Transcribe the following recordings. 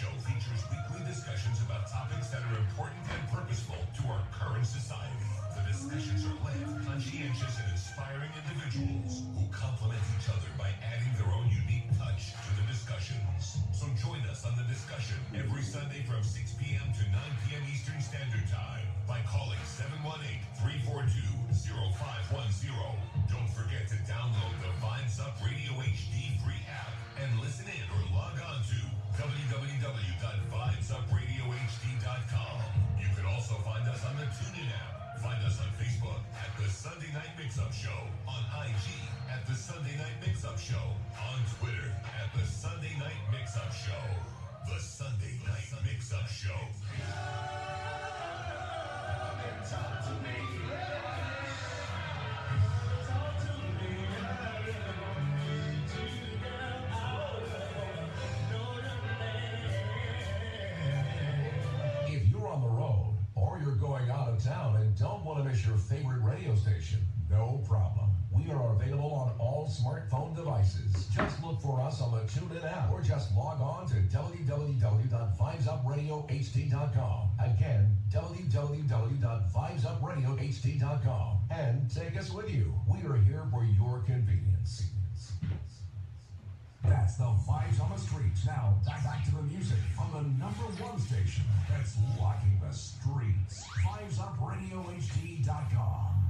show features weekly discussions about topics that are important and purposeful to our current society. The discussions are led by conscientious and inspiring individuals who complement each other by adding their own unique touch to the discussions. So join us on the discussion every Sunday from 6 p.m. to 9 p.m. Eastern Standard Time by calling 718-342-0510. Don't forget to download the Vibes Up Radio HD free app and listen in or log on to www.vibesupradio.hd.com. You can also find us on the TuneIn app. Find us on Facebook at The Sunday Night Mix-Up Show, on IG at The Sunday Night Mix-Up Show, on Twitter at The Sunday Night Mix-Up Show. The Sunday Night Mix-Up Show. Talk to me. Talk to me. If you're on the road or you're going out of town and don't want to miss your favorite radio station, no problem. We are available on all smartphone devices. Just look for us on the TuneIn app or just log on to www.vibesupradio.hd.com. Again, www.vibesupradio.hd.com. And take us with you. We are here for your convenience. That's the Vibes on the Streets. Now, back to the music on the #1 station that's locking the streets. VibesUpRadioHD.com.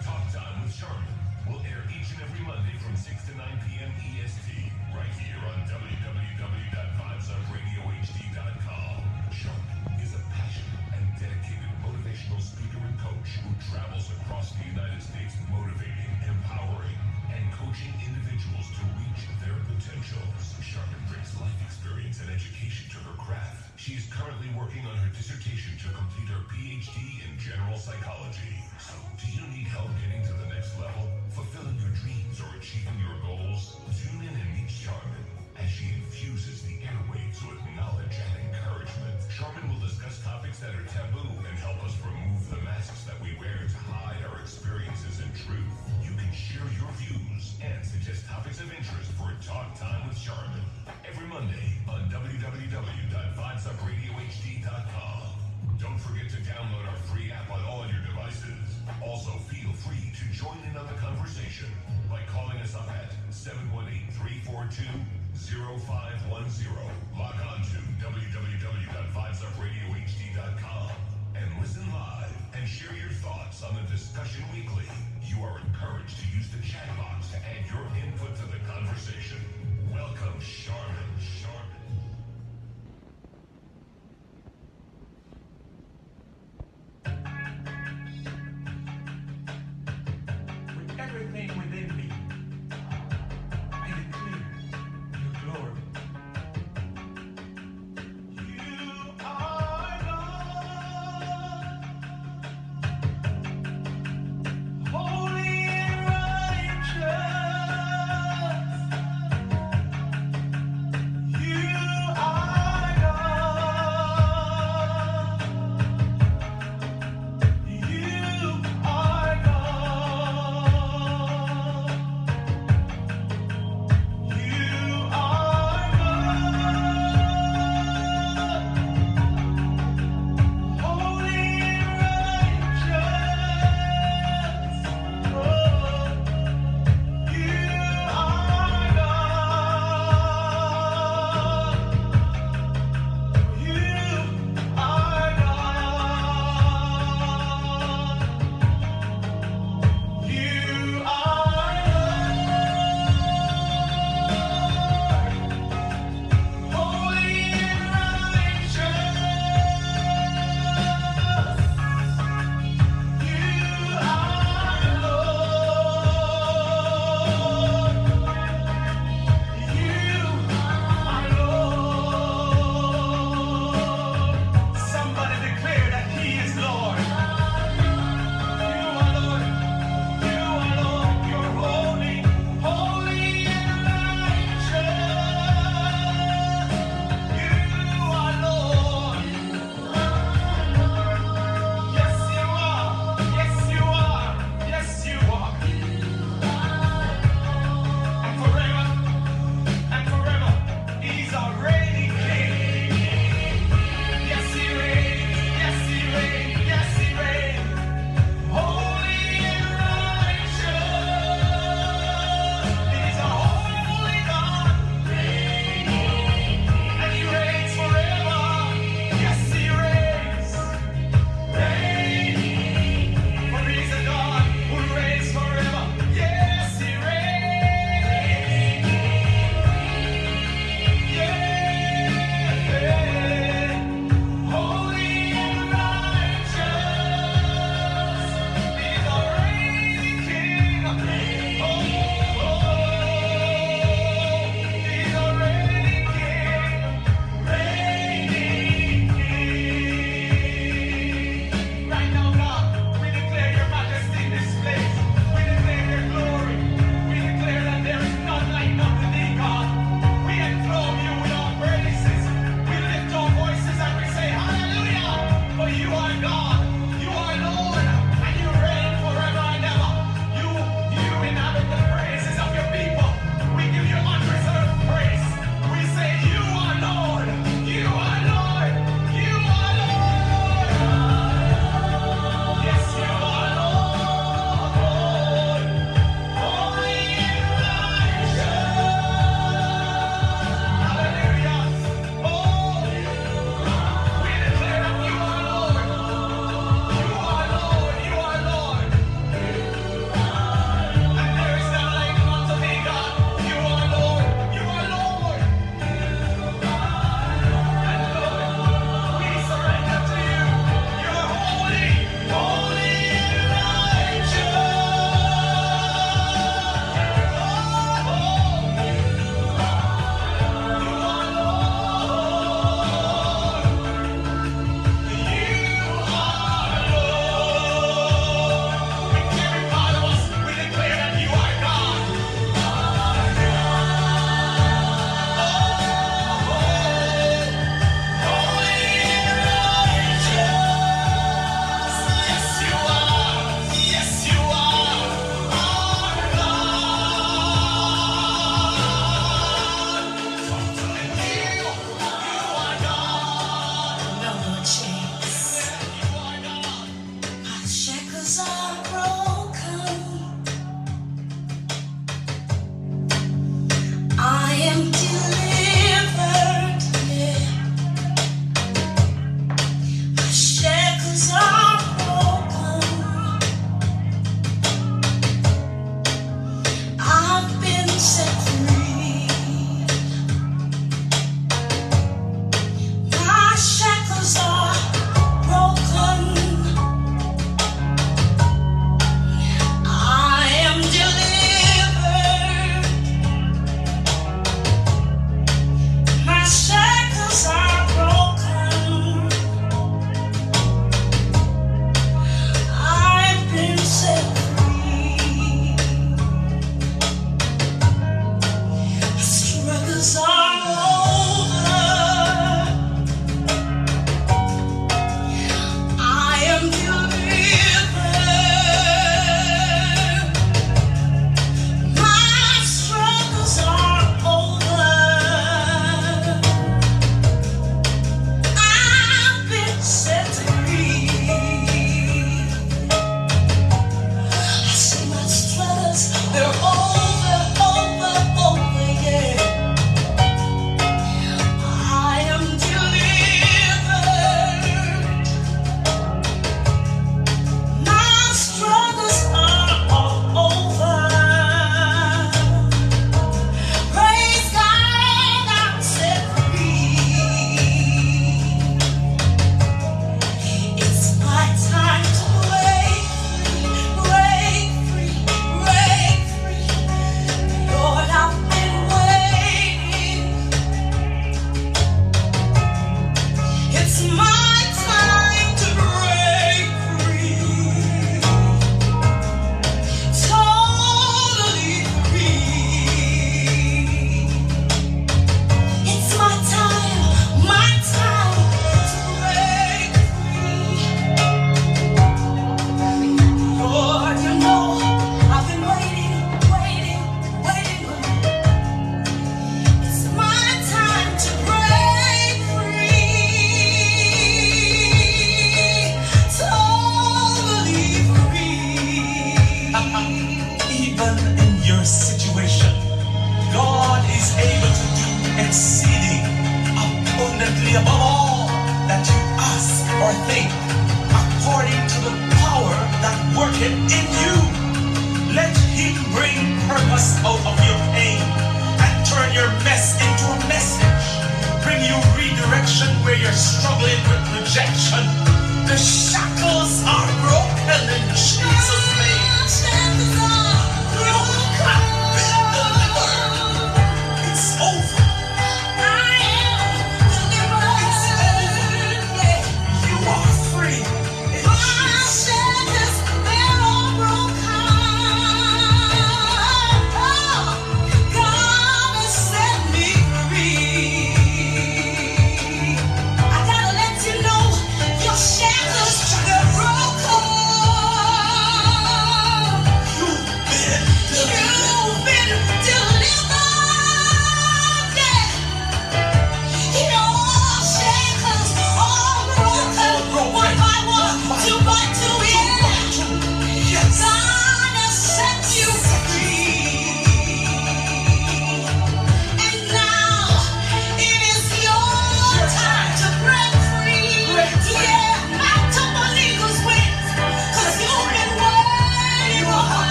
Talk Time with Sharmin will air each and every Monday from 6 to 9 p.m. EST, right here on www.vibesupradio.hd.com. Sharmin is a passionate and dedicated motivational speaker and coach who travels across the United States motivating, empowering, and coaching individuals to reach their potentials. Sharmin brings life experience and education to her craft. She is currently working on her dissertation to complete her PhD in general psychology. So, do you need help getting to the next level, fulfilling your dreams, or achieving your goals? Tune in and meet Sharmin as she infuses the airwaves with knowledge and encouragement. Sharmin will discuss topics that are taboo and help us remove the masks that we wear to hide our experiences and truth. You can share your views and suggest topics of interest for Talk Time with Sharmin every Monday on www.vibesupradio.hd.com. Don't forget to download our free app on all your devices. Also, feel free to join in on the conversation by calling us up at above all that you ask or think, according to the power that worketh in you. Let him bring purpose out of your pain and turn your mess into a message. Bring you redirection where you're struggling with rejection. The shackles are broken in Jesus' name. You have been delivered. It's over. It's over. You are free. In Jesus'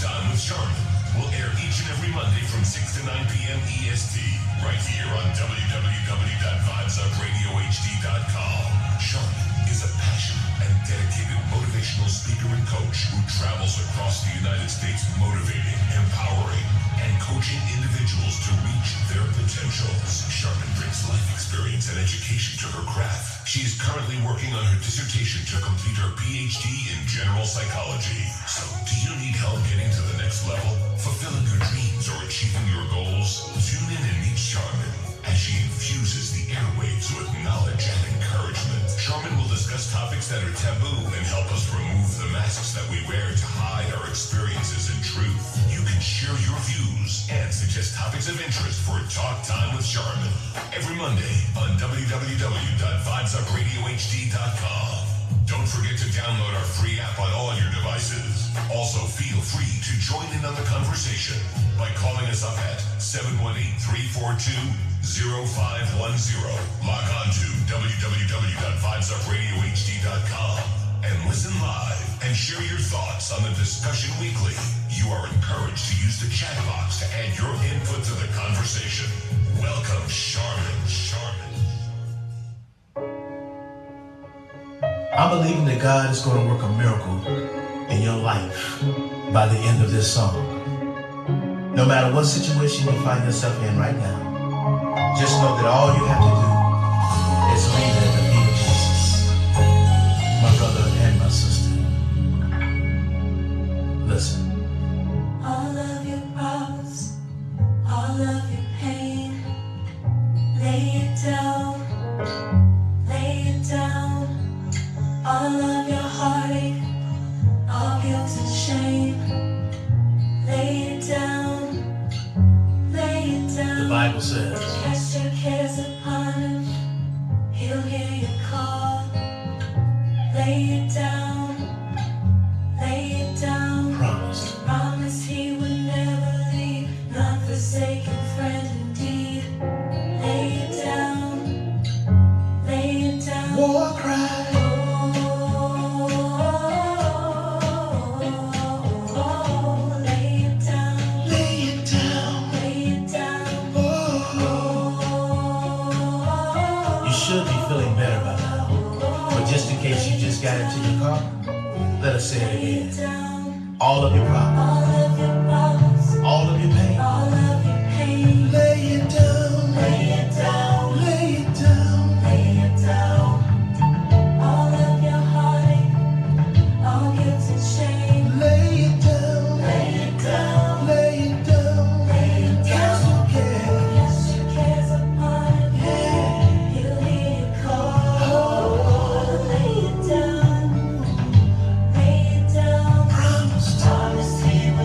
Time with Sharmin will air each and every Monday from 6 to 9 p.m. EST, right here on www.vibesupradiohd.com. Sharmin is a passionate and dedicated motivational speaker and coach who travels across the United States motivating, empowering, and coaching individuals to reach their potentials. Sharmin brings life experience and education to her craft. She is currently working on her dissertation to complete her PhD in general psychology. So, do you need help getting to the next level, fulfilling your dreams, or achieving your goals? Tune in and meet Sharmin as she infuses the airwaves with knowledge and encouragement. Sharmin will discuss topics that are taboo and help us remove the masks that we wear to hide our experiences and truth. You can share your views and suggest topics of interest for Talk Time with Sharmin every Monday on www.vibesupradiohd.com. Don't forget to download our free app on all your devices. Also, feel free to join in on the conversation by calling us up at 718-342-0510. Log on to www.vibesupradiohd.com and listen live and share your thoughts on the discussion weekly. You are encouraged to use the chat box to add your input to the conversation. Welcome, Sharmin. I'm believing that God is going to work a miracle in your life by the end of this song. No matter what situation you find yourself in right now, just know that all you have to do is lean at the feet of Jesus. My brother and my sister, listen. All of your problems, all of your pain, lay it down, lay it down. All of your heartache, all guilt and shame, lay it down, lay it down. The Bible says, cast your cares upon him, he'll hear your call. Lay it down, lay it down. Promise he would never leave, not forsaken friend indeed. Lay it down, lay it down. War cry. Got into your car? Let us say it again. All of your problems, all of your pain, lay it down, lay it down, lay it down, lay it down. All of your heartache, all guilt and shame, lay it down, lay it down, lay it down, lay it down. Cast your cares upon him, he'll hear you call. Lay it down, lay it down. Promise he will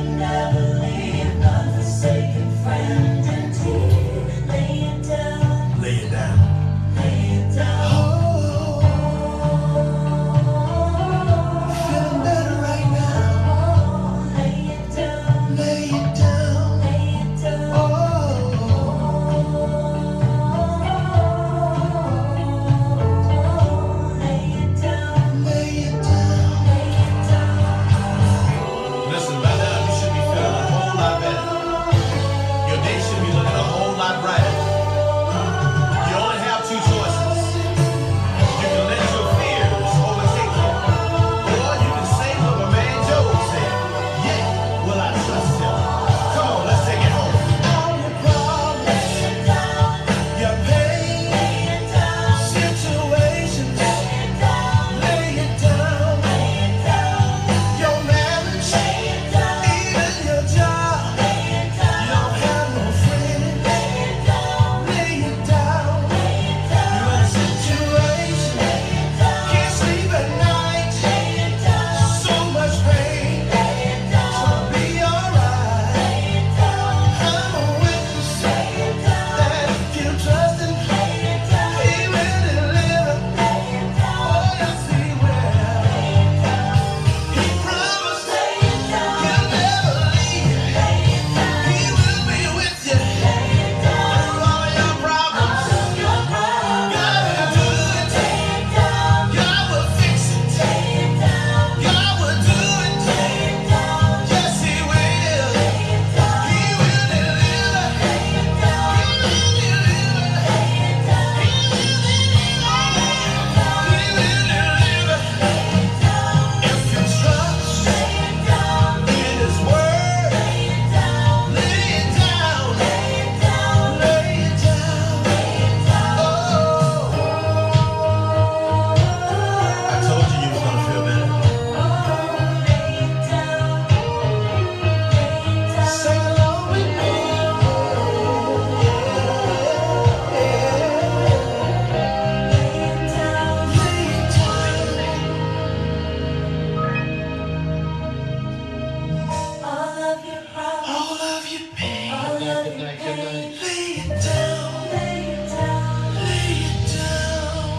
of your pain. All of your Lay pain. it down. Lay it down. Lay it down.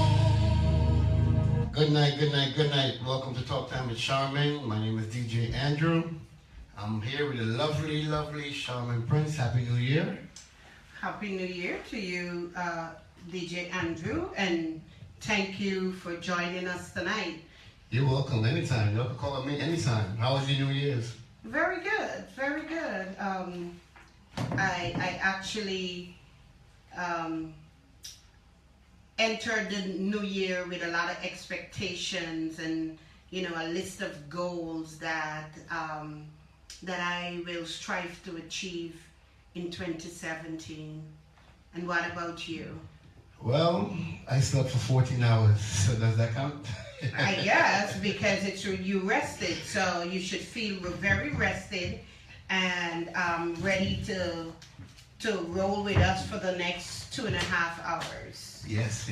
Good night, good night, good night. Welcome to Talk Time with Sharmin. My name is DJ Andrew. I'm here with the lovely, lovely Sharmin Prince. Happy New Year. Happy New Year to you, DJ Andrew, and thank you for joining us tonight. You're welcome anytime. You can call on me anytime. How was your New Year's? Very good, very good. I actually entered the new year with a lot of expectations and, you know, a list of goals that that I will strive to achieve in 2017. And what about you? Well, I slept for 14 hours, so does that count? I guess because it's you rested, so you should feel very rested and ready to roll with us for the next 2.5 hours. Yes.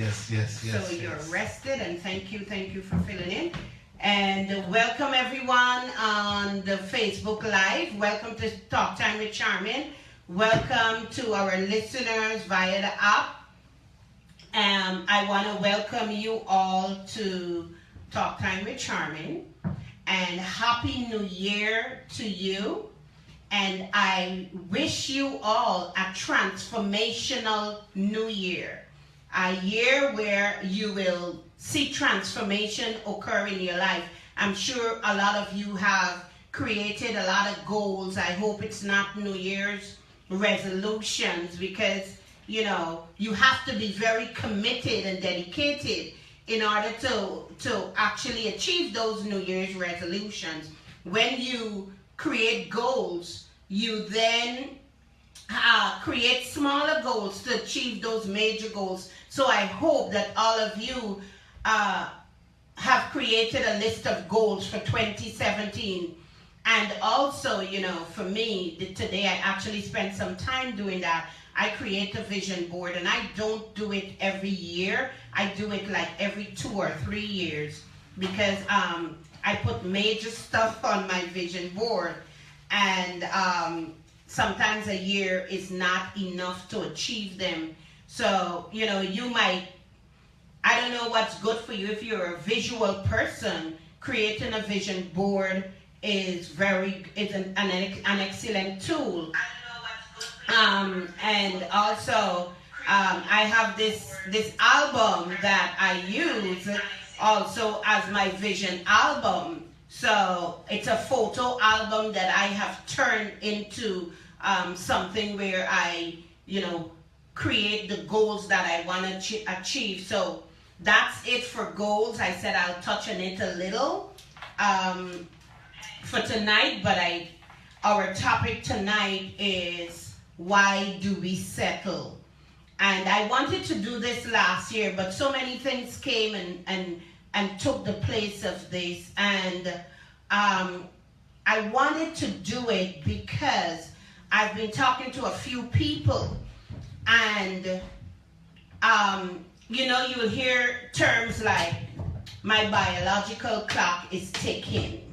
So you're rested, and thank you for filling in. And welcome everyone on the Facebook Live. Welcome to Talk Time with Sharmin. Welcome to our listeners via the app. I want to welcome you all to Talk Time with Sharmin, and Happy New Year to you. And I wish you all a transformational new year. A year where you will see transformation occur in your life. I'm sure a lot of you have created a lot of goals. I hope it's not New Year's resolutions, because, you know, you have to be very committed and dedicated in order to actually achieve those New Year's resolutions. When you create goals, you then create smaller goals to achieve those major goals. So I hope that all of you have created a list of goals for 2017. And also, you know, for me, today I actually spent some time doing that. I create a vision board, and I don't do it every year. I do it like every 2 or 3 years, because I put major stuff on my vision board, and sometimes a year is not enough to achieve them. So, you know, you might, I don't know what's good for you. If you're a visual person, creating a vision board is an excellent tool. And also, I have this album that I use also as my vision album. So it's a photo album that I have turned into something where I, you know, create the goals that I want to achieve. So that's it for goals. I said I'll touch on it a little for tonight, but our topic tonight is, why do we settle? And I wanted to do this last year, but so many things came and took the place of this. And I wanted to do it because I've been talking to a few people, and you know, you'll hear terms like, my biological clock is ticking.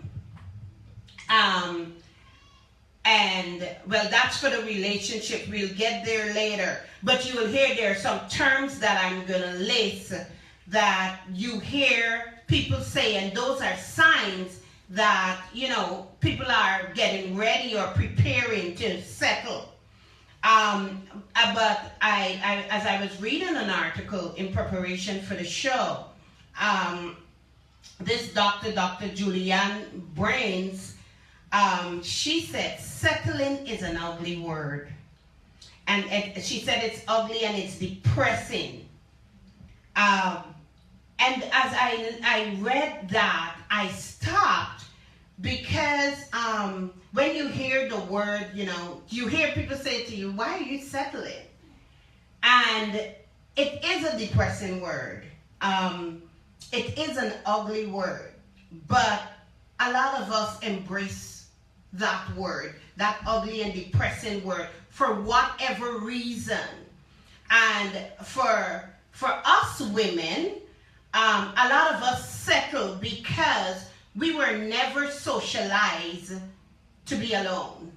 And well, that's for the relationship. We'll get there later. But you will hear there are some terms that I'm going to list that you hear people say, and those are signs that, you know, people are getting ready or preparing to settle. But as I was reading an article in preparation for the show, this Dr. Julianne Brains, she said, settling is an ugly word. And she said it's ugly and it's depressing. And as I read that, I stopped, because when you hear the word, you know, you hear people say to you, why are you settling? And it is a depressing word. It is an ugly word. But a lot of us embrace that word, that ugly and depressing word, for whatever reason. And for us women, a lot of us settle because we were never socialized to be alone.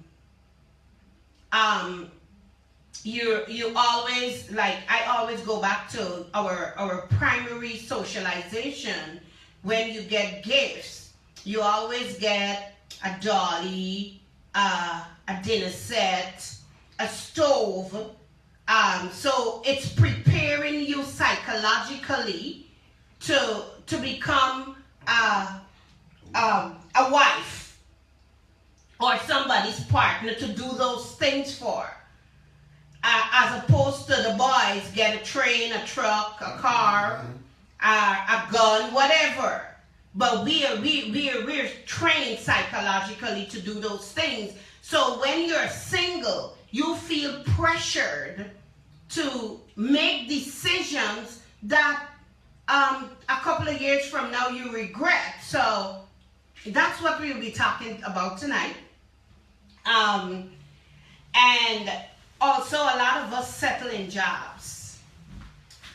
you always, like, I always go back to our primary socialization. When you get gifts, you always get a dolly, a dinner set, a stove. So it's preparing you psychologically to become a wife or somebody's partner to do those things for. As opposed to the boys get a train, a truck, a car, a gun, whatever. But we're trained psychologically to do those things. So when you're single, you feel pressured to make decisions that a couple of years from now you regret. So that's what we'll be talking about tonight. And also, a lot of us settle in jobs.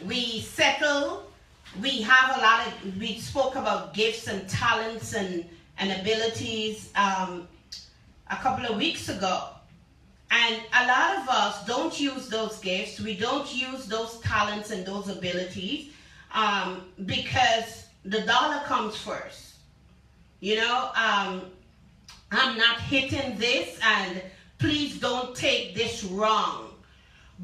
We settle. We spoke about gifts and talents and abilities a couple of weeks ago. And a lot of us don't use those gifts. We don't use those talents and those abilities because the dollar comes first. You know, I'm not hitting this, and please don't take this wrong.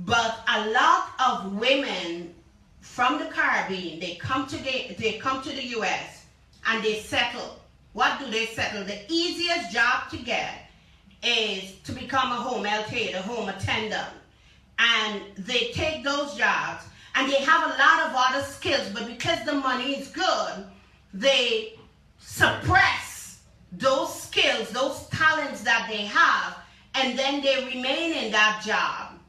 But a lot of women from the Caribbean, they come to the U.S. and they settle. What do they settle? The easiest job to get is to become a home health aide, a home attendant. And they take those jobs, and they have a lot of other skills, but because the money is good, they suppress those skills, those talents that they have, and then they remain in that job.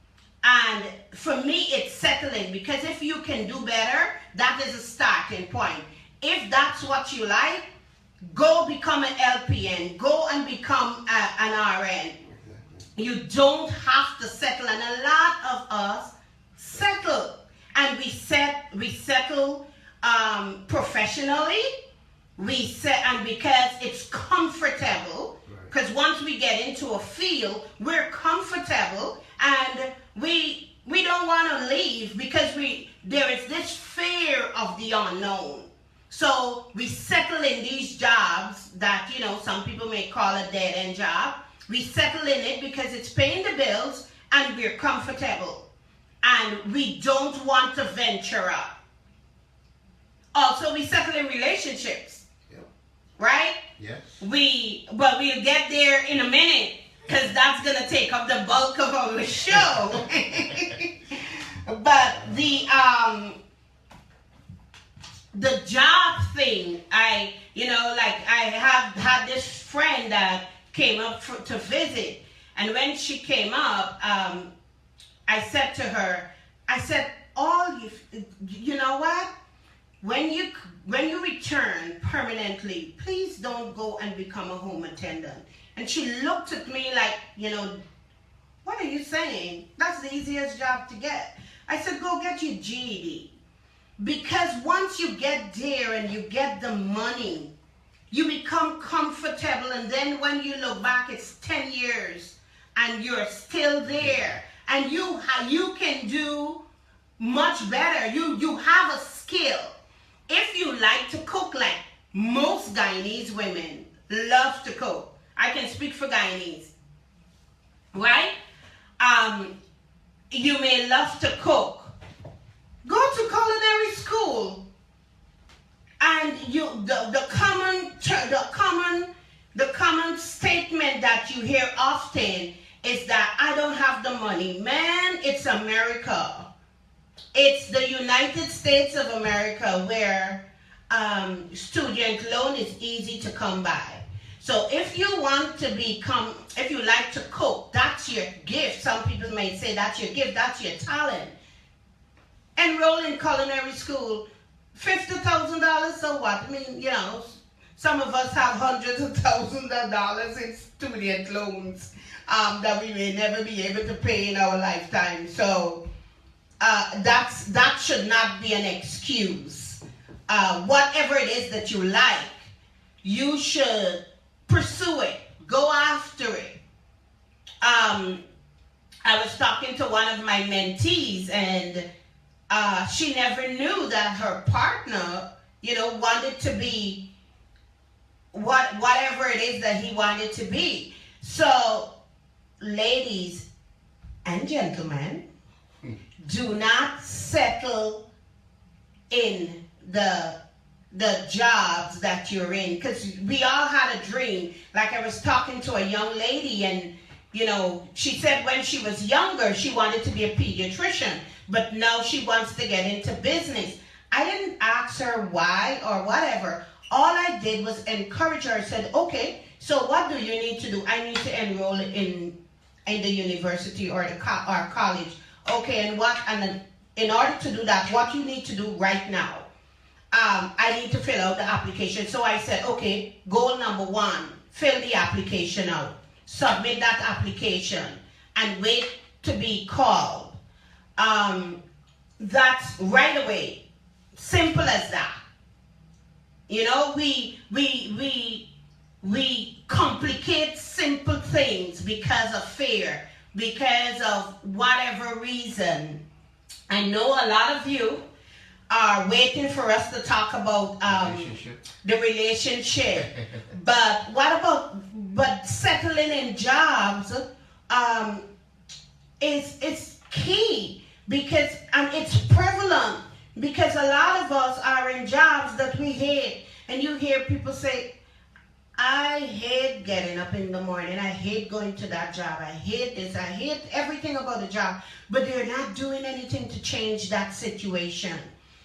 And for me, it's settling, because if you can do better, that is a starting point. If that's what you like, go become an LPN, go and become an RN. You don't have to settle, and a lot of us settle, and we settle professionally. And because it's comfortable, because once we get into a field, we're comfortable, and we don't want to leave because there is this fear of the unknown. So we settle in these jobs that, you know, some people may call a dead-end job. We settle in it because it's paying the bills and we're comfortable. And we don't want to venture up. Also, we settle in relationships. Yep. Right? Yes. But we'll get there in a minute, because that's going to take up the bulk of our show. But the job thing, I have had this friend that came up to visit, and when she came up, I said to her, you know what? When you return permanently, please don't go and become a home attendant. And she looked at me like, you know, what are you saying? That's the easiest job to get. I said, go get your GED. Because once you get there and you get the money, you become comfortable, and then when you look back, it's 10 years and you're still there, and you can do much better. You have a skill. If you like to cook, like most Guyanese women love to cook. I can speak for Guyanese, right? You may love to cook. Go to culinary school, and the common statement that you hear often is that I don't have the money. Man, it's America. It's the United States of America, where student loan is easy to come by. So if you like to cook, that's your gift. Some people may say that's your gift, that's your talent. Enroll in culinary school, $50,000, so what? I mean, you know, some of us have hundreds of thousands of dollars in student loans that we may never be able to pay in our lifetime. So that should not be an excuse. Whatever it is that you like, you should pursue it. Go after it. I was talking to one of my mentees, and she never knew that her partner, wanted to be whatever it is that he wanted to be. So, ladies and gentlemen, do not settle in the jobs that you're in, because we all had a dream. Like, I was talking to a young lady, and she said when she was younger she wanted to be a pediatrician, but now she wants to get into business. I didn't ask her why or whatever. All I did was encourage her. I said, okay, so what do you need to do? I need to enroll in the university or college. Okay, and in order to do that, what you need to do right now, I need to fill out the application. So I said, okay, goal number 1, fill the application out. Submit that application and wait to be called. That's right away. Simple as that. We complicate simple things because of fear, because of whatever reason. I know a lot of you are waiting for us to talk about the relationship. But settling in jobs is key, because it's prevalent, because a lot of us are in jobs that we hate. And you hear people say, I hate getting up in the morning, I hate going to that job, I hate this, I hate everything about the job, but they're not doing anything to change that situation.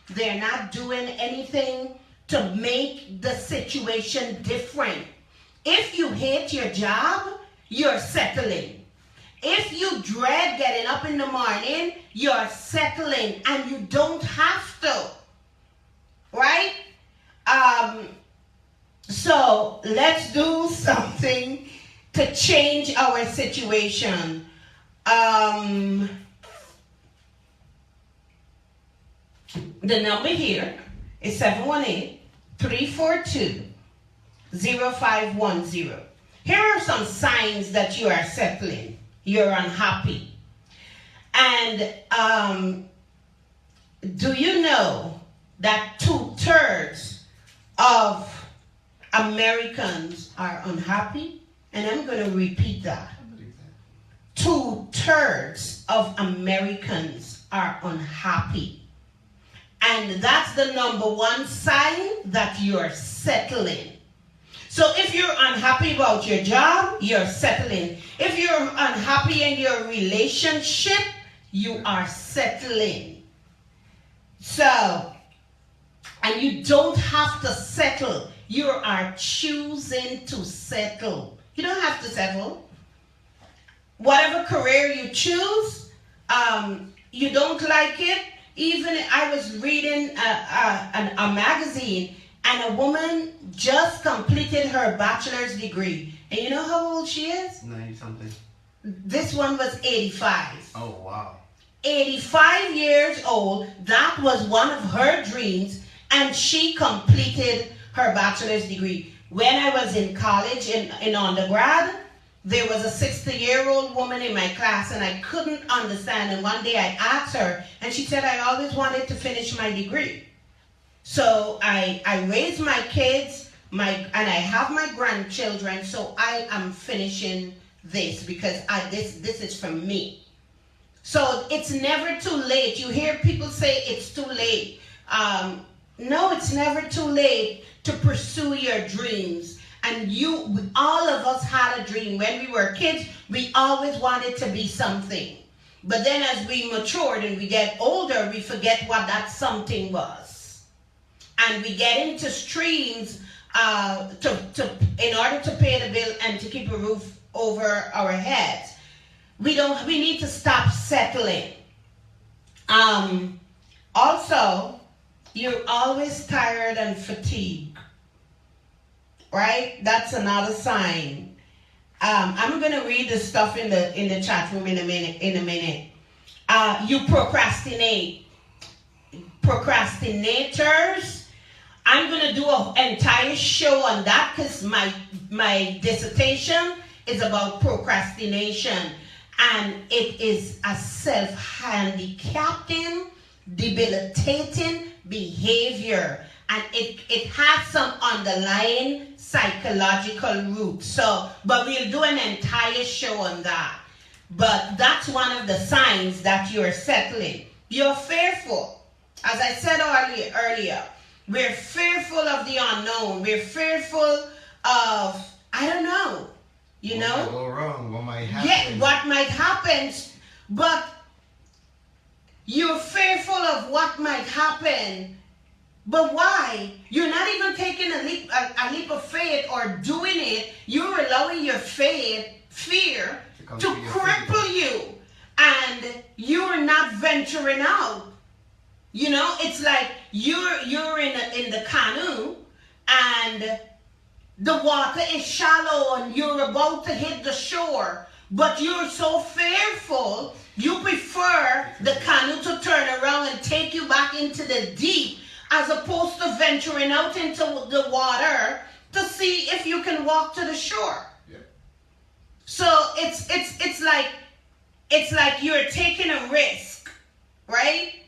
They're not doing anything to make the situation different. If you hate your job, you're settling. If you dread getting up in the morning, you're settling, and you don't have to, right? So let's do something to change our situation. The number here is 718-342-0510. Here are some signs that you are settling. You're unhappy. And do you know that 2/3 of Americans are unhappy? And I'm going to repeat that. 2/3 of Americans are unhappy. And that's the number 1 sign that you're settling. So if you're unhappy about your job, you're settling. If you're unhappy in your relationship, you are settling. So, and you don't have to settle. You are choosing to settle. You don't have to settle. Whatever career you choose, you don't like it. Even I was reading a magazine, and a woman just completed her bachelor's degree. And you know how old she is? 90-something. This one was 85. Oh, wow. 85 years old. That was one of her dreams, and she completed her bachelor's degree. When I was in college, in undergrad, there was a 60-year-old woman in my class, and I couldn't understand. And one day I asked her, and she said, I always wanted to finish my degree. So I raised my kids, and I have my grandchildren, so I am finishing this because this is for me. So it's never too late. You hear people say it's too late. No, it's never too late to pursue your dreams. And all of us had a dream. When we were kids, we always wanted to be something. But then as we matured and we get older, we forget what that something was. And we get into streams in order to pay the bill and to keep a roof over our heads. We need to stop settling. Also, you're always tired and fatigued. Right? That's another sign. I'm going to read the stuff in the chat room in a minute. You procrastinate. Procrastinators. I'm going to do an entire show on that because my dissertation is about procrastination. And it is a self-handicapping, debilitating behavior. And it has some underlying psychological roots. So, but we'll do an entire show on that. But that's one of the signs that you're settling. You're fearful. As I said earlier, we're fearful of the unknown. We're fearful of, I don't know, you know? What might go wrong? What might happen? Yeah, what might happen. But you're fearful of what might happen. But why? You're not even taking a leap of faith or doing it. You're allowing your fear to cripple you. And you're not venturing out. You know, it's like you're in the canoe and the water is shallow and you're about to hit the shore, but you're so fearful, you prefer the canoe to turn around and take you back into the deep as opposed to venturing out into the water to see if you can walk to the shore. Yeah. So it's like you're taking a risk, right?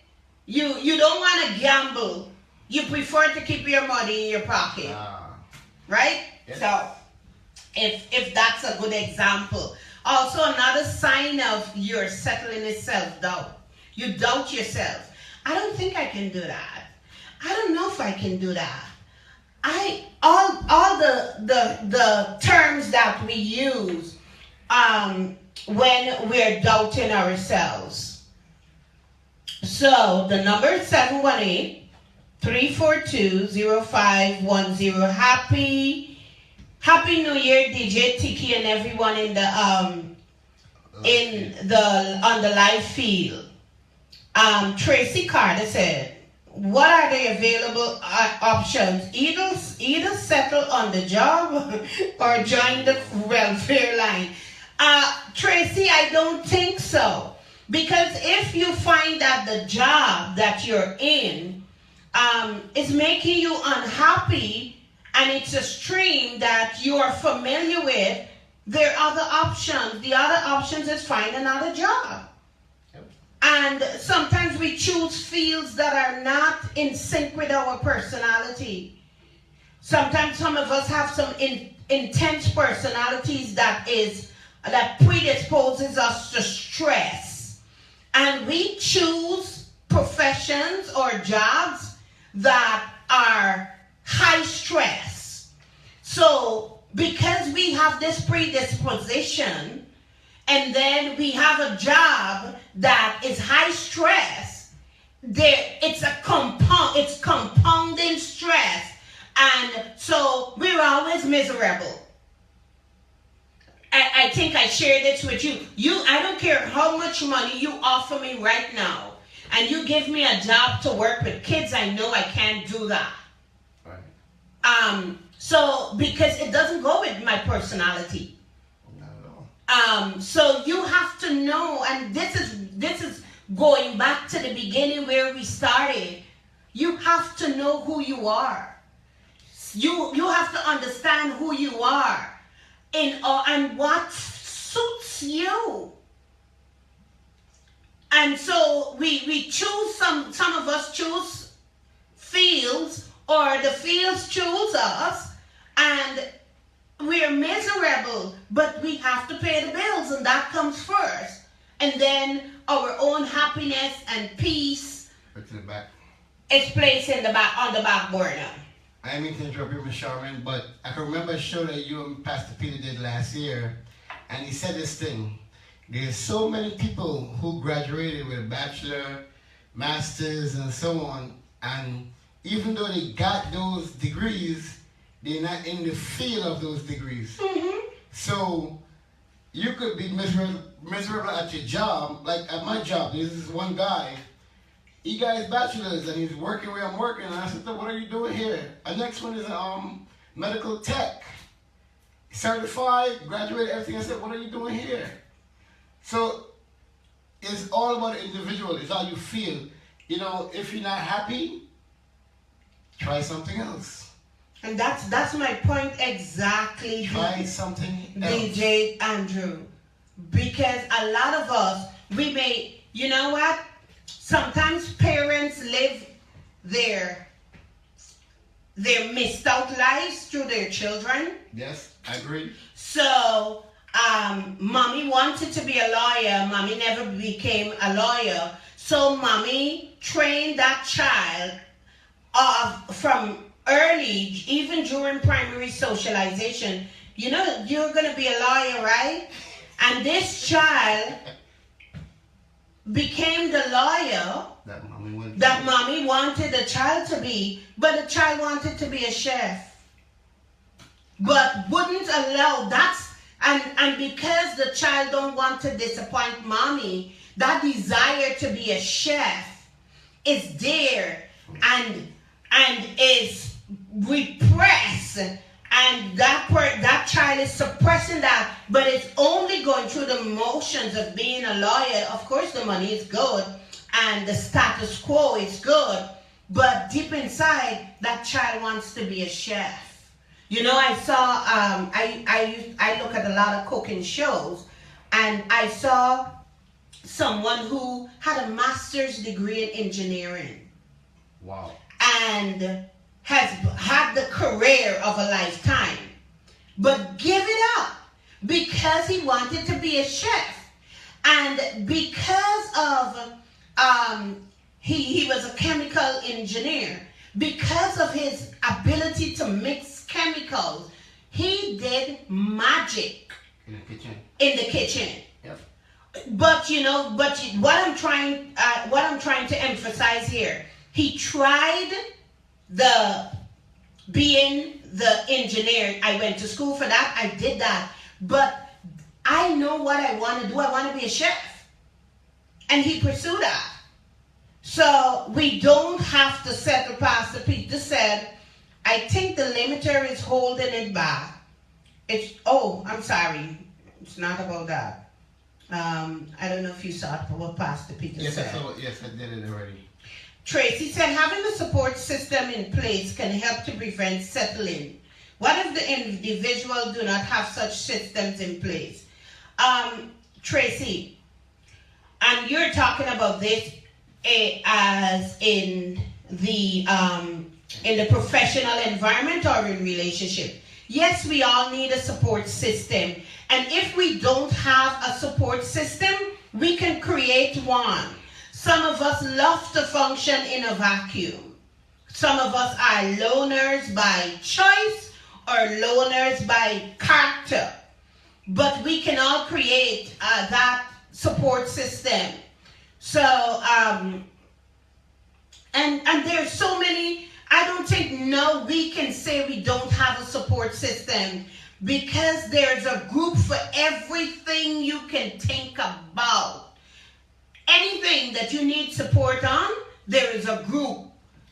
You don't want to gamble. You prefer to keep your money in your pocket. Right? Yes. So if that's a good example. Also, another sign of your settling is self-doubt. You doubt yourself. I don't think I can do that. I don't know if I can do that. All the terms that we use when we're doubting ourselves. So the number is 718-342-0510. Happy New Year, DJ Tiki and everyone in the on the live field. Tracy Carter said, what are the available options? Either settle on the job or join the welfare line. Tracy, I don't think so. Because if you find that the job that you're in is making you unhappy and it's a stream that you are familiar with, there are other options. The other options is find another job. And sometimes we choose fields that are not in sync with our personality. Sometimes some of us have some intense personalities that predisposes us to stress. And we choose professions or jobs that are high stress. So because we have this predisposition, and then we have a job that is high stress, it's compounding stress. And so we're always miserable. I think I shared this with you. I don't care how much money you offer me right now, and you give me a job to work with kids, I know I can't do that. Right. So because it doesn't go with my personality. Not at all. So you have to know, and this is going back to the beginning where we started. You have to know who you are. You have to understand who you are. And what suits you. And so we choose, some of us choose fields, or the fields choose us, and we're miserable, but we have to pay the bills, and that comes first. And then our own happiness and peace is placed on the back burner. I mean to interrupt you, Ms. Sharmin, but I can remember a show that you and Pastor Peter did last year, and he said this thing. There's so many people who graduated with a bachelor, masters, and so on, and even though they got those degrees, they're not in the field of those degrees. Mm-hmm. So you could be miserable at your job. Like at my job, this is one guy. He got his bachelor's and he's working where I'm working. And I said, what are you doing here? The next one is medical tech. Certified, graduated, everything. I said, what are you doing here? So it's all about the individual. It's how you feel. You know, if you're not happy, try something else. And that's my point exactly. Try something else. DJ Andrew. because a lot of us, we may, you know what? Sometimes parents live their missed out lives through their children. Yes, I agree. So, mommy wanted to be a lawyer. Mommy never became a lawyer. So, mommy trained that child from early, even during primary socialization. You know, you're going to be a lawyer, right? And this child became the lawyer that mommy wanted the child to be, but the child wanted to be a chef. But wouldn't allow and because the child don't want to disappoint mommy, that desire to be a chef is there and is repressed, and that child is suppressing that, but it's only going through the motions of being a lawyer. Of course the money is good and the status quo is good, but deep inside that child wants to be a chef. You know, I saw, I look at a lot of cooking shows, and I saw someone who had a master's degree in engineering. Wow. And has had the career of a lifetime, but give it up because he wanted to be a chef. And because of, he was a chemical engineer, because of his ability to mix chemicals, he did magic in the kitchen. Yep. But you know, what I'm trying to emphasize here, he tried being the engineer. I went to school for that. I did that, but I know what I want to do. I want to be a chef, and he pursued that. So we don't have to settle. Pastor Peter said, I think the limiter is holding it back. I'm sorry. It's not about that. I don't know if you saw what Pastor Peter said. Yes, I did it already. Tracy said, having a support system in place can help to prevent settling. What if the individual do not have such systems in place? Tracy, and you're talking about this as in the professional environment or in relationship. Yes, we all need a support system. And if we don't have a support system, we can create one. Some of us love to function in a vacuum. Some of us are loners by choice or loners by character. But we can all create that support system. So, and there's so many, I don't think we can say we don't have a support system, because there's a group for everything you can think about. Anything that you need support on, there is a group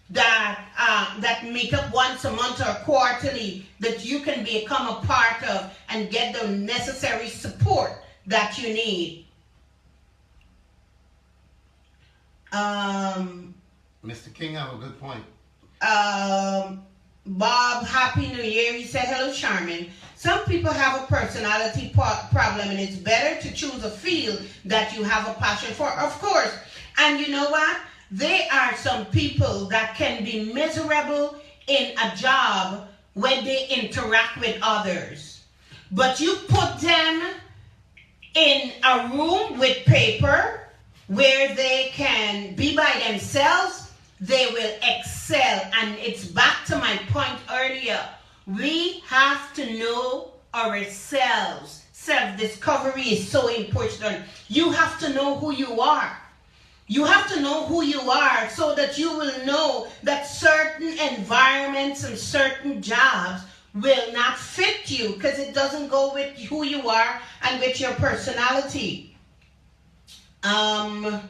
that meet up once a month or quarterly that you can become a part of and get the necessary support that you need. Mr. King, I have a good point. Bob, Happy New Year. He said, hello, Sharmin. Some people have a personality problem, and it's better to choose a field that you have a passion for, of course. And you know what? There are some people that can be miserable in a job when they interact with others. But you put them in a room with paper where they can be by themselves, they will excel. And it's back to my point earlier. We have to know ourselves. Self-discovery is so important. You have to know who you are. You have to know who you are so that you will know that certain environments and certain jobs will not fit you because it doesn't go with who you are and with your personality. The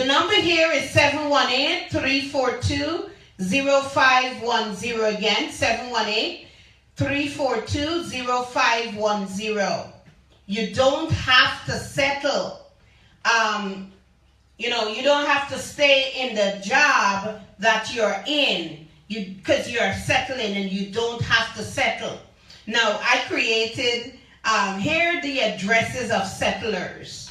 number here is 718-342-0510. Again, 718-342-0510. You don't have to settle. You don't have to stay in the job that you're in because you're settling, and you don't have to settle. Now, I created Here are the addresses of settlers.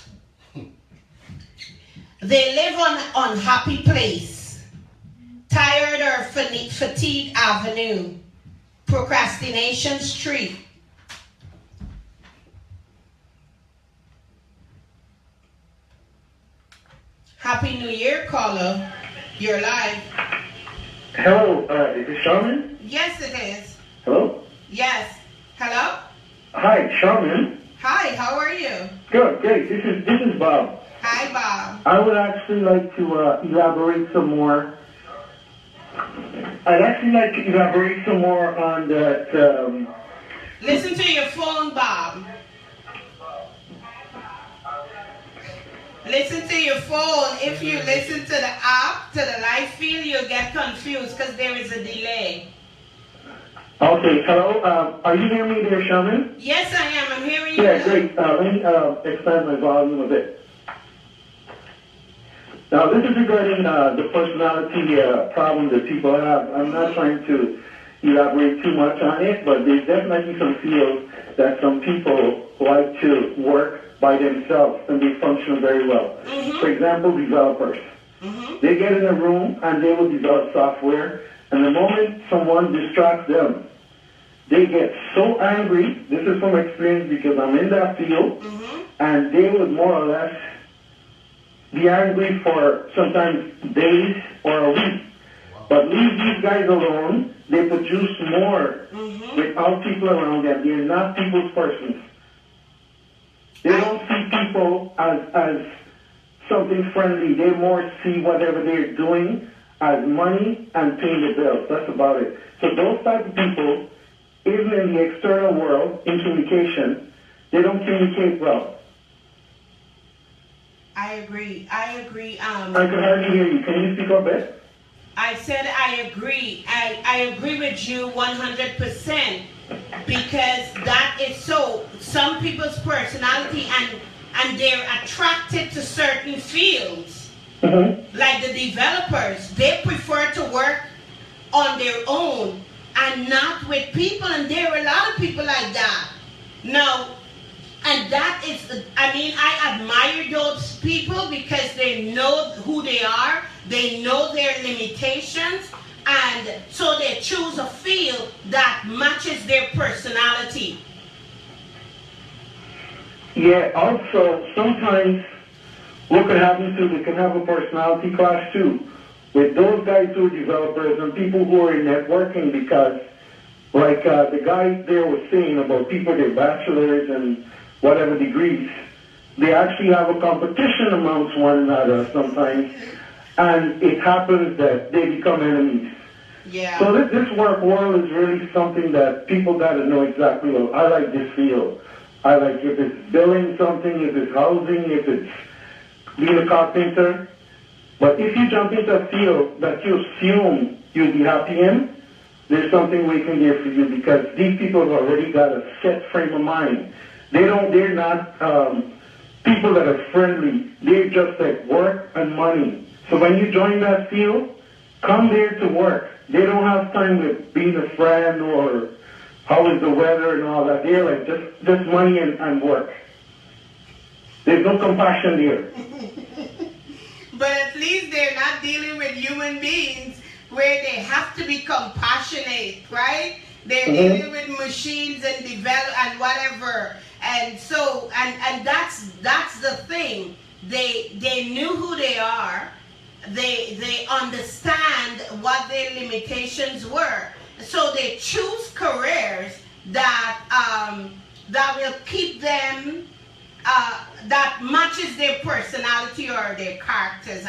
They live on Happy Place, Tired or Fatigue Avenue, Procrastination Street. Happy New Year, caller. You're live. Hello, is this Sharmin? Yes, it is. Hello? Yes. Hello? Hi, Sharmin. Hi, how are you? Good, great. This is Bob. Hi, Bob. I would actually like to elaborate some more. I'd actually like to elaborate some more on that. Listen to your phone, Bob. Listen to your phone. If you listen to the app, to the live feed, you'll get confused because there is a delay. Okay, hello. Are you hearing me there, Sharmin? Yes, I am. I'm hearing you. Yeah, great. Let me expand my volume a bit. Now, this is regarding the personality problem that people have. I'm not trying to elaborate too much on it, but there's definitely some fields that some people like to work by themselves and they function very well. For example, developers. They get in a room and they will develop software, and the moment someone distracts them, they get so angry. This is from experience because I'm in that field, and they would more or less be angry for sometimes days or a week. But leave these guys alone, they produce more without people around them. They're not people's persons. They don't see people as something friendly. They more see whatever they're doing as money and paying the bills. That's about it. So those type of people, even in the external world, in communication, they don't communicate well. I agree. I can hardly hear you. Can you speak up a bit? I said I agree. I agree with you 100% because that is so. Some people's personality and they're attracted to certain fields. Like the developers, they prefer to work on their own and not with people, and there are a lot of people like that. Now, and that is, I admire those people because they know who they are, they know their limitations, and so they choose a field that matches their personality. Yeah, also, sometimes what can happen too, they can have a personality clash too, with those guys who are developers and people who are in networking, because like the guy there was saying about people with bachelors and whatever degrees, they actually have a competition amongst one another sometimes, and it happens that they become enemies. Yeah. So this work world is really something that people got to know exactly. Well, I like this field. I like if it's building something, if it's housing, if it's being a carpenter. But if you jump into a field that you assume you'll be happy in, there's something waiting there for you, because these people have already got a set frame of mind. They're not people that are friendly. They're just like work and money. So when you join that field, come there to work. They don't have time with being a friend or how is the weather and all that. They're like just money and work. There's no compassion there. But at least they're not dealing with human beings where they have to be compassionate, right? They're dealing with machines and develop and whatever. And so and that's the thing. They knew who they are. They understand what their limitations were. So they choose careers that that will keep them that matches their personality or their characters,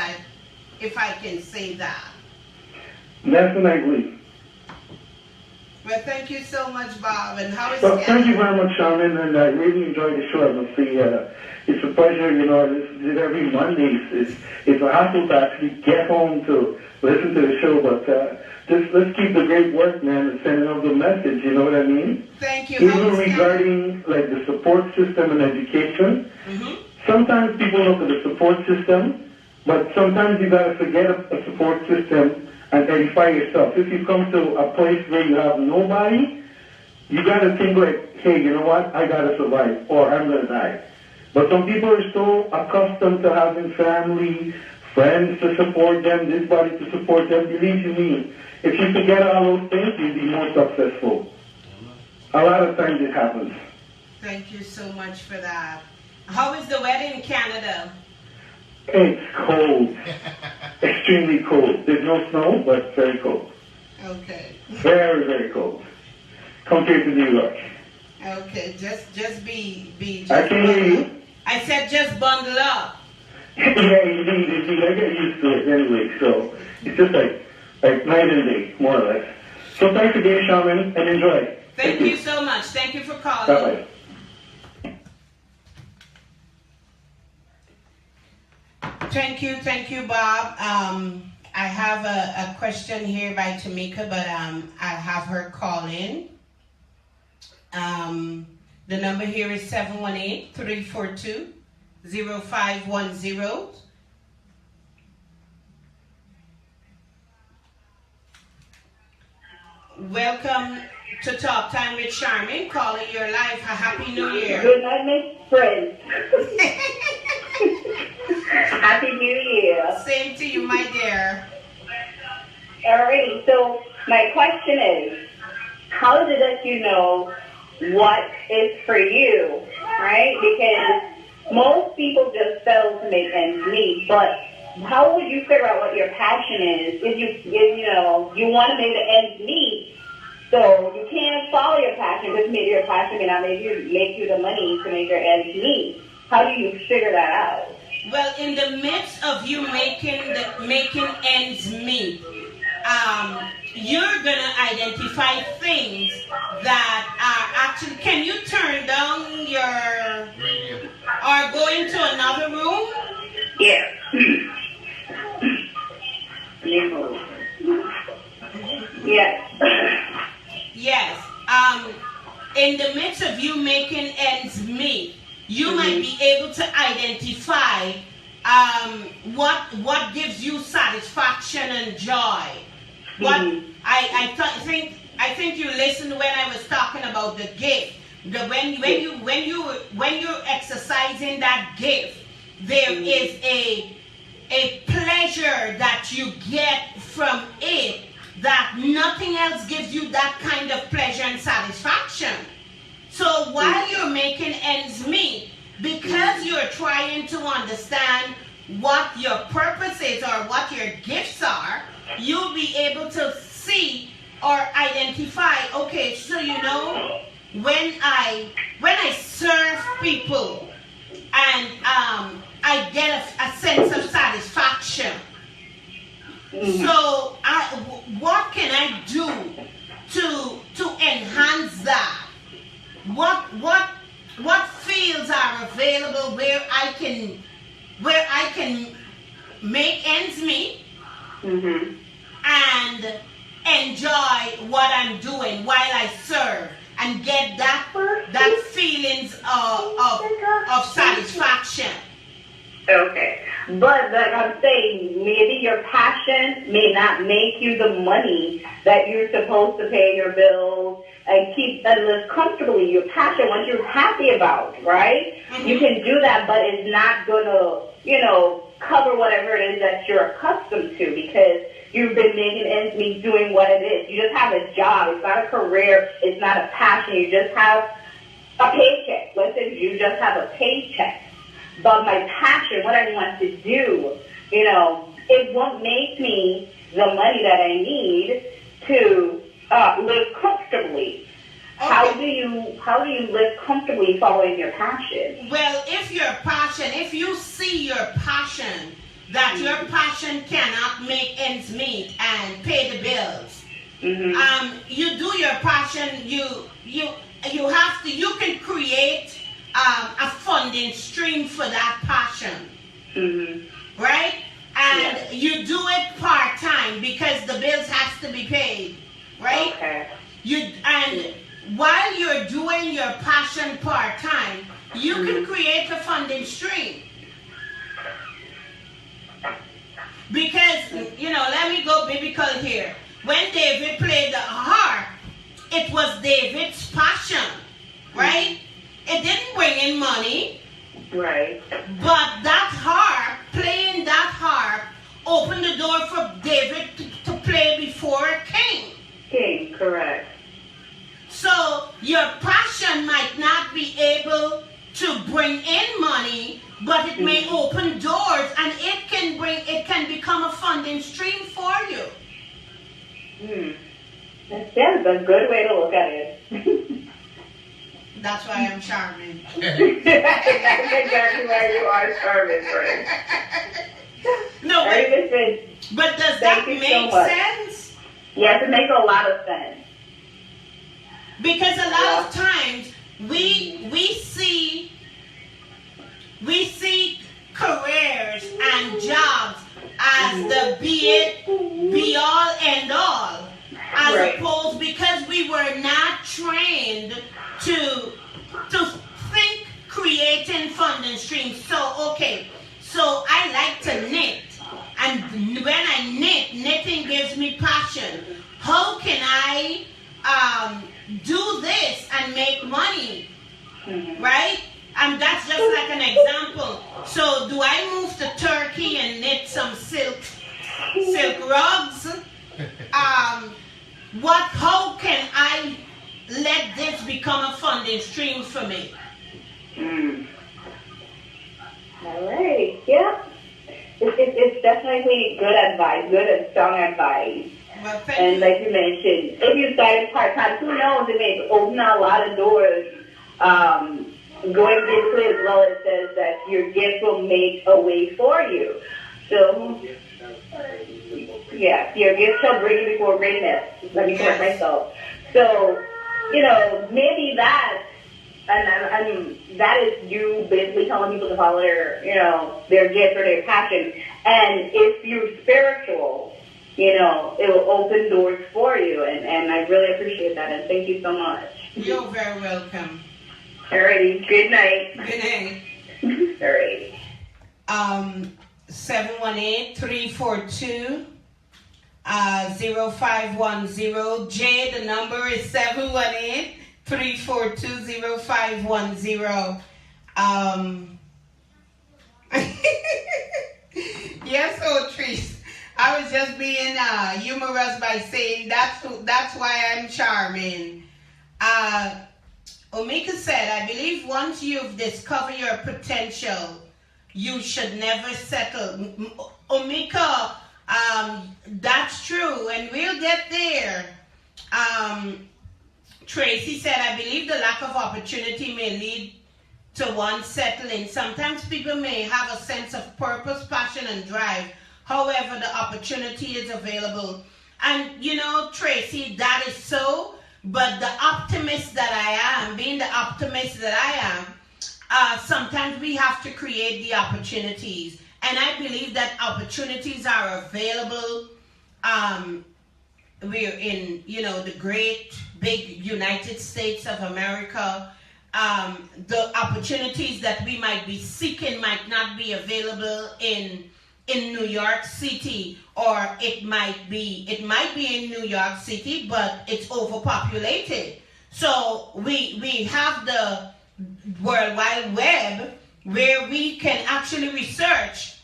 if I can say that. Definitely. Well, thank you so much, Bob. And how is Well, thank you very much, Sharmin, and I really enjoyed the show. I must say, it's a pleasure, this is every Monday. It's a hassle to actually get home to listen to the show, but let's keep the great work, man, and sending out the message, you know what I mean? Thank you. Even regarding, like, the support system and education, sometimes people look at the support system, but sometimes you got to forget a support system and edify yourself. If you come to a place where you have nobody, you got to think like, hey, you know what? I got to survive or I'm going to die. But some people are so accustomed to having family, friends to support them, this body to support them. Believe you me, if you could get all those things, you'd be more successful. A lot of times it happens. Thank you so much for that. How is the weather in Canada? It's cold. Extremely cold. There's no snow, but very cold. Okay. Very, very cold. Compared to New York. Okay, just be I can hear you. I said just bundle up. Yeah, indeed. I get used to it anyway, so it's just like night and day, more or less. So thanks again, Sharmin, and enjoy. Thank you so much. Thank you for calling. Bye-bye. Thank you, Bob. I have a question here by Tamika, but I'll have her call in. The number here is 718-342-0510. Welcome to Talk Time with Sharmin, calling your life a Happy New Year. Good night, Miss Friends. Happy New Year. Same to you, my dear. Alrighty, so my question is, how does it let you know what is for you, right? Because most people just settle to make ends meet, but how would you figure out what your passion is if you want to make the ends meet? So you can't follow your passion because maybe your passion may not make you the money to make your ends meet. How do you figure that out? Well, in the midst of you making ends meet, you're gonna identify things that are actually. Can you turn down your radio or go into another room? Yeah. Yes. Yes. In the midst of you making ends meet, you might be able to identify what gives you satisfaction and joy. What I think you listened when I was talking about the gift. When you're exercising that gift, there is a pleasure that you get from it that nothing else gives you that kind of pleasure and satisfaction. So while you're making ends meet, because you're trying to understand what your purpose is or what your gifts are, you'll be able to see or identify, okay, so when I serve people and I get a sense of satisfaction. So what can I do to enhance that? What fields are available where I can make ends meet and enjoy what I'm doing while I serve and get that feelings of satisfaction. Okay. But like I'm saying, maybe your passion may not make you the money that you're supposed to pay your bills and keep and live comfortably. Your passion, what you're happy about, right? You can do that, but it's not going to, cover whatever it is that you're accustomed to because you've been making ends meet doing what it is. You just have a job. It's not a career. It's not a passion. You just have a paycheck. Listen, you just have a paycheck. But my passion, what I want to do, it won't make me the money that I need to live comfortably. Okay. How do you live comfortably following your passion? Well, if you see your passion, that your passion cannot make ends meet and pay the bills, you do your passion. You can create a funding stream for that passion, right? And you do it part-time because the bills has to be paid, right? Okay. And while you're doing your passion part-time, you can create a funding stream. Because, let me go biblical here. When David played the harp, it was David's passion, right? It didn't bring in money. Right. But that harp, playing that harp, opened the door for David to play before a king. King, correct. So your passion might not be able to bring in money, but it may open doors, and it can become a funding stream for you. That's a good way to look at it. That's why I'm charming. That's exactly why you are charming, friend. No, but does that make sense? Yes, it makes a lot of sense. Because a lot of times we see careers and jobs as the be all end all, as opposed, because we were not trained to think creating funding streams. So so I like to knit, and when I knit, knitting gives me passion. How can I do this and make money, right? And that's just like an example. So do I move to Turkey and knit some silk rugs? How can I let this become a funding stream for me? All right. Yeah. It's definitely good advice, good and strong advice. Well, and like you mentioned, if you started part-time, who knows, it may open a lot of doors. Going into it as well, it says that your gift will make a way for you. So, yeah, your gift shall bring you before greatness. Let me correct myself. So, maybe that, and that is you basically telling people to follow their gift or their passion. And if you're spiritual, it will open doors for you. And I really appreciate that. And thank you so much. You're very welcome. Alrighty. Good night. Good night. Alrighty. 718-342 0510. Jay, the number is 718-342-0510. Yes, Otrice. I was just being humorous by saying that's why I'm charming. Omika said, I believe once you've discovered your potential, you should never settle. Omika, that's true, and we'll get there. Tracy said, I believe the lack of opportunity may lead to one settling. Sometimes people may have a sense of purpose, passion, and drive. However, the opportunity is available. And Tracy, that is so. But the optimist that I am, being the optimist that I am, sometimes we have to create the opportunities. And I believe that opportunities are available. We're in, the great, big United States of America. The opportunities that we might be seeking might not be available in New York City, or it might be in New York City, but it's overpopulated. So we have the World Wide Web, where we can actually research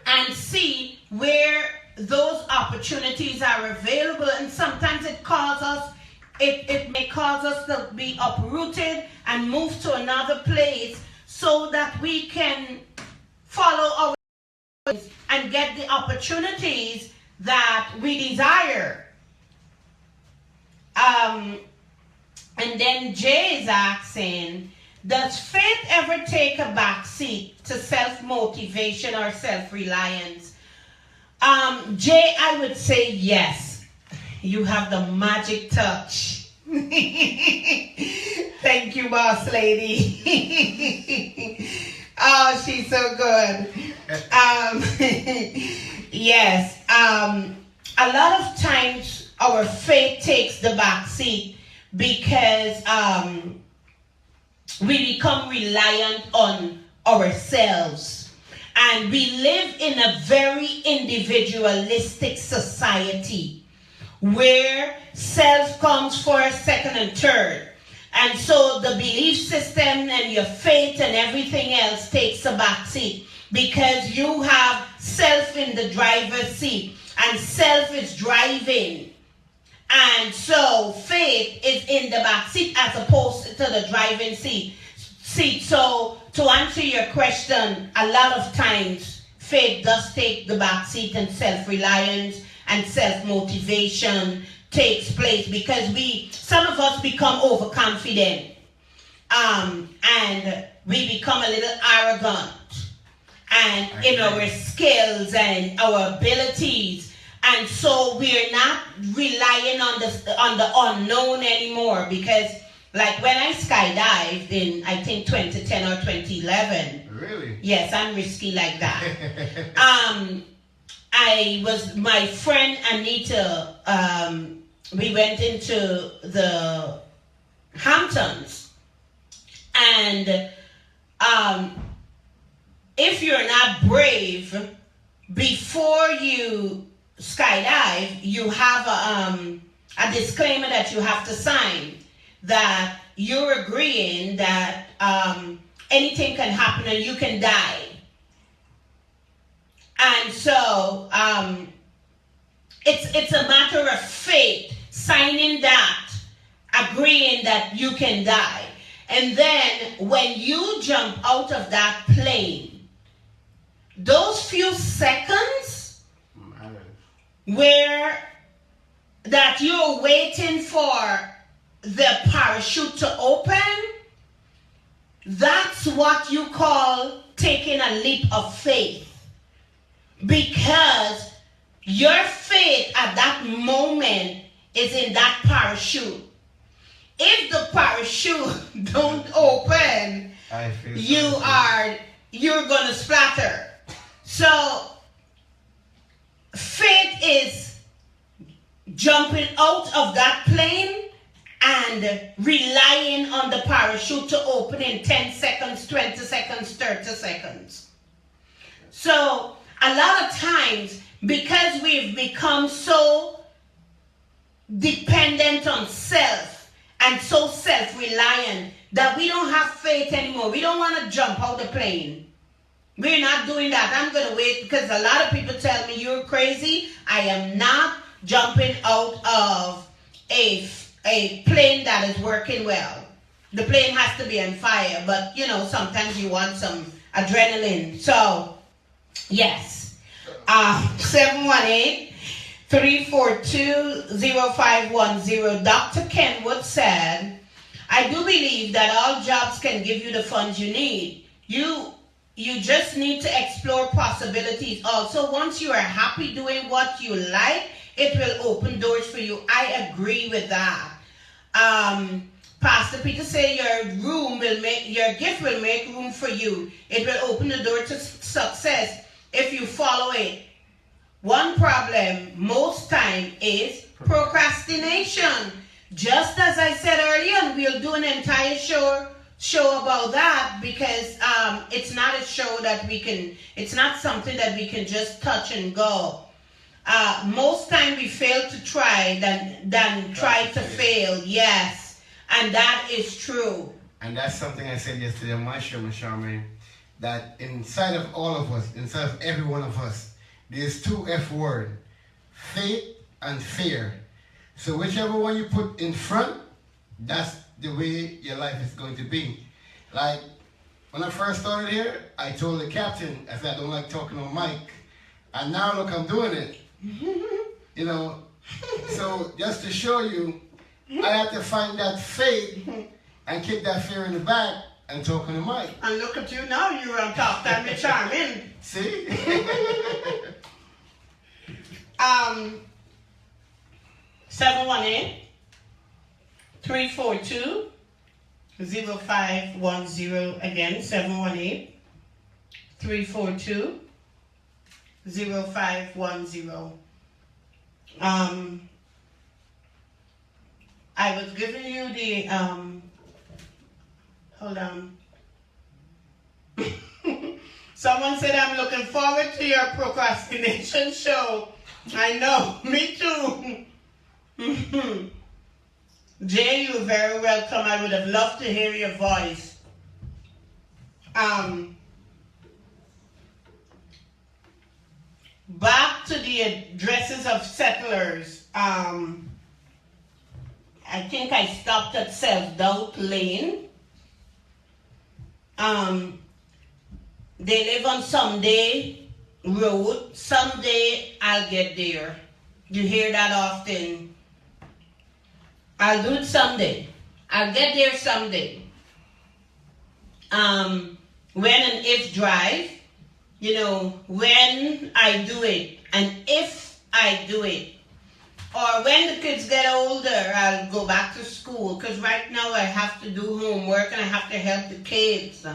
and see where those opportunities are available. And sometimes it may cause us to be uprooted and move to another place so that we can follow our and get the opportunities that we desire. And then Jay is asking, does faith ever take a backseat to self-motivation or self-reliance? Jay, I would say yes. You have the magic touch. Thank you, boss lady. Oh, she's so good. Yes. A lot of times our faith takes the back seat because we become reliant on ourselves. And we live in a very individualistic society where self comes first, second, and third. And so the belief system and your faith and everything else takes a back seat because you have self in the driver's seat and self is driving. And so faith is in the back seat as opposed to the driving seat. So to answer your question, a lot of times faith does take the back seat and self-reliance and self-motivation takes place because some of us become overconfident and we become a little arrogant and in our skills and our abilities, and so we're not relying on the unknown anymore because like when I skydived in I think 2010 or 2011. Really? Yes, I'm risky like that. My friend Anita, we went into the Hamptons, and if you're not brave, before you skydive, you have a disclaimer that you have to sign that you're agreeing that anything can happen and you can die. And so it's a matter of faith, signing that, agreeing that you can die. And then when you jump out of that plane, those few seconds where that you're waiting for the parachute to open, that's what you call taking a leap of faith. Because your faith at that moment is in that parachute. If the parachute don't open, you're gonna splatter. So faith is jumping out of that plane and relying on the parachute to open in 10 seconds, 20 seconds, 30 seconds. So a lot of times, because we've become so dependent on self and so self-reliant that we don't have faith anymore. We don't want to jump out the plane. We're not doing that. I'm going to wait because a lot of people tell me you're crazy. I am not jumping out of a plane that is working well. The plane has to be on fire, but you know, sometimes you want some adrenaline. So, yes. 718-342-0510. Dr. Kenwood said, I do believe that all jobs can give you the funds you need. You just need to explore possibilities. Also, once you are happy doing what you like, it will open doors for you. I agree with that. Pastor Peter said your gift will make room for you. It will open the door to success if you follow it. One problem most time is procrastination. Just as I said earlier, and we'll do an entire show about that because it's not a show that it's not something that we can just touch and go. Most time we fail to try than try to fail. Yes, and that is true. And that's something I said yesterday on my show, Ms. Sharmin, that inside of all of us, inside of every one of us, there's two F word, faith and fear. So whichever one you put in front, that's the way your life is going to be. Like, when I first started here, I told the captain, I said, I don't like talking on mic. And now, look, I'm doing it. You know, so just to show you, I had to find that faith and kick that fear in the back and talk on the mic. And look at you now, you're on top. Time with Sharmin. See? 718-342-0510. Again, 718-342-0510. I was giving you the hold on. Someone said I'm looking forward to your procrastination show. I know, me too. Jay, you're very welcome. I would have loved to hear your voice. Back to the addresses of settlers. I think I stopped at Self-Doubt Lane. They live on Someday Road. Someday I'll get there. You hear that often. I'll do it someday. I'll get there someday. When and if drive, you know, when I do it and if I do it. Or when the kids get older, I'll go back to school. Because right now I have to do homework and I have to help the kids.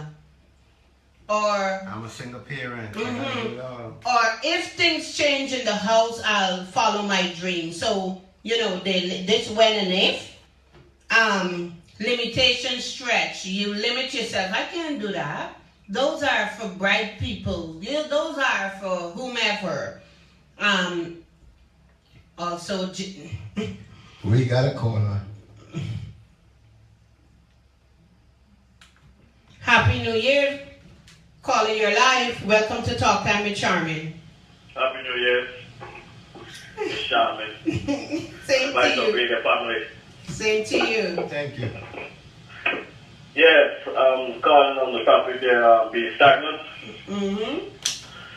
Or I'm a single parent. or if things change in the house, I'll follow my dream. So, you know, this when and if. Limitation stretch. You limit yourself. I can't do that. Those are for bright people. Yeah, those are for whomever. Also, we got a caller. Happy New Year. Calling your life. Welcome to Talk Time with Sharmin. Happy New Year. Sharmin. Same to you. Radio family. Same to you. Thank you. Yes, calling on the topic there, be stagnant.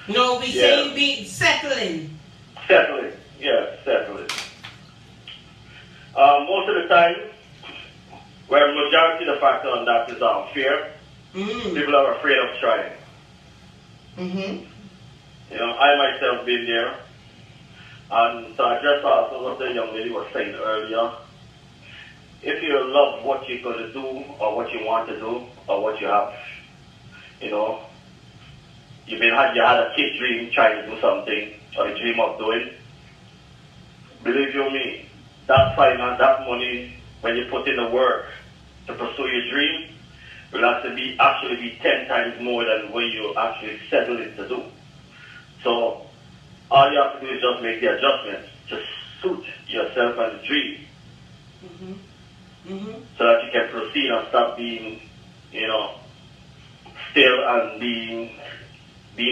No, we saying be settling. Settling, yes, settling. Most of the time, where majority of the factor on that is fear. People are afraid of trying. You know, I myself been there, and so I just also what the young lady was saying earlier. If you love what you're going to do, or what you want to do, or what you have, you know, you had a kid dream trying to do something, or a dream of doing, believe you me, that finance, that money, when you put in the work to pursue your dream, will have to actually be 10 times more than what you actually settle it to do. So all you have to do is just make the adjustments to suit yourself and the dream. So that you can proceed and stop being, you know, still and being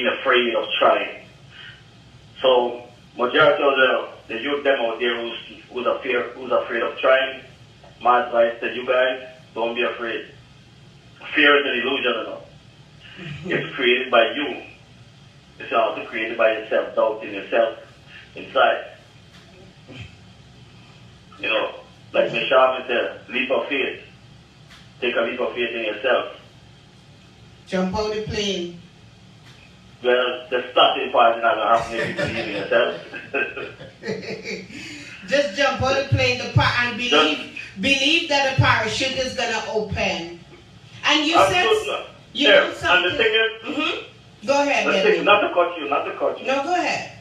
afraid of trying. So majority of the youth them out there who's afraid of trying, my advice to you guys, don't be afraid. Fear is an illusion, you know. It's created by you. It's also created by yourself, doubting yourself inside. You know, like Ms. Sharmin said, leap of faith. Take a leap of faith in yourself. Jump out the plane. Well, the starting part is not going to happen if you believe in yourself. Just jump out the plane and believe that the parachute is going to open. And you said, you know something. And the thing is, go ahead, not to cut you. No, go ahead.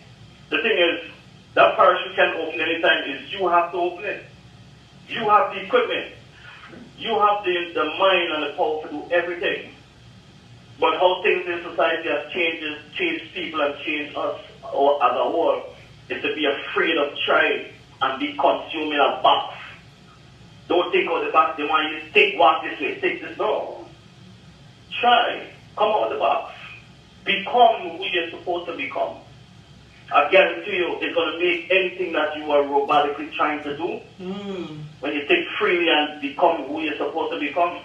The thing is, that parachute can open anytime. Is you have to open it. You have the equipment. You have the mind and the power to do everything. But how things in society have changed people and changed us as a whole, is to be afraid of trying and be consumed in a box. Don't take out the box. They want you to walk this way, take this. No. Try. Come out of the box. Become who you're supposed to become. I guarantee you, it's going to make anything that you are robotically trying to do, when you think freely and become who you're supposed to become.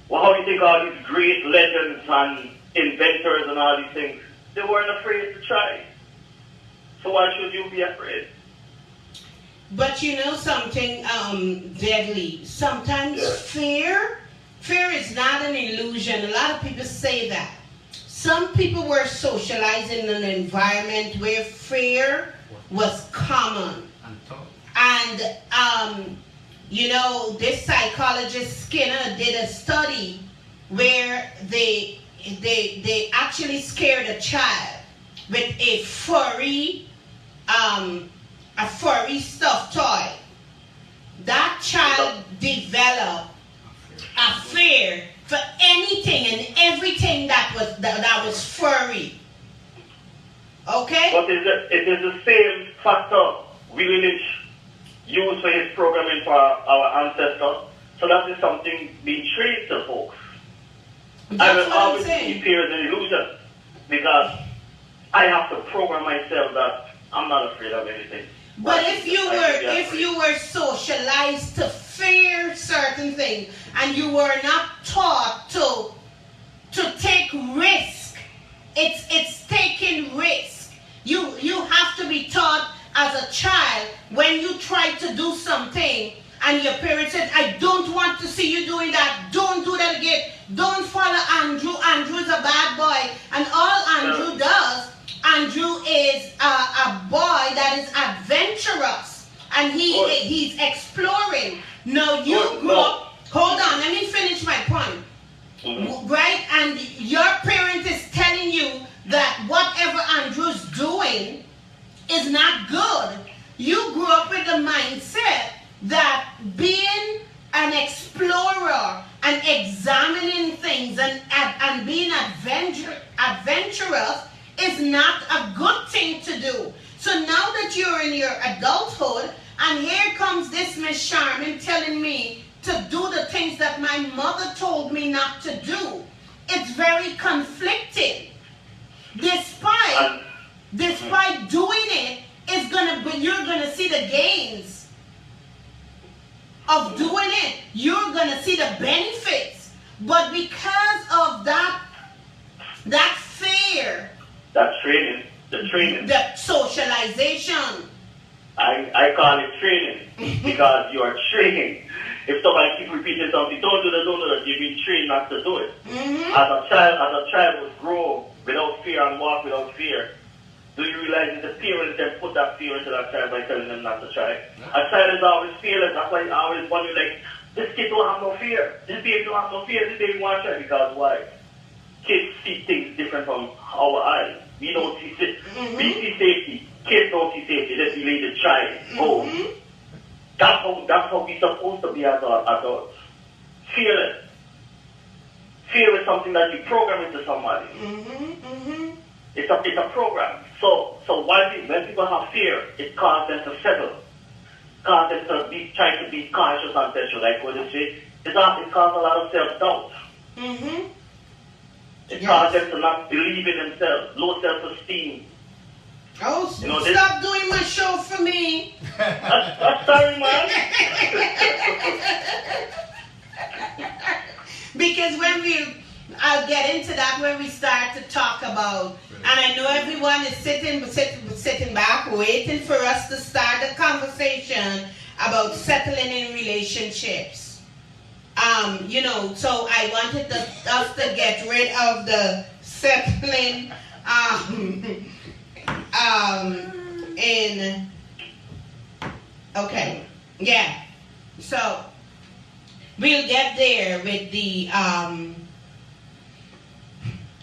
Well, how do you think all these great legends and inventors and all these things, they weren't afraid to try. So why should you be afraid? But you know something deadly. Sometimes fear is not an illusion. A lot of people say that. Some people were socialized in an environment where fear was common. And, you know, this psychologist Skinner did a study where they actually scared a child with a furry stuffed toy. That child developed a fear for anything and everything that was furry. Okay? But it is the same factor, Willie Lynch used for his programming for our ancestors. So that is something being trained to folks. I will always keep here as an illusion because I have to program myself that I'm not afraid of anything. But if you were socialized to fear certain things and you were not taught to take risk, it's taking risk. You have to be taught as a child when you try to do something and your parents said, I don't want to see you doing that. Don't do that again. Don't follow Andrew. Andrew is a bad boy. And all Andrew does, Andrew is a boy that is adventurous. And he's exploring. Now you grew up, hold on, let me finish my point. Right? And your parent is telling you that whatever Andrew's doing is not good. You grew up with the mindset that being an explorer and examining things and being adventurous is not a good thing to do. So now that you're in your adulthood, and here comes this Miss Sharmin telling me to do the things that my mother told me not to do, it's very conflicting. Despite doing it, you're gonna see the gains of doing it. You're gonna see the benefits. But because of that fear, that training, the socialization, I call it training because you are training. If somebody keep repeating something, don't do that, you've been trained not to do it. As a child would grow without fear and walk without fear. Do you realize that the parents can put that fear into that child by telling them not to try? A child is always fearless. That's why I always wonder, like, this kid don't have no fear. This baby don't have no fear. This baby won't try. Because why? Kids see things different from our eyes. We don't see we see safety. Kids don't see safety. Let's relate to try. Oh. That's how we're supposed to be as adults. Fearless. Fear is something that you program into somebody. It's a program. So when people have fear, it causes them to settle. Causes them to try to be conscious and special. Like what you say, it causes a lot of self-doubt. It causes them to not believe in themselves, low self-esteem. Oh, stop doing my show for me. I'm sorry, man. Because I'll get into that when we start to talk about, and I know everyone is sitting back waiting for us to start the conversation about settling in relationships. So I wanted us to get rid of the settling so we'll get there with the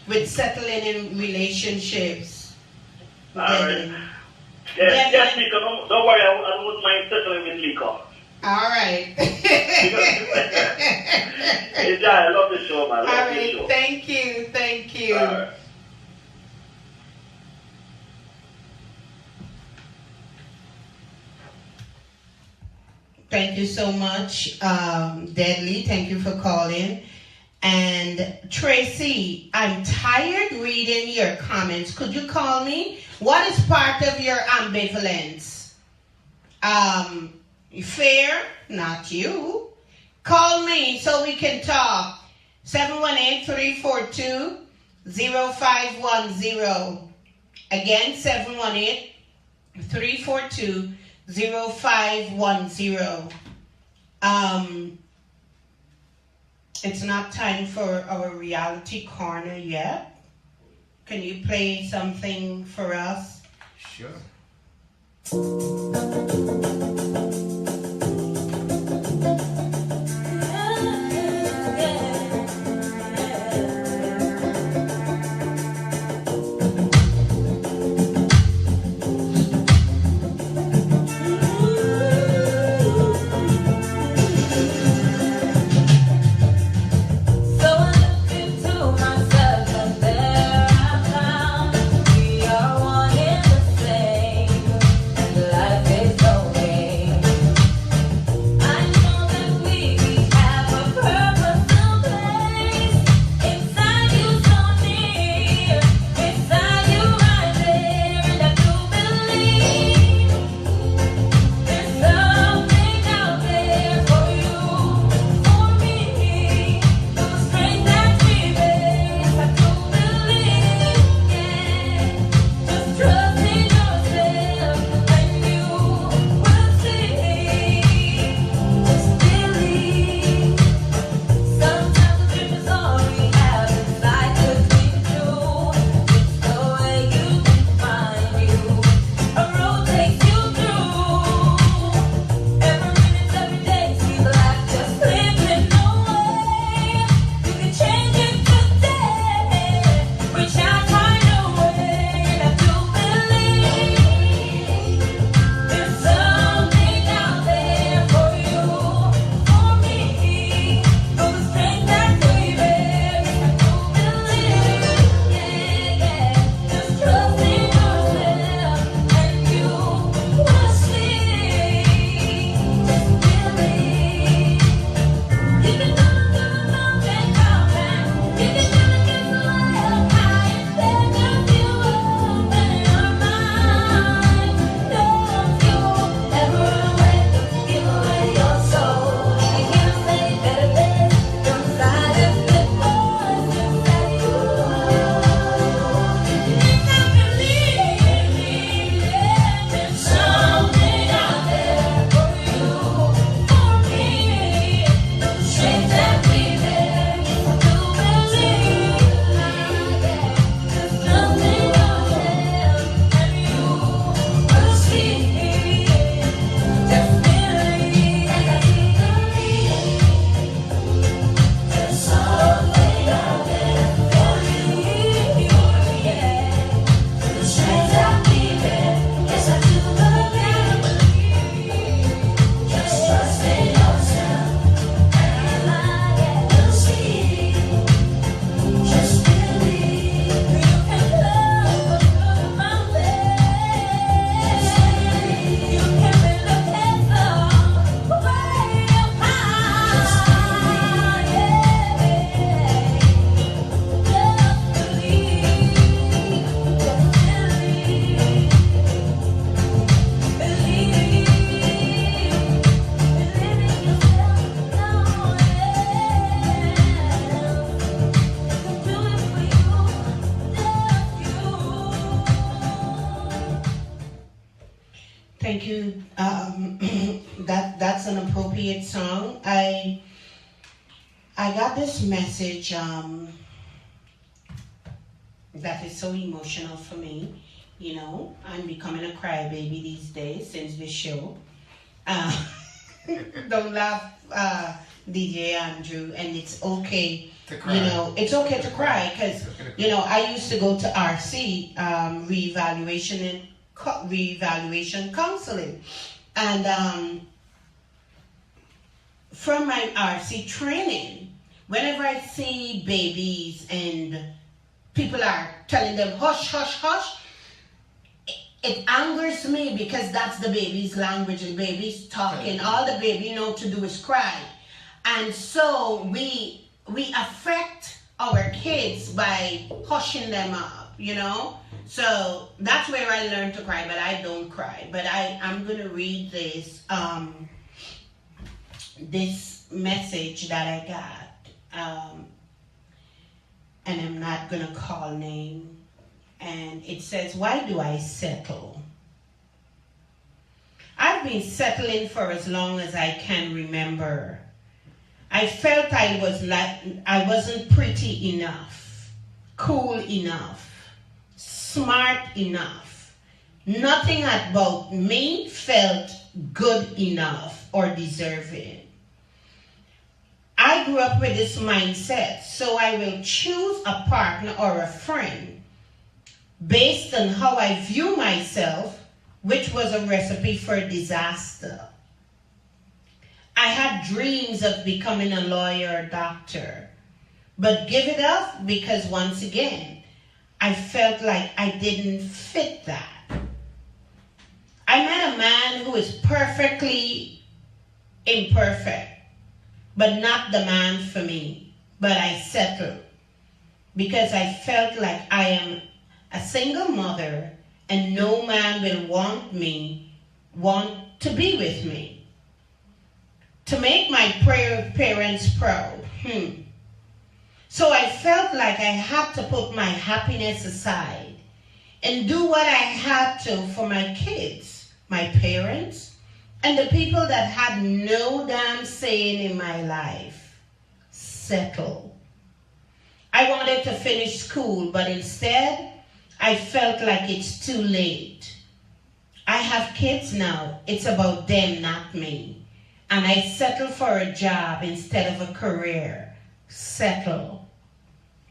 with settling in relationships. All right. Yes, Mika, don't worry, I don't mind settling with Mika. All right. Hey, Jai, I love the show, man. All right, thank you. All right. Thank you so much, Deadly. Thank you for calling. And Tracy, I'm tired reading your comments. Could you call me? What is part of your ambivalence? Fear, not you. Call me so we can talk. 718-342-0510. Again, 718-342-0510. It's not time for our reality corner yet. Can you play something for us? Sure. Life is okay. Thank you. That's an appropriate song. I got this message that is so emotional for me. You know, I'm becoming a crybaby these days since this show. Don't laugh, DJ Andrew, and it's okay. To cry. You know, it's okay to cry because, you know, I used to go to RC, reevaluation counseling. And from my RC training, whenever I see babies and people are telling them, hush, hush, hush, it angers me because that's the baby's language and baby's talking. All the baby know to do is cry. And so we affect our kids by hushing them up, you know? So that's where I learned to cry, but I don't cry. But I'm going to read this this message that I got. And I'm not going to call name. And it says, why do I settle? I've been settling for as long as I can remember. I felt I wasn't pretty enough, cool enough, smart enough. Nothing about me felt good enough or deserving. I grew up with this mindset, so I will choose a partner or a friend based on how I view myself, which was a recipe for disaster. I had dreams of becoming a lawyer or doctor, but give it up because once again, I felt like I didn't fit that. I met a man who is perfectly imperfect, but not the man for me. But I settled because I felt like I am a single mother and no man will want to be with me. To make my parents proud. So I felt like I had to put my happiness aside and do what I had to for my kids, my parents, and the people that had no damn saying in my life. Settle. I wanted to finish school, but instead, I felt like it's too late. I have kids now. It's about them, not me. And I settle for a job instead of a career. Settle.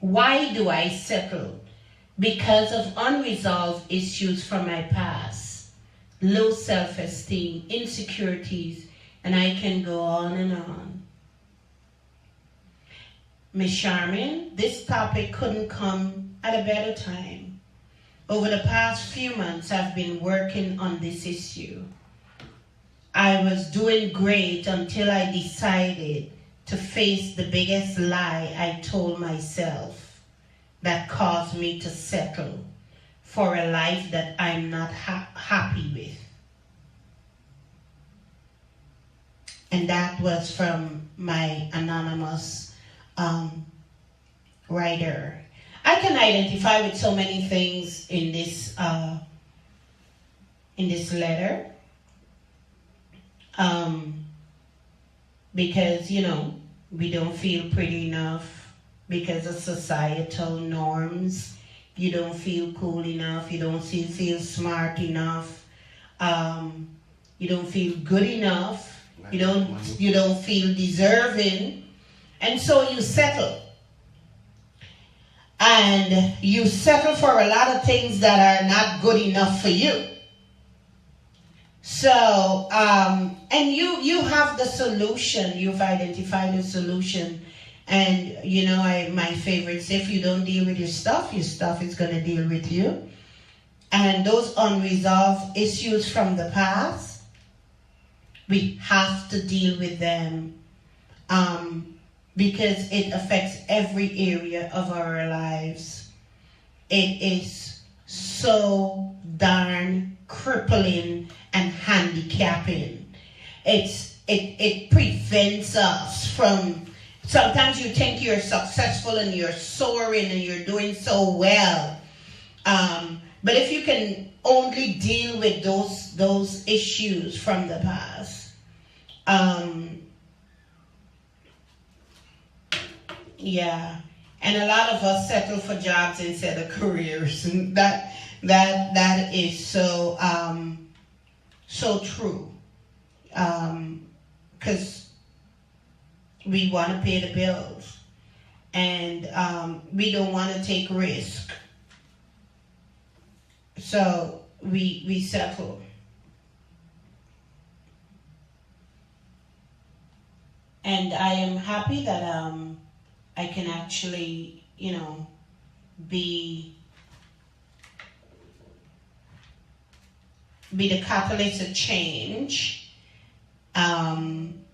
Why do I settle? Because of unresolved issues from my past. Low self-esteem, insecurities, and I can go on and on. Ms. Sharmin, this topic couldn't come at a better time. Over the past few months, I've been working on this issue. I was doing great until I decided to face the biggest lie I told myself that caused me to settle for a life that I'm not happy with. And that was from my anonymous writer. I can identify with so many things in this letter, because, you know, we don't feel pretty enough because of societal norms. You don't feel cool enough. You don't feel smart enough. You don't feel good enough. You don't feel deserving, and so you settle. And you settle for a lot of things that are not good enough for you. So, and you have the solution. You've identified the solution. And, you know, my favorites, if you don't deal with your stuff is going to deal with you. And those unresolved issues from the past, we have to deal with them. Because it affects every area of our lives. It is so darn crippling and handicapping. It prevents us from, sometimes you think you're successful and you're soaring and you're doing so well. But if you can only deal with those issues from the past. Yeah, and a lot of us settle for jobs instead of careers, and that is so so true. Because we want to pay the bills, and we don't want to take risk, so we settle. And I am happy that I can actually, be the catalyst of change, and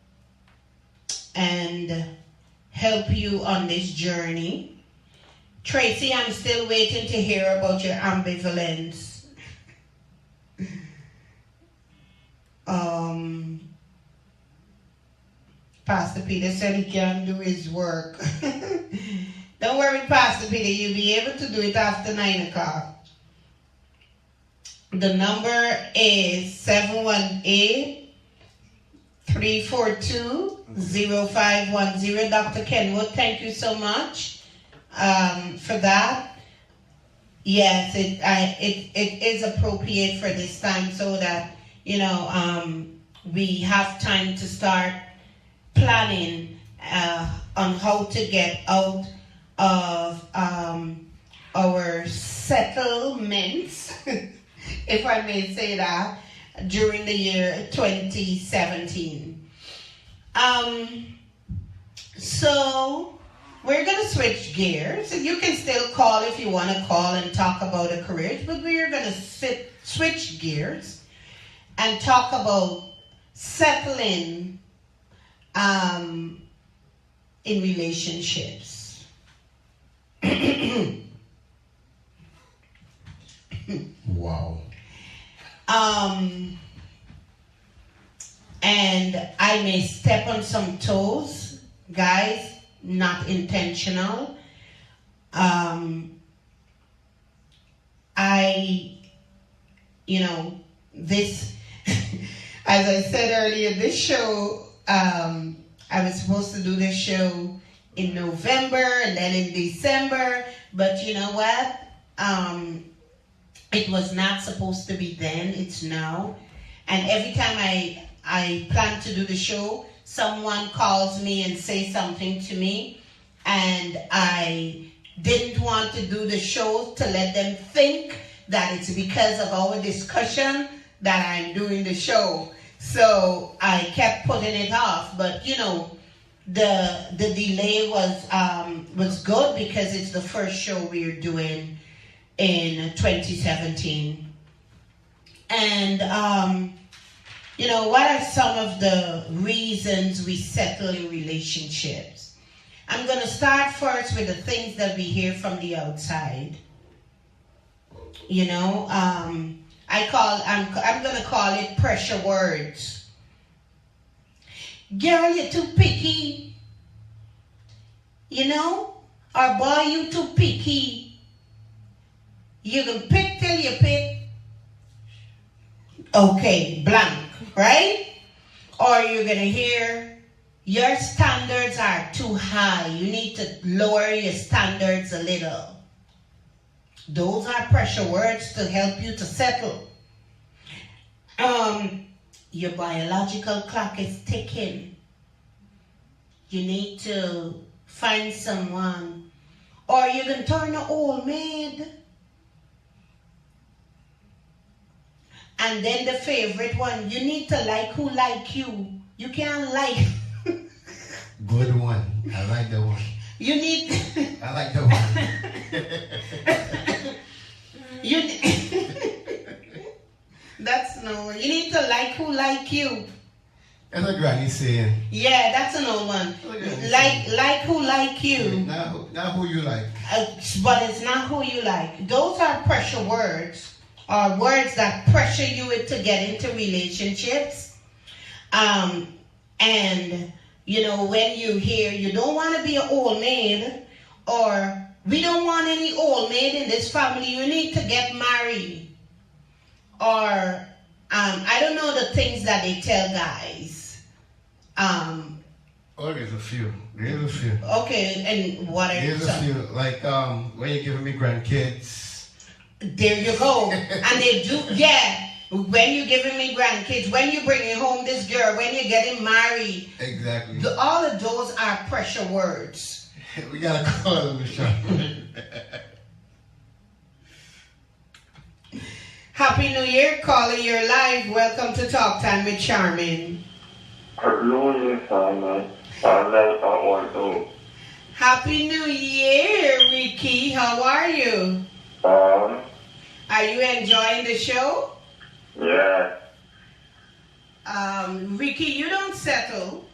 help you on this journey. Tracy, I'm still waiting to hear about your ambivalence. Pastor Peter said he can do his work. Don't worry, Pastor Peter, you'll be able to do it after 9 o'clock. The number is 718-342-0510. Dr. Kenwood, thank you so much for that. Yes, it is appropriate for this time, so that we have time to start planning on how to get out of our settlements, if I may say that, during the year 2017. So we're going to switch gears. You can still call if you want to call and talk about a career, but we're going to switch gears and talk about settling in relationships. Wow. And I may step on some toes, guys, not intentional. This, as I said earlier, this show, I was supposed to do this show in November and then in December, but you know what? It was not supposed to be then, it's now. And every time I plan to do the show, someone calls me and says something to me, and I didn't want to do the show to let them think that it's because of our discussion that I'm doing the show. So I kept putting it off, but the delay was good because it's the first show we're doing in 2017. And what are some of the reasons we settle in relationships? I'm going to start first with the things that we hear from the outside. I'm going to call it pressure words. Girl, you're too picky. Or boy, you too picky. You can pick till you pick. Okay, blank, right? Or you're going to hear, your standards are too high. You need to lower your standards a little. Those are pressure words to help you to settle. Your biological clock is ticking. You need to find someone. Or you can turn an old maid. And then the favorite one, you need to like who like you. You can't like. Good one. I like that one. You need. I like that one. That's no. You need to like who like you. That's a granny saying. Yeah, that's an old one. Like who like you. Not who you like. But it's not who you like. Those are pressure words. Or words that pressure you to get into relationships. And, when you hear you don't want to be an old maid, or we don't want any old maid in this family, you need to get married. or I don't know the things that they tell guys. Oh, there's a few. There's a few. Okay, and what are There's a few. Like when you're giving me grandkids. There you go. And they do, yeah. When you're giving me grandkids, when you're bringing home this girl, when you're getting married. Exactly. All of those are pressure words. We gotta call them, Michelle. Happy New Year, caller, you're live. Welcome to Talk Time with Sharmin. Happy New Year, Simon. Happy New Year, Ricky. How are you? Are you enjoying the show? Yeah. Ricky, you don't settle.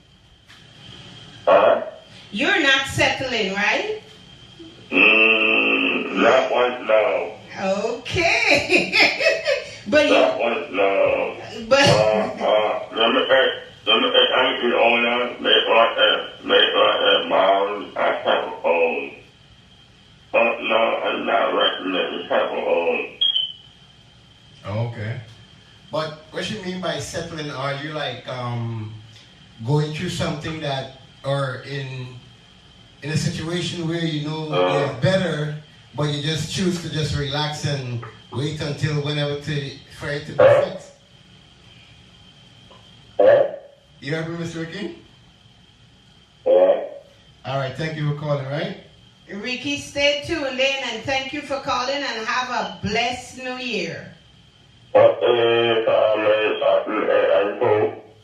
Huh? You're not settling, right? That one, no. Okay. But That one, no. But let me thank you on that. Make like that, Mom. I have a home. No, I'm not recommending have a home. Okay. But what you mean by settling? Are you like going through something that, or in a situation where you know you're better, but you just choose to just relax and wait until whenever for it to be fixed? You heard me, Mr. Ricky? All right, thank you for calling, right? Ricky, stay tuned in and thank you for calling and have a blessed New Year. All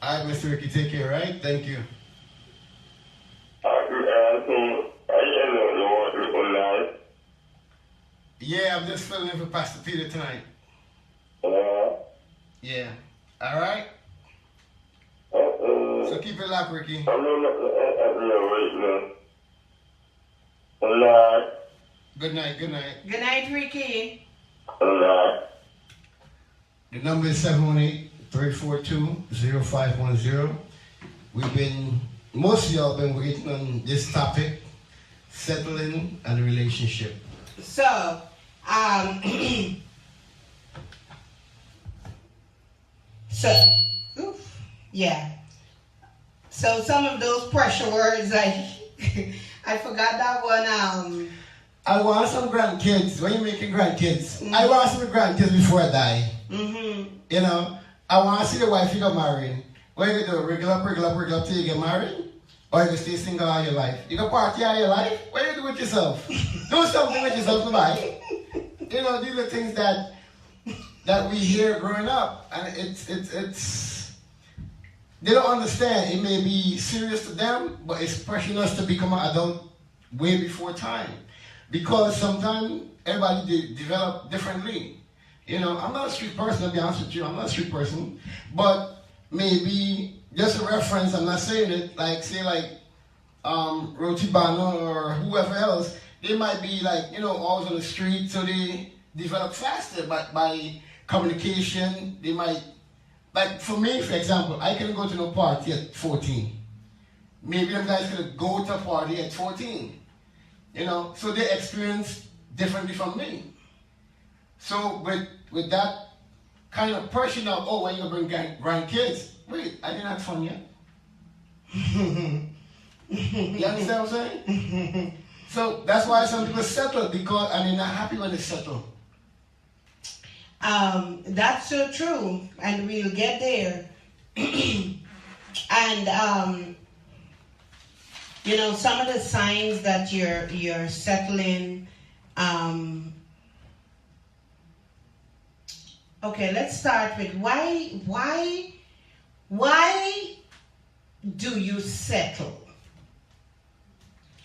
right, Mr. Ricky, take care, right? Thank you. Yeah, I'm just filling in for Pastor Peter tonight. Yeah. All right? So keep it locked, Ricky. Good night, good night. Good night, Ricky. The number is 718-342-0510. Most of y'all been waiting on this topic, settling and relationship. So, yeah. So some of those pressure words, like, I forgot that one. I want some grandkids. When you're making grandkids, I want some grandkids before I die. Mm-hmm. You know, I want to see the wife you got married. What you do? Wriggle up till you get married? Or you stay single all your life? You can party all your life? What do you do with yourself? Do something with yourself to life. You know, these are things that we hear growing up, and it's they don't understand. It may be serious to them, but it's pressuring us to become an adult way before time. Because sometimes everybody develop differently. You know, I'm not a street person, to be honest with you. I'm not a street person. But maybe, just a reference, I'm not saying it, like, say, like, Roti Bano or whoever else, they might be, like, you know, always on the street, so they develop faster. But by communication, they might, like, for me, for example, I couldn't go to no party at 14. Maybe them guys could go to a party at 14. You know, so they experience differently from me. So with that kind of pressure now, oh, when you bring grandkids, wait, I didn't have fun yet. You understand what I'm saying? So that's why some people settle, because they're not happy when they settle. That's so true, and we'll get there. And you know, some of the signs that you're settling. Okay, let's start with why do you settle?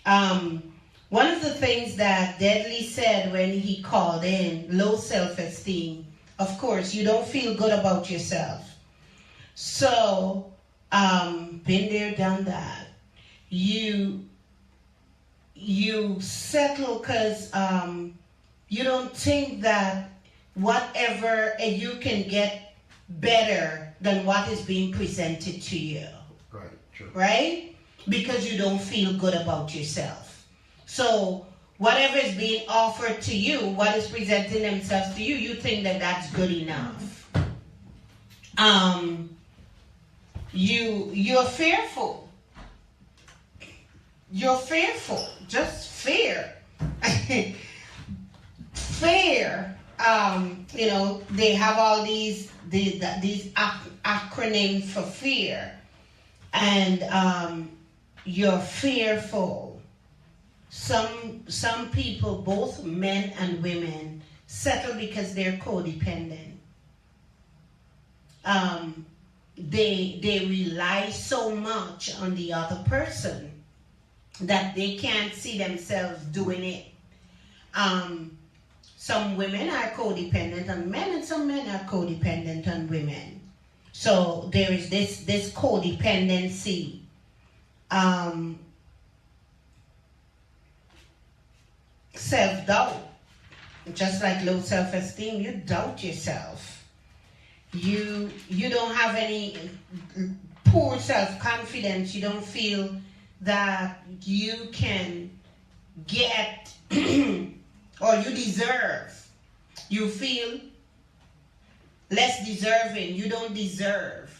One of the things that Deadly said when he called in, low self-esteem. Of course, you don't feel good about yourself. So, been there, done that. You settle because you don't think that whatever you can get better than what is being presented to you. Right, true. Right? Because you don't feel good about yourself. So whatever is being offered to you, what is presenting themselves to you, you think that that's good enough. You're fearful. You're fearful. Just fear. Fear. They have all these acronyms for fear, and you're fearful. Some people, both men and women, settle because they're codependent. They rely so much on the other person that they can't see themselves doing it. Some women are codependent on men, and some men are codependent on women. So there is this codependency. Self-doubt. Just like low self-esteem, you doubt yourself. You don't have any poor self-confidence. You don't feel that you can get or you deserve. You feel less deserving. You don't deserve.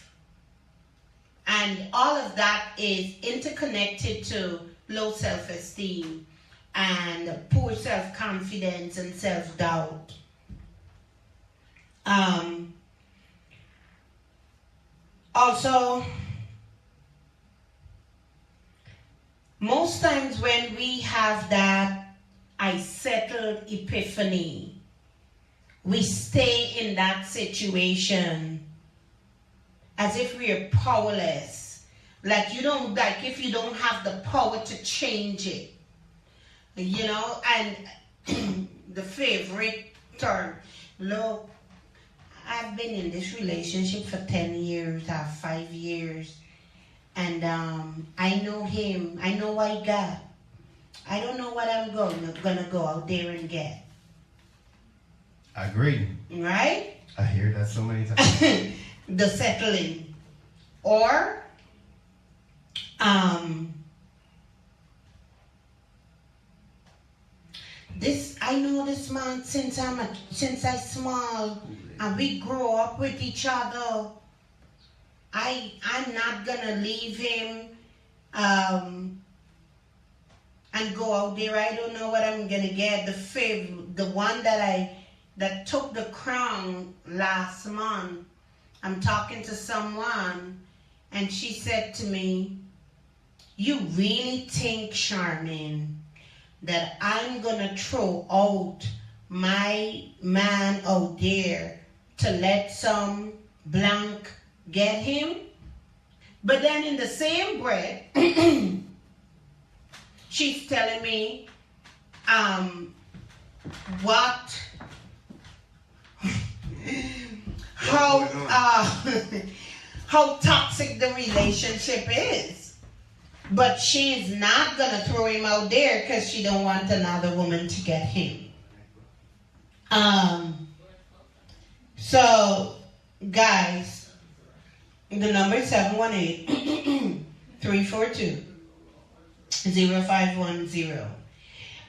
And all of that is interconnected to low self-esteem and poor self-confidence and self-doubt. Also, most times when we have that I settled epiphany, we stay in that situation as if we are powerless. Like if you don't have the power to change it. And the favorite term, look, I've been in this relationship for 10 years, I have 5 years, and I know him, I know what he got. I don't know what I'm gonna go out there and get. I agree. Right? I hear that so many times. The settling. Or, I know this man since I small, and we grow up with each other. I'm not gonna leave him and go out there. I don't know what I'm gonna get. The one that took the crown last month. I'm talking to someone, and she said to me, "You really think, Sharmin, that I'm gonna throw out my man out there to let some blank get him?" But then in the same breath, she's telling me how toxic the relationship is. But she's not gonna throw him out there because she don't want another woman to get him. So guys, the number is 718-342-0510.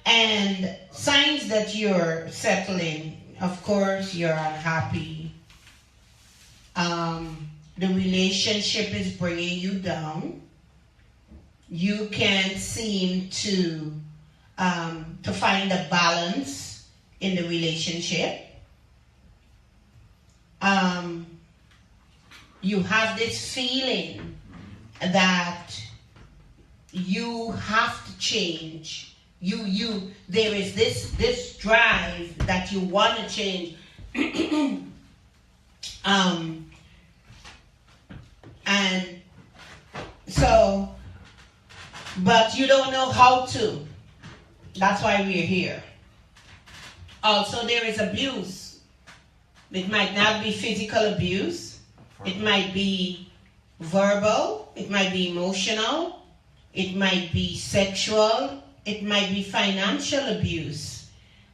And signs that you're settling, of course, you're unhappy. The relationship is bringing you down. You can't seem to find a balance in the relationship. You have this feeling that you have to change. There is this drive that you want to change. And so, but you don't know how to. That's why we're here. Also, there is abuse. It might not be physical abuse. It might be verbal. It might be emotional. It might be sexual. It might be financial abuse.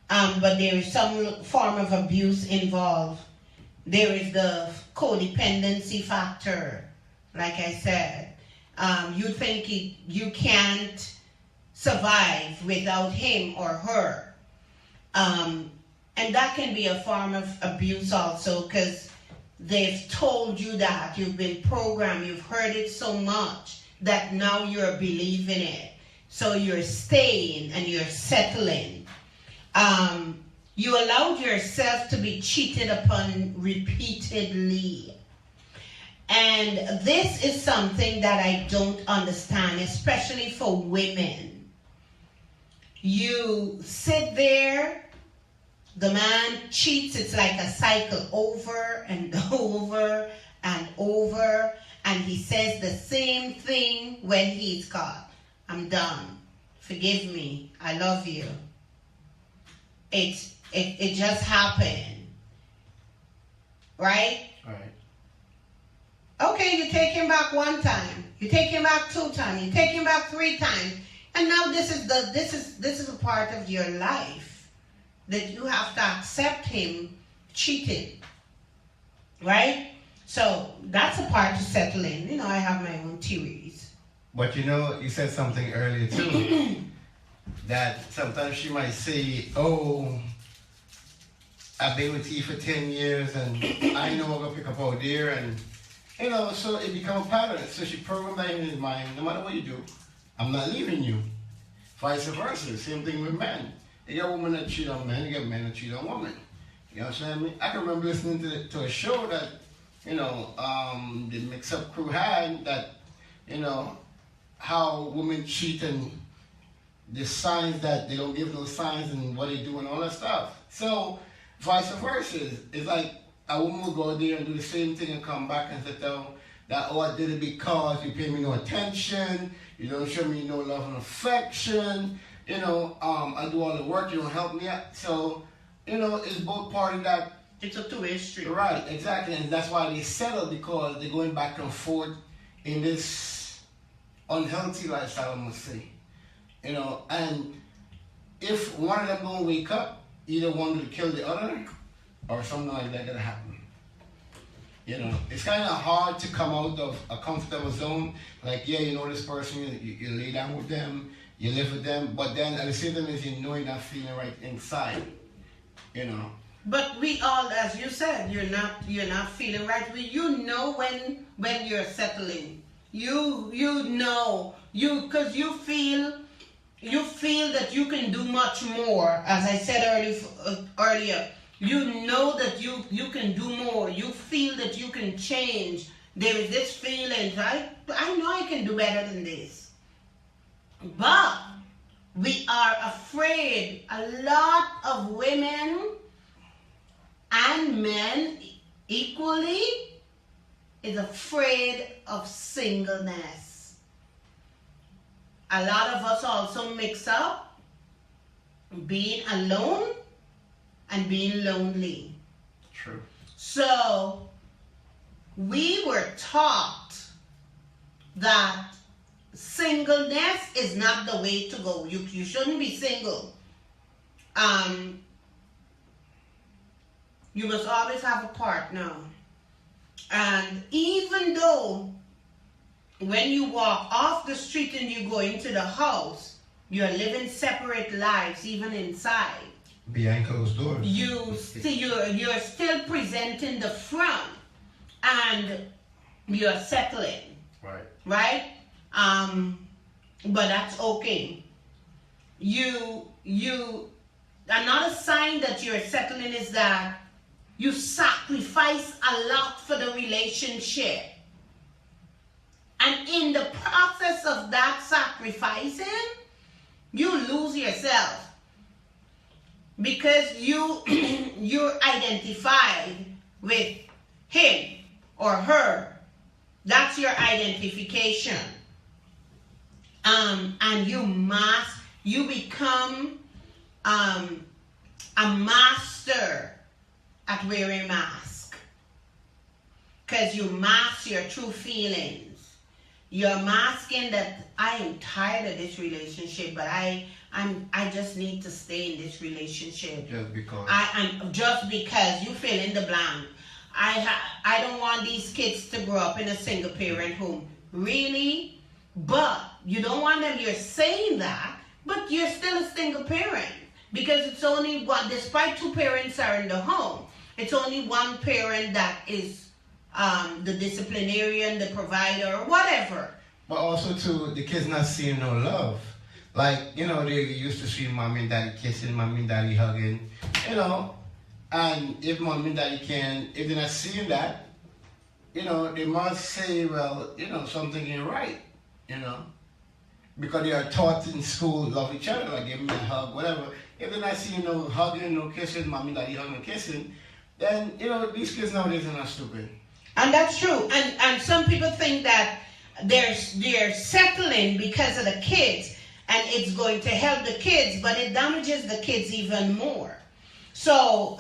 But there is some form of abuse involved. There is the codependency factor, like I said. You think you can't survive without him or her. And that can be a form of abuse also, because they've told you that, you've been programmed, you've heard it so much that now you're believing it. So you're staying and you're settling. You allowed yourself to be cheated upon repeatedly. And this is something that I don't understand, especially for women. You sit there, the man cheats, it's like a cycle over and over and over, and he says the same thing when he's caught. I'm done. Forgive me. I love you. It just happened. Right? Right. Okay, you take him back one time. You take him back 2 times. You take him back 3 times. And now this is a part of your life that you have to accept him cheating. Right? So that's a part to settle in. You know, I have my own theories. But you know, you said something earlier too, that sometimes she might say, oh, I've been with you for 10 years and I know I'm going to pick up out there, and you know, so it becomes a pattern. So she programmed that in his mind, no matter what you do, I'm not leaving you. Vice versa, same thing with men. You get women that cheat on men, you get men that cheat on women. You know what I mean? I can remember listening to a show that, you know, the mix-up crew had, that, you know, how women cheat and the signs that they don't give those signs and what they do and all that stuff. So, vice versa. It's like a woman will go there and do the same thing and come back and say, that, oh, I did it because you pay me no attention, you don't show me no love and affection, you know, I do all the work, you don't help me out. So, you know, it's both parties that... It's a two-way street. Right, exactly. And that's why they settle, because they're going back and forth in this unhealthy lifestyle, I must say. You know, and if one of them don't wake up, either one will kill the other, or something like that gonna happen. You know, it's kind of hard to come out of a comfortable zone. Like, yeah, you know this person, you lay down with them, you live with them, but then at the same time, as you know, you're not feeling right inside. You know. But we all, as you said, you're not feeling right. You know when you're settling. You know, because you feel that you can do much more. As I said earlier, you know that you can do more. You feel that you can change. There is this feeling, right? I know I can do better than this. But we are afraid. A lot of women and men equally is afraid of singleness. A lot of us also mix up being alone and being lonely. True. So we were taught that singleness is not the way to go. You shouldn't be single. You must always have a partner. And even though when you walk off the street and you go into the house, you're living separate lives, even inside. Behind closed doors. You're still presenting the front, and you're settling. Right. Right? But that's okay. Another sign that you're settling is that you sacrifice a lot for the relationship. And in the process of that sacrificing, you lose yourself. Because you're identified with him or her. That's your identification. And you become a master at wearing a mask. Because you mask your true feelings. You're masking that I am tired of this relationship, but I just need to stay in this relationship. Just because. You fill in the blank. I don't want these kids to grow up in a single parent home. Really? But you don't want them, you're saying that, but you're still a single parent. Because it's only one, despite 2 parents are in the home, it's only one parent that is the disciplinarian, the provider, or whatever. But also too, the kids not seeing no love. Like, you know, they used to see mommy and daddy kissing, mommy and daddy hugging, you know. And if mommy and daddy if they're not seeing that, you know, they must say, well, you know, something ain't right, you know. Because they are taught in school love each other, like give them a hug, whatever. If they're not seeing no hugging, no kissing, mommy and daddy hugging and kissing, then, you know, these kids nowadays are not stupid. And that's true. And some people think that they're settling because of the kids, and it's going to help the kids, but it damages the kids even more. So,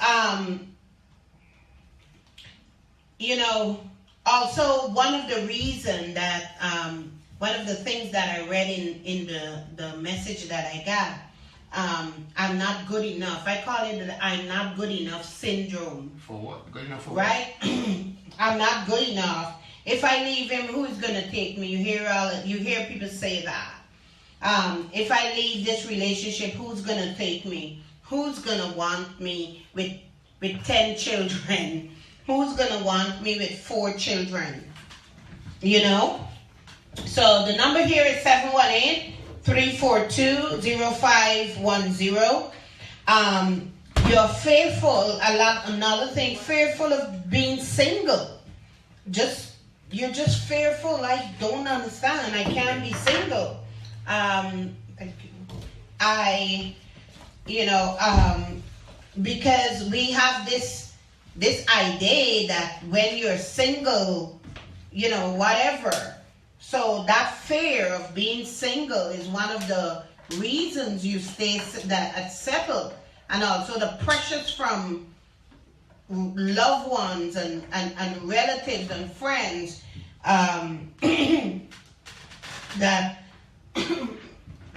you know, also one of the reasons that, one of the things that I read in the message that I got, I'm not good enough. I call it the I'm not good enough syndrome. For what? Good enough for right? I'm not good enough. If I leave him, who's gonna take me? You hear people say that. If I leave this relationship, who's gonna take me? Who's gonna want me with 10 children? Who's gonna want me with 4 children? You know? So the number here is 718-342-0510. You're fearful, another thing, fearful of being single. You're just fearful, like, don't understand, I can't be single. Thank you. Because we have this idea that when you're single, you know, whatever. So that fear of being single is one of the reasons you stay settled. And also the pressures from loved ones and relatives and friends that,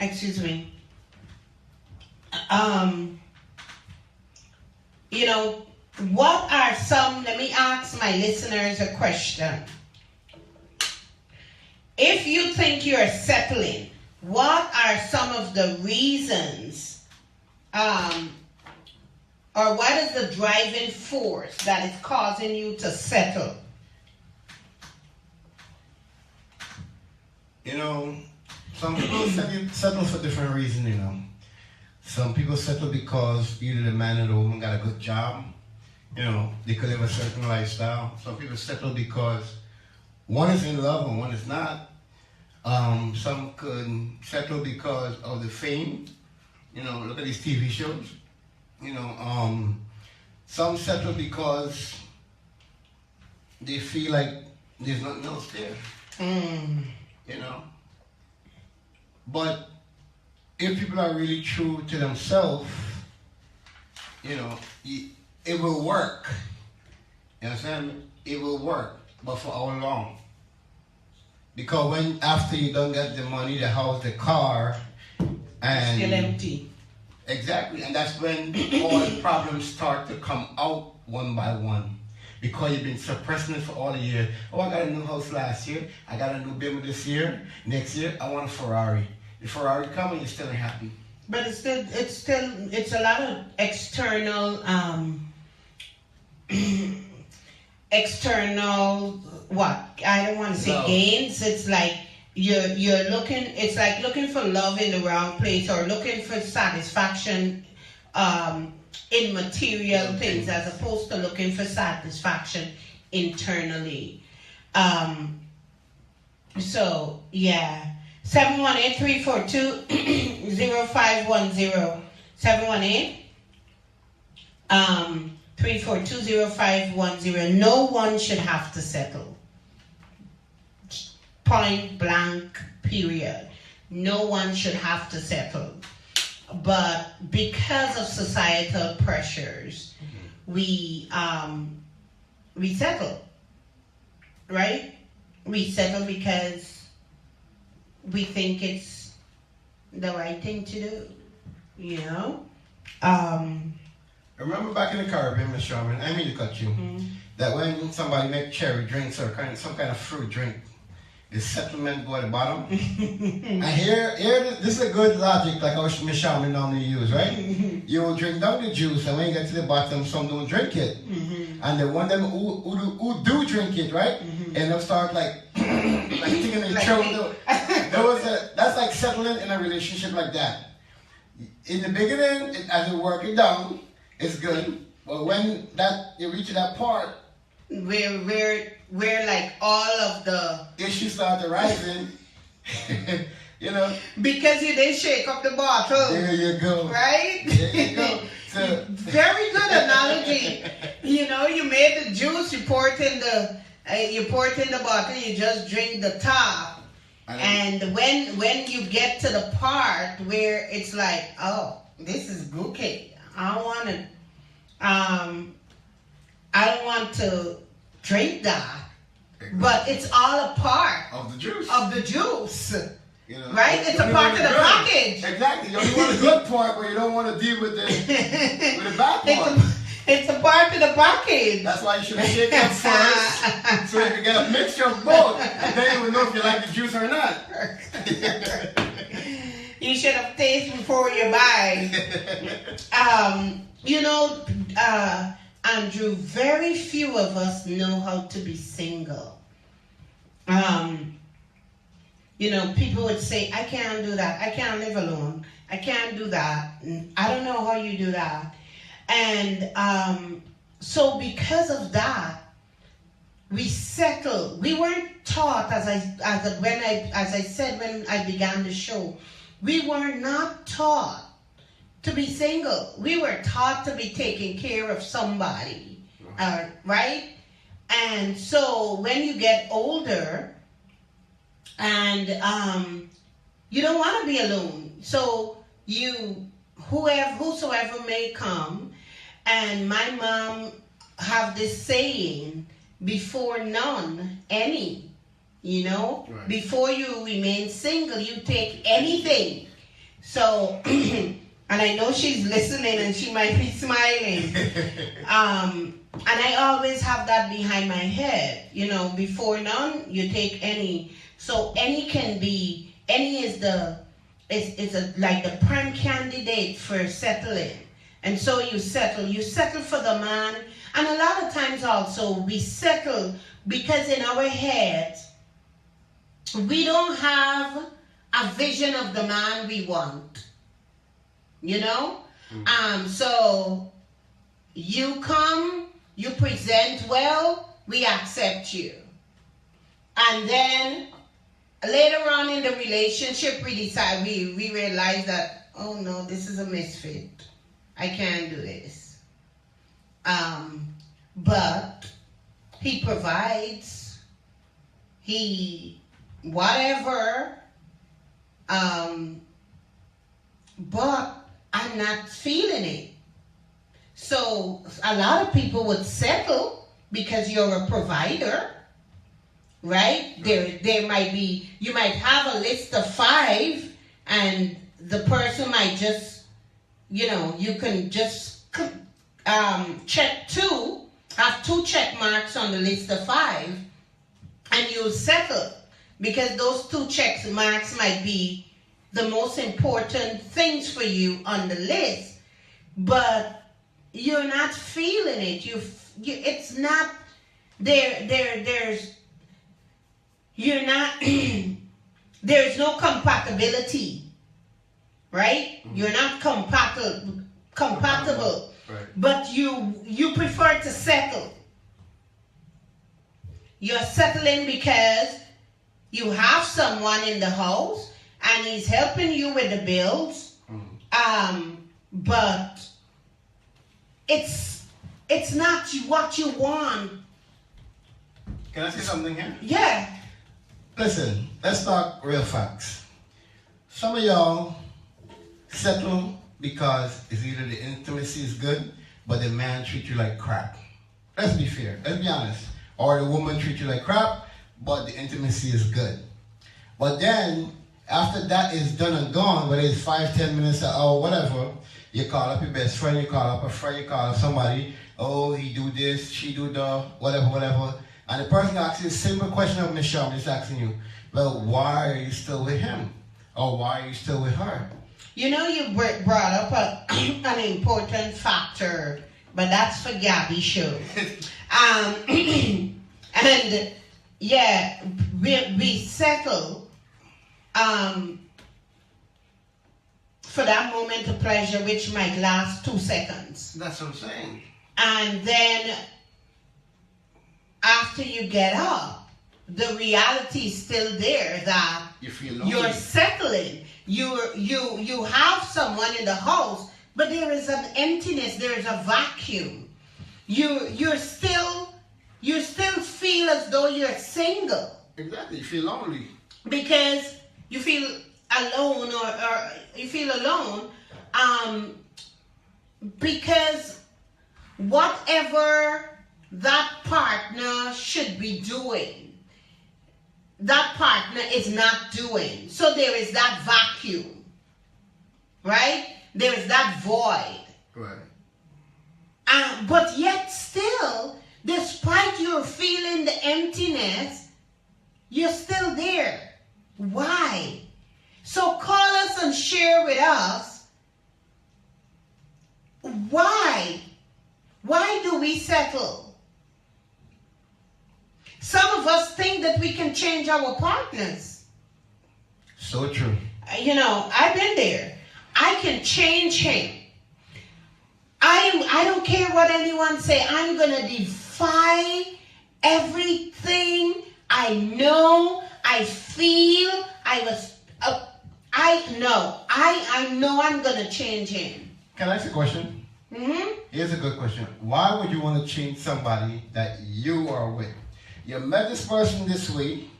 excuse me, you know, what are some, let me ask my listeners a question. If you think you're settling, what are some of the reasons, or what is the driving force that is causing you to settle? You know, some people settle for different reasons, you know. Some people settle because either the man or the woman got a good job, you know, they could live a certain lifestyle. Some people settle because one is in love and one is not. Some could settle because of the fame. You know, look at these TV shows. You know, some settle because they feel like there's nothing else there. You know. But if people are really true to themselves, you know, it will work. You understand? It will work. But for how long? Because when after you don't get the money, the house, the car, and still empty. Exactly, and that's when all the problems start to come out one by one. Because you've been suppressing it for all the year. Oh, I got a new house last year. I got a new Bimmer this year. Next year, I want a Ferrari. The Ferrari comes and you're still not happy. But it's a lot of external, what? I don't want to say gains. It's like you're looking. It's like looking for love in the wrong place, or looking for satisfaction in material things, as opposed to looking for satisfaction internally. So yeah. 718-342-0510. 718-342-0510. No one should have to settle. Point blank, period. No one should have to settle. But because of societal pressures, we settle. Right? We settle because we think it's the right thing to do, you know? Remember back in the Caribbean, Ms. Sharmin, I mean to cut you, that when somebody make cherry drinks or some kind of fruit drink, the settlement go at the bottom. And here, this is a good logic, like how Miss Sharmin normally use, right? You will drink down the juice, and when you get to the bottom, some don't drink it. And the one them who do drink it, right? And they'll start like thinking in their throat. That's like settling in a relationship like that. In the beginning, as you work it down, it's good. But when you reach that part, where like all of the issues start arising, you know. Because you didn't shake up the bottle. There you go. Right? There you go. So, very good analogy. You know, you made the juice, you pour it in the bottle, you just drink the top. And when you get to the part where it's like, oh, this is gooky. I don't want to drink that. Exactly. But it's all a part of the juice. You know, right? It's a part of the package. Exactly. You only want the good part, but you don't want to deal with the bad part. It's a part of the package. That's why you should shake up first, so you can get a mixture of both, and then you will know if you like the juice or not. You should have tasted before you buy. You know, Andrew, very few of us know how to be single. You know, people would say, I can't do that. I can't live alone. I can't do that. I don't know how you do that. And so because of that, we settle. We weren't taught, as I said when I began the show, we were not taught to be single. We were taught to be taking care of somebody, right? And so when you get older, and you don't want to be alone, so whosoever may come. And my mom have this saying, before none, any, you know, right. Before you remain single, you take anything. So, and I know she's listening and she might be smiling. And I always have that behind my head, you know, before none, you take any. So any is like the prime candidate for settling. And so you settle for the man. And a lot of times also we settle because in our heads, we don't have a vision of the man we want. You know? So you come, you present well, we accept you. And then later on in the relationship, we realize that, oh no, this is a misfit. I can't do this. But he provides, whatever, but I'm not feeling it. So a lot of people would settle because you're a provider, right? There might be, you might have a list of 5 and the person might just, you know, you can just check 2, have 2 check marks on the list of 5, and you'll settle because those 2 check marks might be the most important things for you on the list, but you're not feeling it. It's not you're not. There's no compatibility. Right? Mm-hmm. You're not compatible. Right. But you prefer to settle. You're settling because you have someone in the house and he's helping you with the bills. Mm-hmm. But it's not what you want. Can I say something here? Yeah. Listen, let's talk real facts. Some of y'all settle because it's either the intimacy is good, but the man treats you like crap. Let's be fair. Let's be honest. Or the woman treats you like crap, but the intimacy is good. But then, after that is done and gone, whether it's 5, 10 minutes, an hour, whatever, you call up your best friend, you call up a friend, you call up somebody, oh, he do this, she do the, whatever. And the person asks you a simple question of Miss Sharmin, just asking you, Well, why are you still with him? Or why are you still with her? You know, you brought up an important factor, but that's for Gabby's show. And yeah, we settle for that moment of pleasure, which might last 2 seconds. That's what I'm saying. And then after you get up, the reality is still there that You feel lonely. you're settling. You have someone in the house, but there is an emptiness. There is a vacuum. You still feel as though you're single. Exactly. You feel lonely. Because you feel alone or you feel alone because whatever that partner should be doing, that partner is not doing. So there is that vacuum, right? There is that void. Right. But yet still, despite you feeling the emptiness, you're still there. Why? So call us and share with us, why? Why do we settle? Some of us think that we can change our partners. So true. You know, I've been there. I can change him. I don't care what anyone say. I'm going to defy everything I know, I feel, I know I'm going to change him. Can I ask a question? Mm-hmm. Here's a good question. Why would you want to change somebody that you are with? You met this person this week,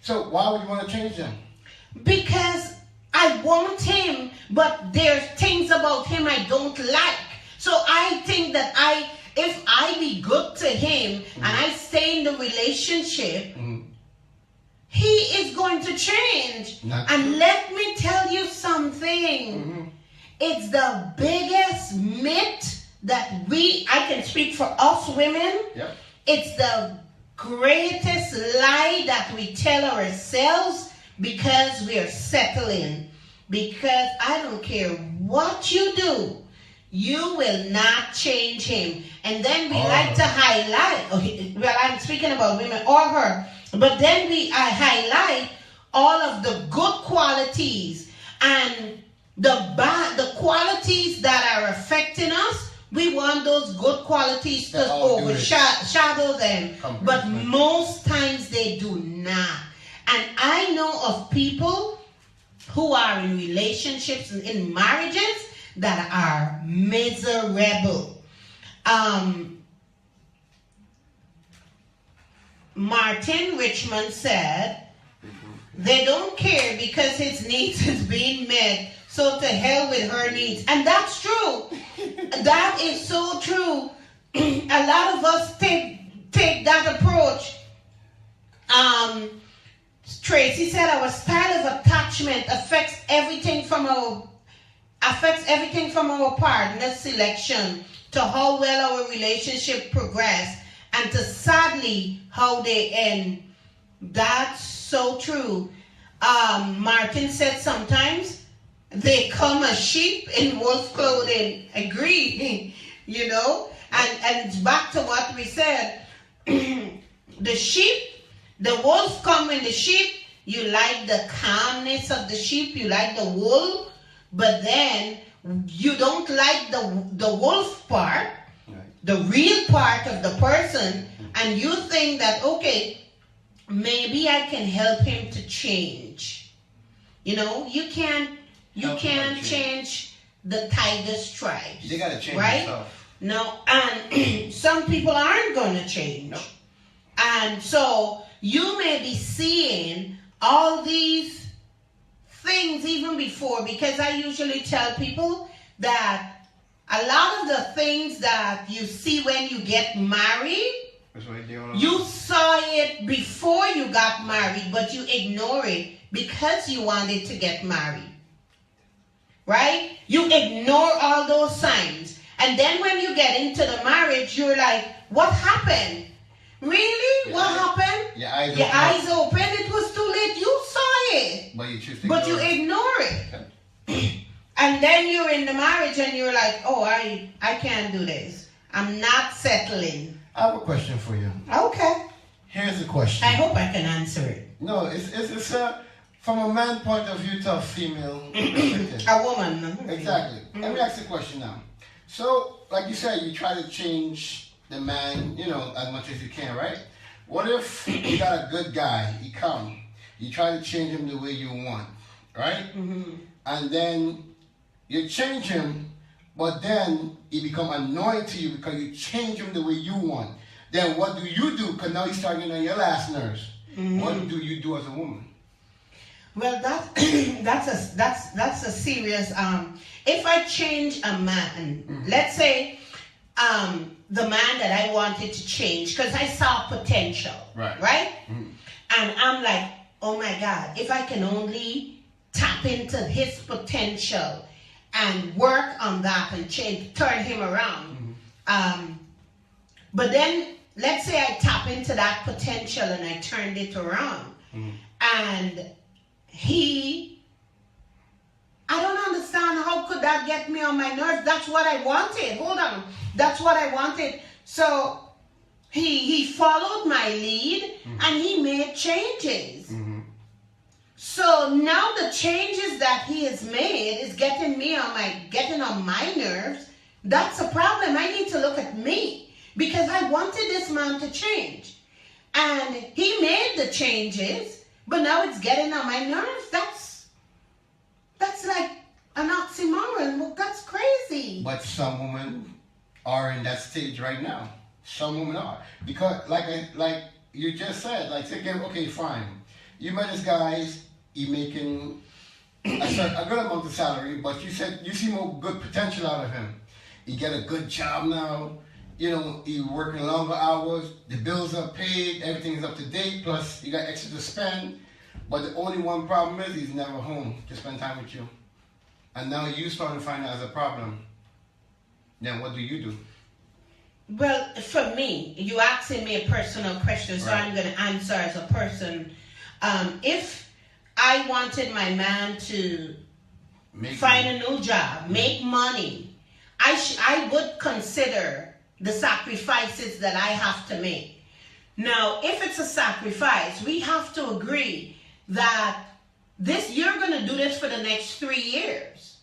so why would you want to change them? Because I want him, but there's things about him I don't like. So I think that if I be good to him and I stay in the relationship, he is going to change. And let me tell you something. It's the biggest myth that I can speak for us women. Yep. It's the greatest lie that we tell ourselves because we are settling. Because I don't care what you do, you will not change him. And then we like to highlight, well, I'm speaking about women or her, but then I highlight all of the good qualities and the qualities that are affecting us. We want those good qualities to overshadow them. But most times they do not. And I know of people who are in relationships and in marriages that are miserable. Martin Richmond said, they don't care because his needs is being met, so to hell with her needs. And that's true. That is so true. A lot of us take that approach. Tracy said our style of attachment affects everything from our partner selection to how well our relationship progress and to sadly how they end. That's so true. Martin said sometimes they come as sheep in wolf clothing. Agree. You know, and it's back to what we said. The sheep, the wolf come in the sheep. You like the calmness of the sheep. You like the wool. But then you don't like the wolf part, the real part of the person. And you think that, okay, maybe I can help him to change. You know, you can't change the tiger stripes. You gotta change yourself. No, and some people aren't going to change. No. And so you may be seeing all these things even before, because I usually tell people that a lot of the things that you see when you get married, you saw it before you got married, but you ignore it because you wanted to get married. Right? You ignore all those signs. And then when you get into the marriage, you're like, what happened? Really? What happened? Your eyes Your open. eyes open. It was too late. You saw it. But you choose to But you ignore it. And then you're in the marriage and you're like, oh, I can't do this. I'm not settling. I have a question for you. Okay. Here's the question. I hope I can answer it. No, it's from a man point of view to a female perspective. A woman. Exactly. Let me ask the question now. So, like you said, you try to change the man, as much as you can, right? What if you got a good guy, he come, you try to change him the way you want, right? Mm-hmm. And then you change him, but then he become annoying to you because you change him the way you want. Then what do you do? Because now he's starting on your last nerves. Mm-hmm. What do you do as a woman? Well, that's a serious. If I change a man, let's say, the man that I wanted to change because I saw potential, right? Mm-hmm. And I'm like, oh my God, if I can only tap into his potential and work on that and turn him around. Mm-hmm. But then, let's say I tap into that potential and I turned it around. Mm-hmm. And I don't understand how could that get me on my nerves. That's what I wanted. Hold on. That's what I wanted. So he followed my lead, mm-hmm. and he made changes. Mm-hmm. So now the changes that he has made is getting on my nerves. That's a problem. I need to look at me because I wanted this man to change. And he made the changes, but now it's getting on my nerves. That's like an oxymoron. Well, that's crazy. But some women are in that stage right now. Some women are. Because like you just said, okay, fine. You met this guy, he making a good amount of salary, but you said you see more good potential out of him. He get a good job now. He working longer hours, the bills are paid, everything's up to date, plus you got extra to spend. But the only one problem is he's never home to spend time with you. And now you starting to find that as a problem. Then what do you do? Well, for me, you asking me a personal question, so I'm going to answer as a person. If I wanted my man to find a new job, make money, I would consider the sacrifices that I have to make. Now, if it's a sacrifice, we have to agree that you're going to do this for the next 3 years.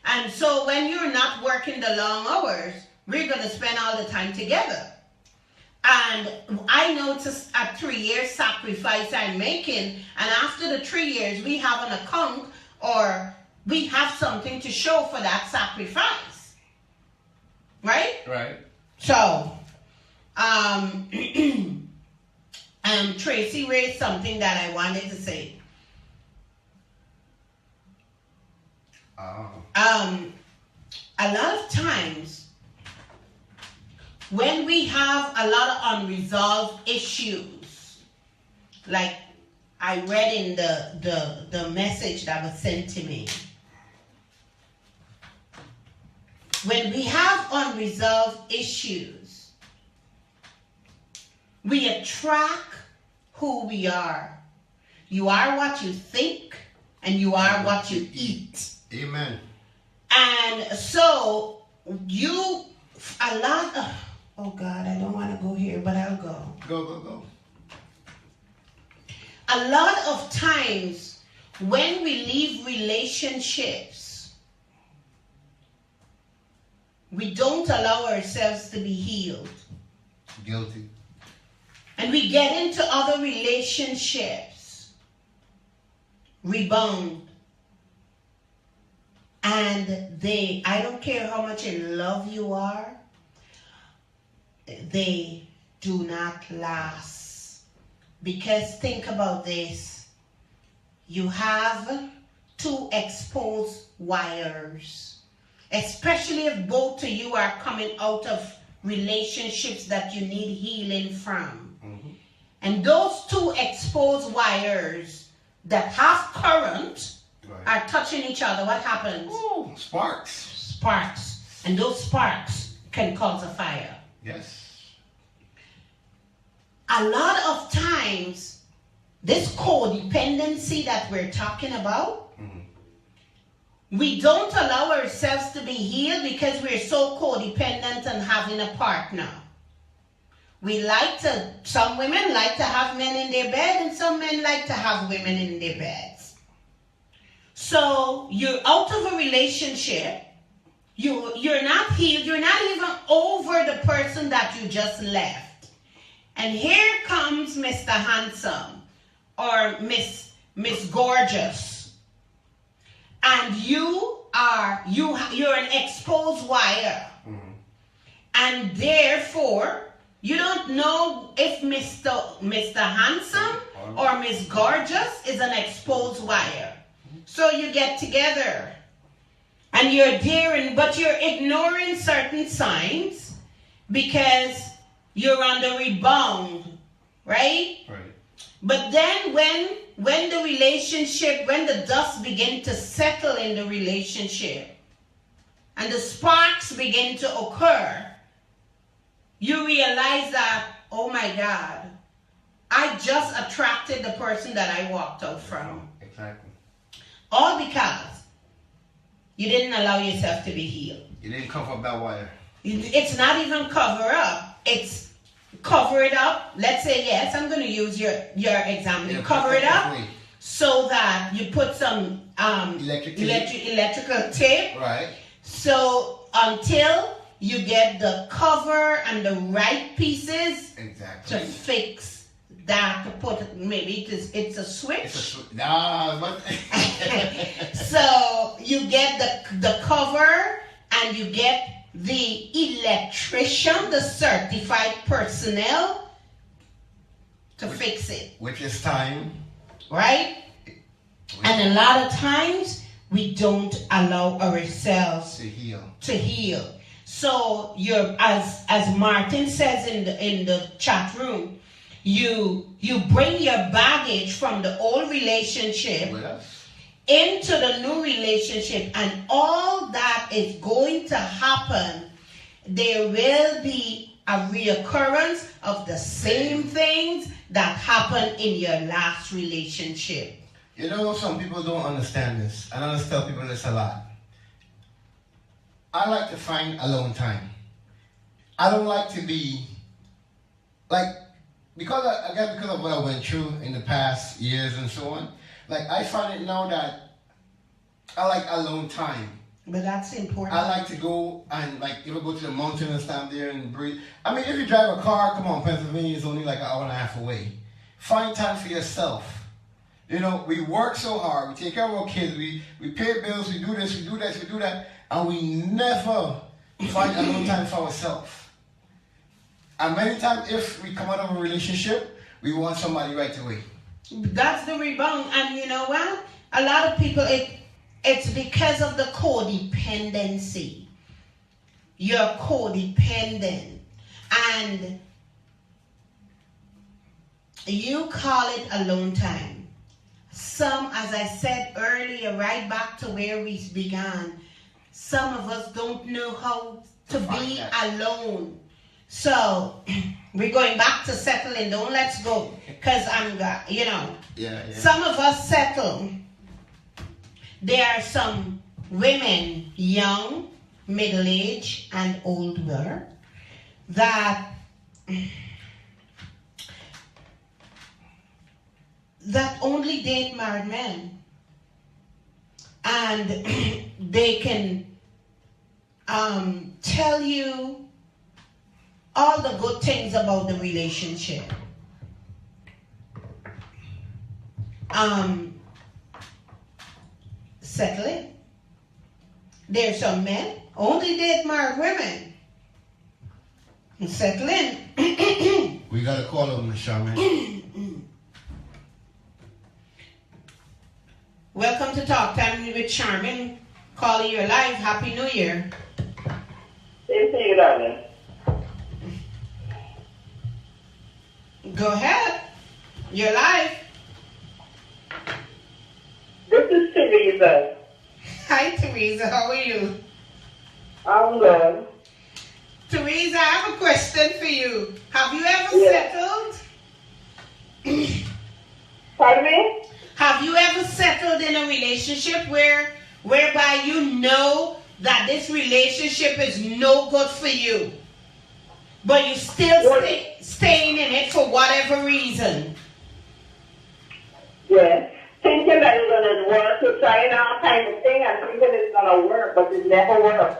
And so when you're not working the long hours, we're going to spend all the time together. And I know it's a 3-year sacrifice I'm making. And after the 3 years, we have an account or we have something to show for that sacrifice. Right? Right. So, Tracy raised something that I wanted to say. A lot of times, when we have a lot of unresolved issues, like I read in the message that was sent to me, when we have unresolved issues, we attract who we are. You are what you think, and you are what you eat. Amen. And so oh God, I don't want to go here, but I'll go. Go. A lot of times when we leave relationships, we don't allow ourselves to be healed. Guilty. And we get into other relationships, rebound. And I don't care how much in love you are, they do not last. Because think about this. You have 2 exposed wires. Especially if both of you are coming out of relationships that you need healing from. Mm-hmm. And those 2 exposed wires that have current are touching each other, what happens? Ooh, sparks. Sparks. And those sparks can cause a fire. Yes. a lot of times, this codependency that we're talking about, we don't allow ourselves to be healed because we're so codependent on having a partner. Some women like to have men in their bed, and some men like to have women in their beds. So you're out of a relationship, you're not healed, you're not even over the person that you just left. And here comes Mr. Handsome or Miss Gorgeous. And you're an exposed wire. And therefore, you don't know if Mr. Handsome or Miss Gorgeous is an exposed wire. So you get together and you're daring, but you're ignoring certain signs because you're on the rebound, right? Right. But then when the relationship, when the dust begin to settle in the relationship and the sparks begin to occur, you realize that, oh my God, I just attracted the person that I walked out from. Exactly. All because you didn't allow yourself to be healed. You didn't cover up that wire. It's not even cover up. It's cover it up. Let's say, yes, I'm going to use your example. You cover it up so that you put some electrical tape. Right. So until you get the cover and the right pieces to fix that, to put, maybe it's a switch. So you get the cover and you get the electrician, the certified personnel to fix it. Which is time. Right? And a lot of times we don't allow ourselves to heal. So you're, as Martin says in the chat room, you bring your baggage from the old relationship into the new relationship, and all that is going to happen. There will be a reoccurrence of the same things that happened in your last relationship. You know, some people don't understand this, and I just tell people this a lot. I like to find alone time. I don't like to be, because of what I went through in the past years and so on, I find it now that I like alone time. But that's important. I like to go and even go to the mountain and stand there and breathe. I mean, if you drive a car, come on, Pennsylvania is only an hour and a half away. Find time for yourself. You know, we work so hard, we take care of our kids, we pay bills, we do this, we do that, we do that, and we never find alone time for ourselves. And many times, if we come out of a relationship, we want somebody right away. That's the rebound. And you know what? A lot of people, it's because of the codependency. You're codependent. And you call it alone time. Some, as I said earlier, right back to where we began, some of us don't know how to be alone. So we're going back to settling. Don't let's go, because some of us settle. There are some women, young, middle-aged, and older, that only date married men. And they can tell you all the good things about the relationship. Settle it. There's some men only date married women. Settle in. We got to call them, Ms. Sharmin. Welcome to Talk Time with Sharmin. Calling your life. Happy New Year. Same thing, darling. Go ahead. You're live. This is Teresa. Hi, Teresa. How are you? I'm good. Teresa, I have a question for you. Have you ever settled? Have you ever settled in a relationship whereby you know that this relationship is no good for you, but you still staying in it for whatever reason? Yeah. Thinking that it's going to work, you're trying all kind of thing and thinking it's going to work, but it never works.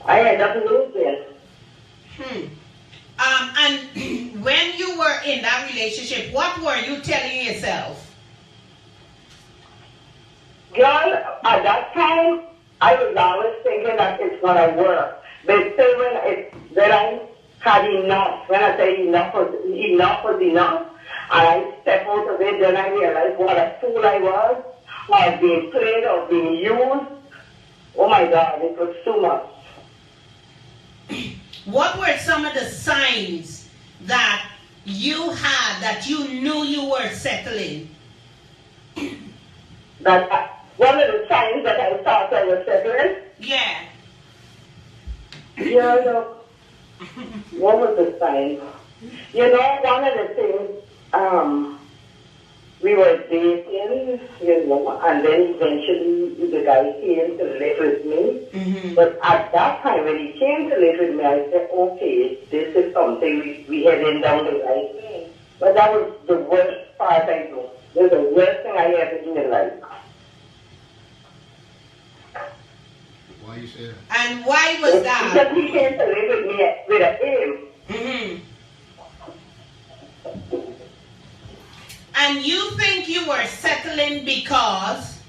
I end up losing. And when you were in that relationship, what were you telling yourself? Girl, at that time, I was always thinking that it's going to work. But still, when I had enough, when I say enough was enough, and I stepped out of it, then I realized what a fool I was, or being played or being used. Oh my God, it was too much. What were some of the signs that you had that you knew you were settling? One of the signs that I thought I was settling? Yeah. Yeah, no. What was the sign? You know, one of the things, we were dating, and then eventually the guy came to live with me. Mm-hmm. But at that time, when he came to live with me, I said, okay, this is something we heading down the right way. But that was the worst part I do. It was the worst thing I ever did in life. Why you say that? And why was that? Because he came to live with me with a aim. Mm-hmm. And you think you were settling because?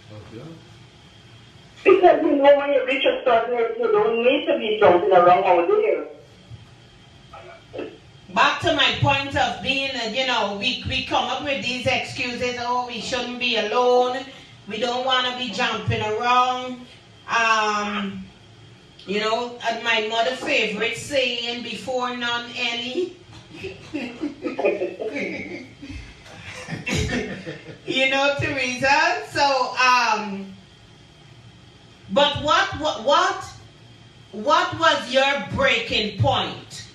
Because you know when you reach a certain age, you don't need to be jumping around all day. Back to my point of being, we come up with these excuses. Oh, we shouldn't be alone. We don't want to be jumping around. And my mother's favorite saying, before none any. Teresa. So, but what was your breaking point?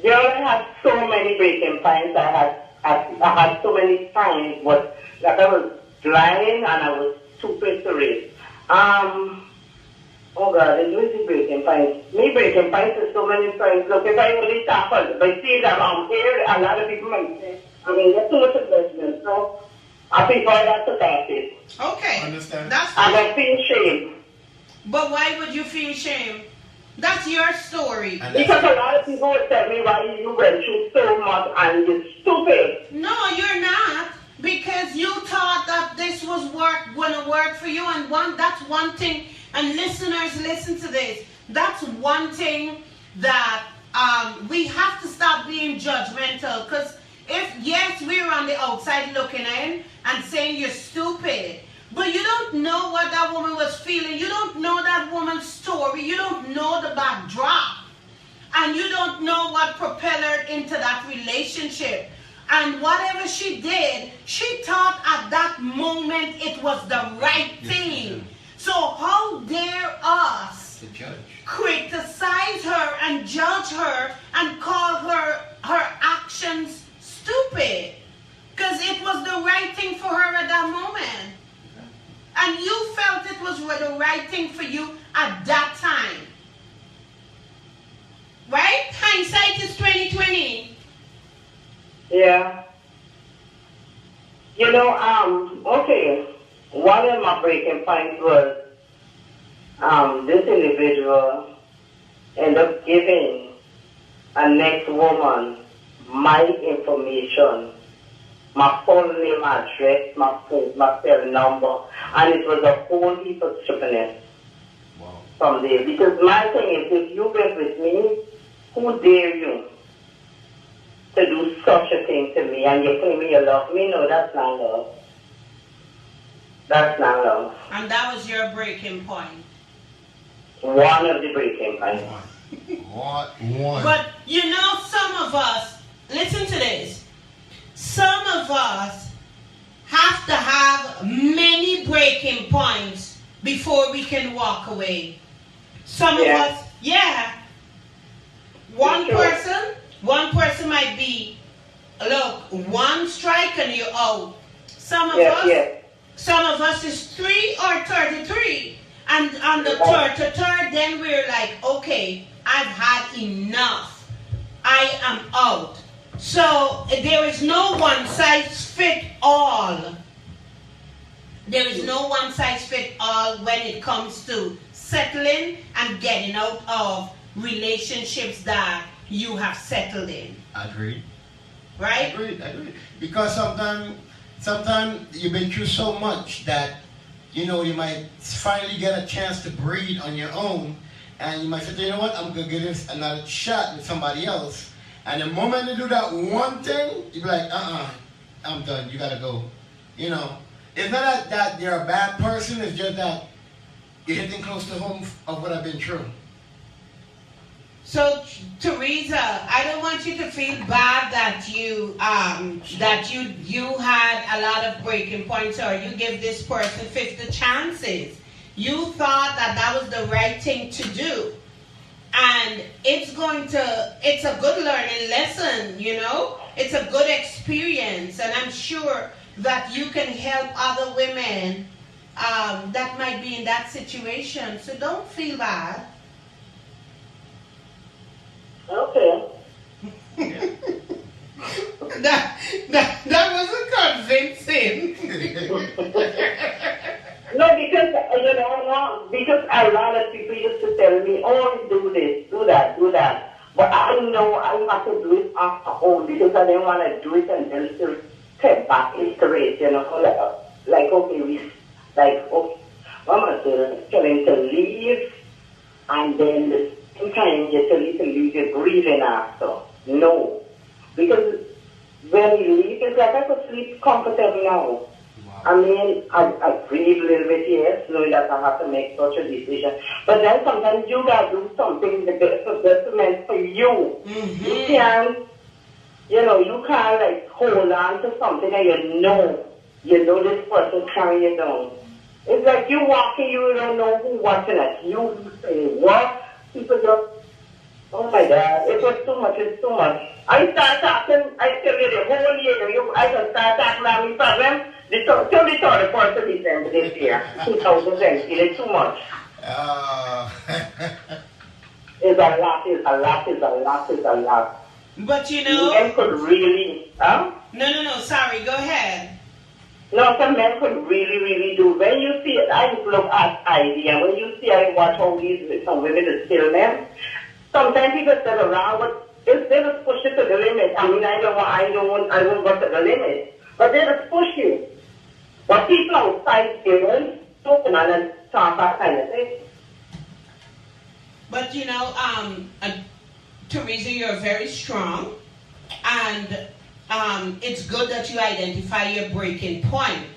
There I had so many breaking points. I had so many times, but like I was blind and I was stupid to read. Oh God, it was breaking points. Me breaking points is so many times. Look, if I only talk about I see it around here, a lot of people might say, there's too much investment, so I prefer that to pass it. Okay. Understand? That's fine. And I feel shame. But why would you feel shame? That's your story. Because a lot of people would tell me why you went through so much and you're stupid. No, you're not. Because you thought that this was going to work for you. And that's one thing. And listeners, listen to this. That's one thing that we have to stop being judgmental. Because yes, we're on the outside looking in and saying you're stupid. But you don't know what that woman was feeling. You don't know that woman's story. You don't know the backdrop. And you don't know what propelled her into that relationship. And whatever she did, she thought at that moment it was the right thing. So how dare us criticize her and judge her and call her actions stupid? Because it was the right thing for her at that moment. And you felt it was the right thing for you at that time. Right? Hindsight is 20/20. Yeah. Okay. One of my breaking points was this individual ended up giving a next woman my information, my full name, address, my phone, my cell number, and it was a whole heap of stupidness from there. Because my thing is, if you get with me, who dare you to do such a thing to me? And you claim you love me? No, that's not love. That's not love. And that was your breaking point. One of the breaking points. One. But some of us, listen to this. Some of us have to have many breaking points before we can walk away. Some of us, One person might be, look, one strike and you're out. Some of us is 3 or 33. And on the third, then we're like, okay, I've had enough. I am out. So there is no one size fit all. There is no one size fit all when it comes to settling and getting out of relationships that you have settled in. Agreed. Right? Agreed. Because sometimes you've been through so much that, you know, you might finally get a chance to breathe on your own, and you might say, you know what, I'm going to give this another shot with somebody else. And the moment you do that one thing, you be like, I'm done, you got to go. You know, it's not that you're a bad person, it's just that you're hitting close to home of what I've been through. So, Teresa, I don't want you to feel bad that you had a lot of breaking points, or you give this person 50 chances. You thought that was the right thing to do. And it's a good learning lesson, you know? It's a good experience, and I'm sure that you can help other women that might be in that situation. So don't feel bad. Okay. that wasn't convincing. No, because a lot of people used to tell me, oh, do this, do that. But I know I have to do it on my own because I didn't want to do it and then still step back into it, you know, like okay, Mama said, telling to leave, and then sometimes you tell you to leave your breathing after. No. Because when you leave, it's like I could sleep comfortable now. Wow. I mean, I breathe a little bit, yes, knowing that I have to make such a decision. But then sometimes you got to do something that's meant for you. Mm-hmm. You can't like hold on to something that you know this person carrying you down. It's like you walking, you don't know who's watching it. You say, what? People just, oh my God, it was too much, it's too much. I start talking, I tell you the whole year, I can start talking about my problem till the 31st of December this year, 2020, it's too much. It's a lot. But you know... Men could really, huh? No, sorry, go ahead. No, some men could really do. When you see it, I just look at ID, and when you see I watch all these some women that still men, sometimes people sit around, but they just push it to the limit. I mean, I won't go to the limit, but they just push you. But people outside, they won't talk and talk that kind of thing. But you know, Teresa, you're very strong, and it's good that you identify your breaking point.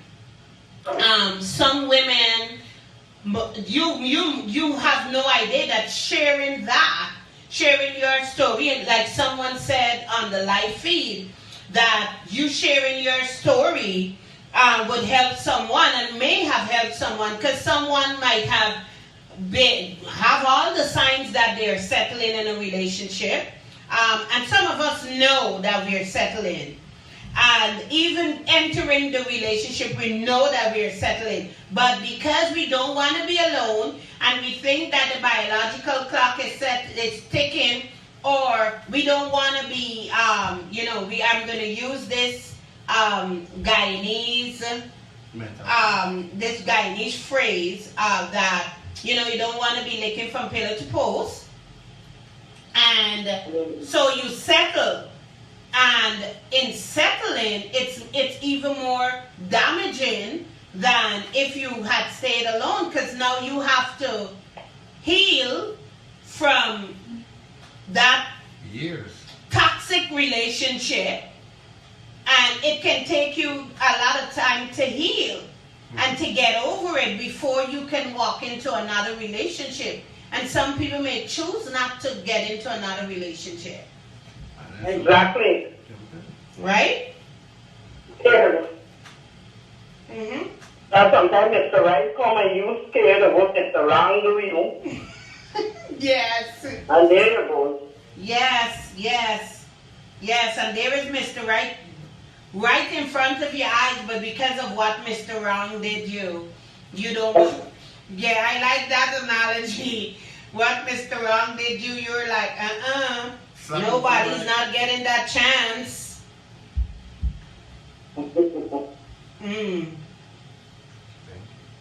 Some women, you have no idea that sharing your story, and like someone said on the live feed, that you sharing your story would help someone and may have helped someone, because someone might have all the signs that they're settling in a relationship. And some of us know that we're settling. And even entering the relationship, we know that we're settling. But because we don't want to be alone, and we think that the biological clock is ticking, or we don't want to be, I'm going to use this Guyanese phrase that, you don't want to be licking from pillar to post. And so you settle. And in settling, it's even more damaging than if you had stayed alone, because now you have to heal from that toxic relationship, and it can take you a lot of time to heal and to get over it before you can walk into another relationship. And some people may choose not to get into another relationship. Exactly. Right? Yeah. Mm-hmm. Sometimes it's the right come and you scared of what it's the wrong do you. Yes. And there you go. Yes, yes, yes. And there is Mr. Right in front of your eyes, but because of what Mr. Wrong did you don't. Yeah, I like that analogy. What Mr. Wrong did you're like, nobody's not getting that chance.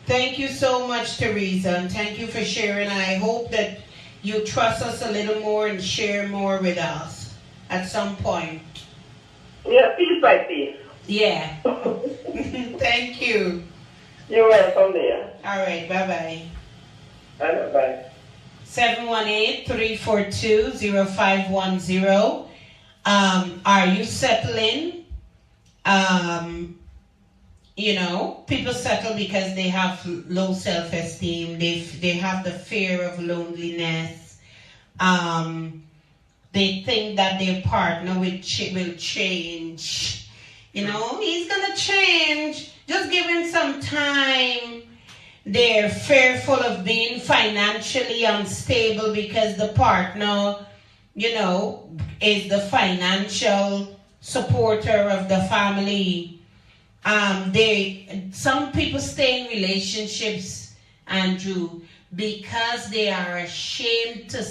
Thank you so much, Teresa, and thank you for sharing. I hope that you trust us a little more and share more with us at some point. Yeah, piece by piece. Yeah. Thank you. You're welcome there. All right, bye-bye. Bye. 718-342-0510. Are you settling? People settle because they have low self-esteem. They have the fear of loneliness. They think that their partner will change. He's gonna change. Just give him some time. They're fearful of being financially unstable because the partner, is the financial supporter of the family. Some people stay in relationships, Andrew, because they are ashamed to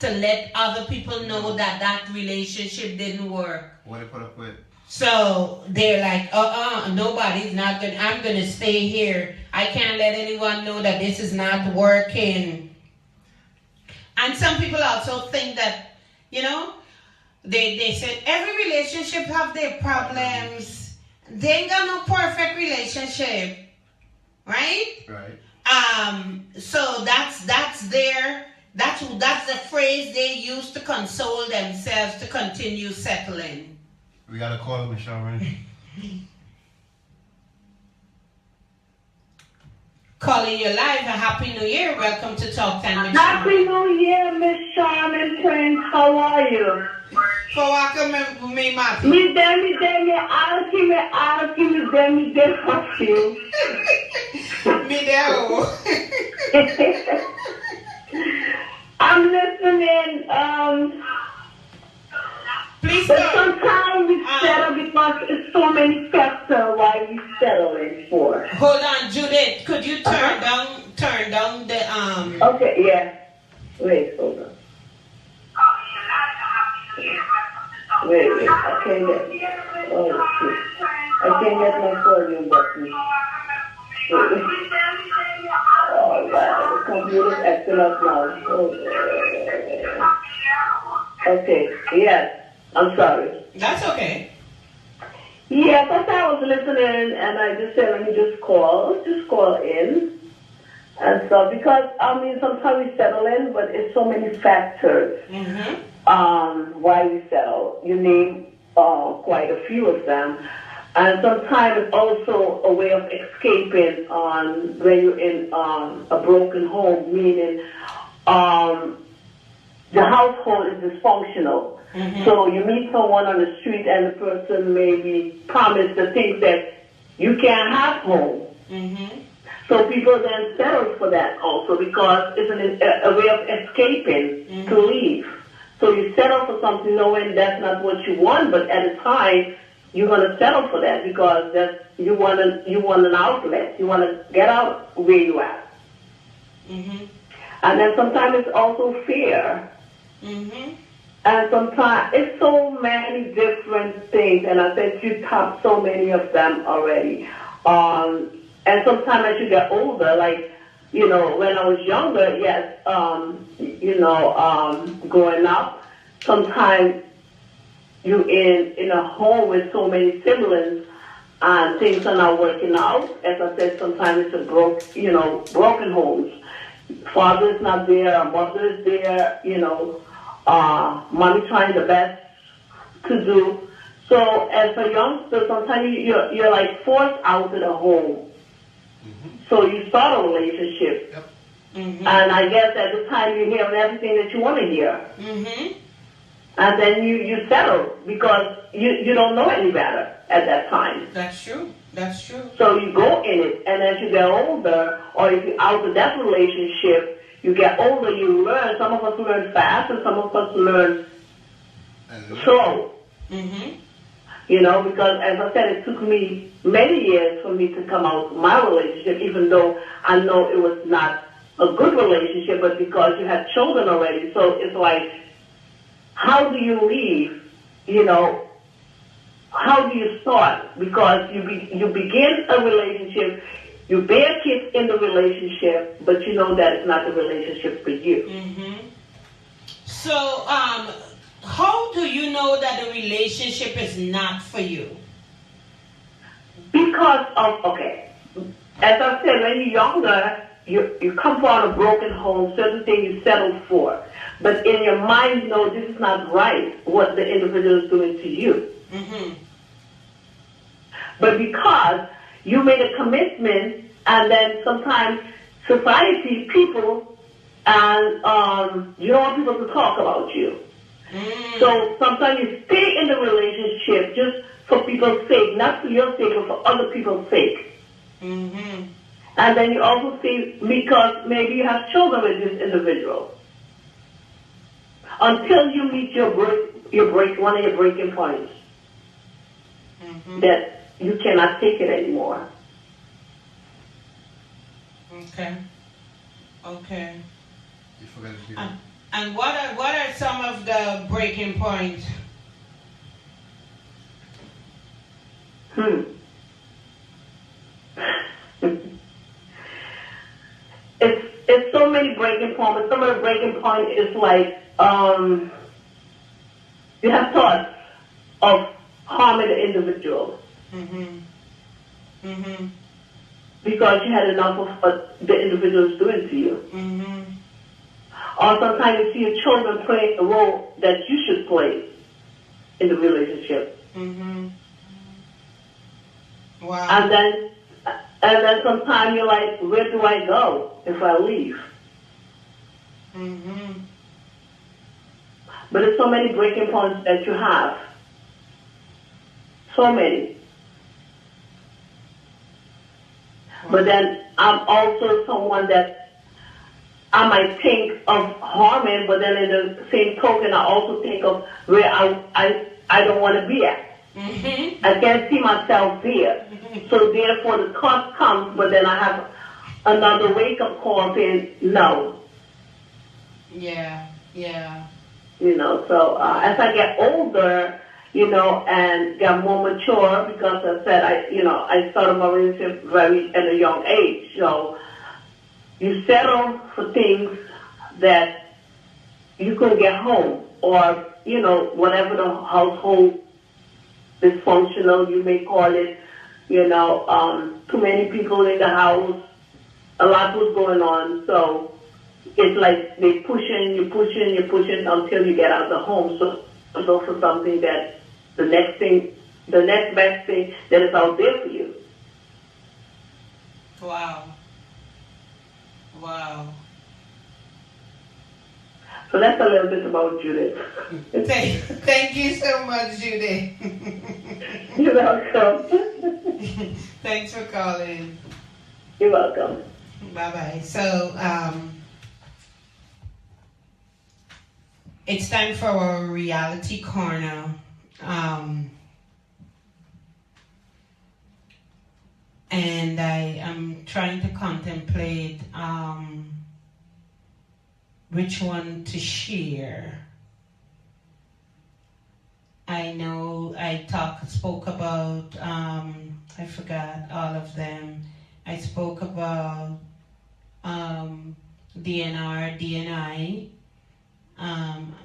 let other people know that relationship didn't work. What they put up with? So they're like, nobody's not going to, I'm going to stay here. I can't let anyone know that this is not working. And some people also think that, they said every relationship have their problems. They ain't got no perfect relationship. Right? Right. So that's the phrase they use to console themselves to continue settling. We got to call him, Miss Sharmin. Calling you live. A Happy New Year. Welcome to Talk Time with Happy New Year, Miss Sharmin Prince. How are you? For welcome me, Matthew. Me there, I'll give me there for you. Me there. I'm listening. Please but sometimes we settle because it's so many factors why we settling for. Hold on, Judith. Could you turn down the Okay, yeah. Wait, hold on. Wait, I can't get. Oh, shit. I can't get my volume button. Wait. Oh, God, the computer's acting up now. Okay, yes. I'm sorry. That's okay. Yeah, because I was listening and I just said, let me just call in. And so, because, sometimes we settle in, but it's so many factors why we settle. You name quite a few of them. And sometimes it's also a way of escaping when you're in a broken home, meaning the household is dysfunctional. So you meet someone on the street and the person maybe promised the things that you can't have home. So people then settle for that also because it's a way of escaping to leave. So you settle for something knowing that's not what you want, but at the time you're going to settle for that because you want an outlet. You want to get out where you are. And then sometimes it's also fear. And sometimes it's so many different things, and I said you topped so many of them already. And sometimes as you get older, like, when I was younger, yes, growing up, sometimes you're in a home with so many siblings, and things are not working out. As I said, sometimes it's broken homes. Father is not there, mother is there, mommy trying the best to do. So as a youngster, sometimes you're like forced out of the home. So you start a relationship. Yep. And I guess at the time you're hearing everything that you want to hear. And then you settle because you don't know any better at that time. That's true. That's true. So you go in it, and as you get older, or if you're out of that relationship, you get older, you learn. Some of us learn fast, and some of us learn slow. Mm-hmm. You know, because as I said, it took me many years for me to come out of my relationship, even though I know it was not a good relationship, but because you had children already. So it's like, how do you leave? You know, how do you start? Because you begin a relationship, you bear kids in the relationship, but you know that it's not the relationship for you. Mm-hmm. So, how do you know that the relationship is not for you? Because of, okay, as I said, when you're younger, you come from a broken home, certain things you settle for. But in your mind, you know this is not right, what the individual is doing to you. Mm-hmm. But because you made a commitment, and then sometimes society, people, and you don't want people to talk about you. Mm. So sometimes you stay in the relationship just for people's sake, not for your sake, but for other people's sake. Mm-hmm. And then you also see, because maybe you have children with this individual. Until you meet one of your breaking points, Mm-hmm. that you cannot take it anymore. Okay. Okay. You forgot to do And what are some of the breaking points? It's so many breaking points, but some of the breaking points is like you have thoughts of harming the individual. Mm-hmm. Mm-hmm. Because you had enough of what the individual is doing to you. Mm-hmm. Or sometimes you see your children playing a role that you should play in the relationship. Mm-hmm. Wow. And then sometimes you're like, where do I go if I leave? Mm-hmm. But there's so many breaking points that you have. So many. But then I'm also someone that I might think of harming, but then in the same token, I also think of where I don't want to be at. Mm-hmm. I can't see myself there. So therefore the thought comes, but then I have another wake-up call saying, no. Yeah, yeah. You know, so as I get older, you know, and get more mature, because I said, I started my relationship very at a young age. So you settle for things that you couldn't get home, or, you know, whatever the household dysfunctional you may call it, you know, too many people in the house, a lot was going on. So it's like they you're pushing until you get out of the home. So it's also something that the next best thing that is out there for you. Wow. Wow. So that's a little bit about Judith. Thank you so much, Judith. You're welcome. Thanks for calling. You're welcome. Bye-bye. So, it's time for our reality corner. And I am trying to contemplate which one to share. I know I spoke about, I forgot all of them. I spoke about DNI.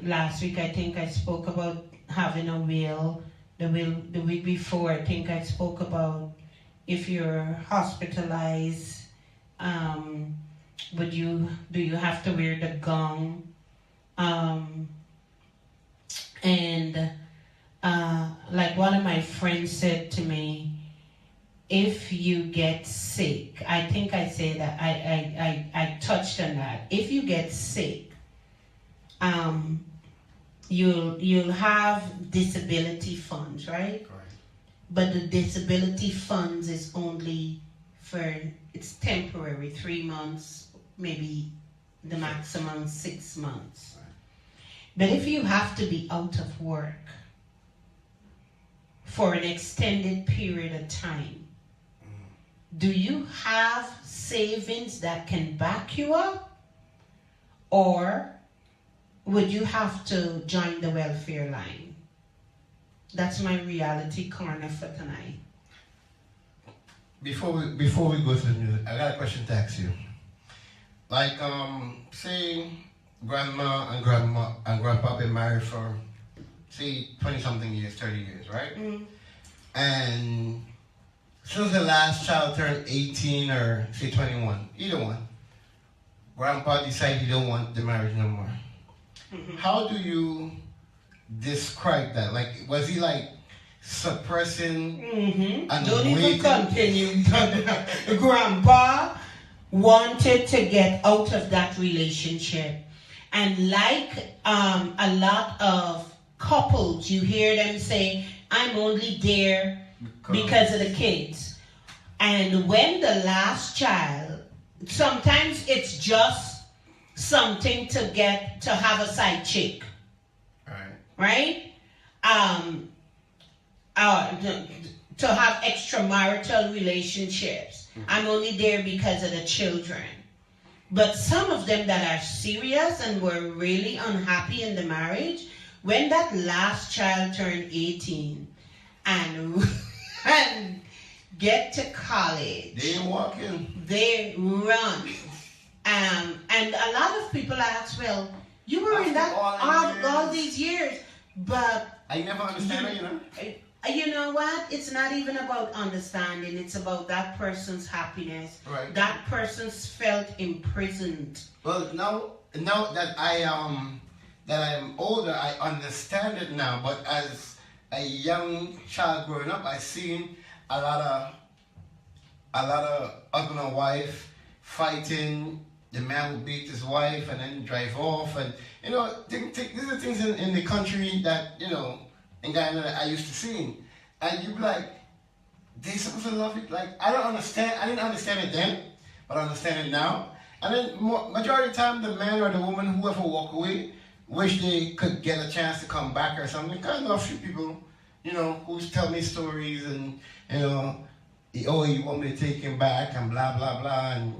Last week I think I spoke about having a will. The week before I think I spoke about if you're hospitalized, do you have to wear the gown? Like one of my friends said to me, if you get sick, I think I said that I touched on that. If you get sick, you'll have disability funds, right? But the disability funds is only it's temporary, 3 months, maybe the maximum 6 months. But if you have to be out of work for an extended period of time, do you have savings that can back you up? Or would you have to join the welfare line? That's my reality corner for tonight. Before we go to the music, I got a question to ask you. Like, say grandma and grandpa been married for, say, 20-something years, 30 years, right? Mm. And since the last child turned 18 or, say, 21, either one, grandpa decided he don't want the marriage no more. Mm-hmm. How do you describe that? Like, was he like suppressing and don't waiting? even continue. Grandpa wanted to get out of that relationship, and like a lot of couples, you hear them say, I'm only there because of the kids. And when the last child, sometimes it's just something to get to have a side chick, right? To have extramarital relationships. I'm only there because of the children. But some of them that are serious and were really unhappy in the marriage, when that last child turned 18 and get to college, they ain't walking. They run. And a lot of people ask, well, you were in that all these years, but I never understand it, you know. You know what? It's not even about understanding. It's about that person's happiness. Right. That person's felt imprisoned. Well, now that I'm older, I understand it now. But as a young child growing up, I seen a lot of husband and wife fighting. The man would beat his wife and then drive off, and these are things in the country that in Ghana that I used to see. And you be like, they supposed to love it. Like, I didn't understand it then, but I understand it now. And then majority of the time, the man or the woman, whoever walk away, wish they could get a chance to come back or something. Because I know a few people, who tell me stories and, oh, you want me to take him back and blah, blah, blah. And,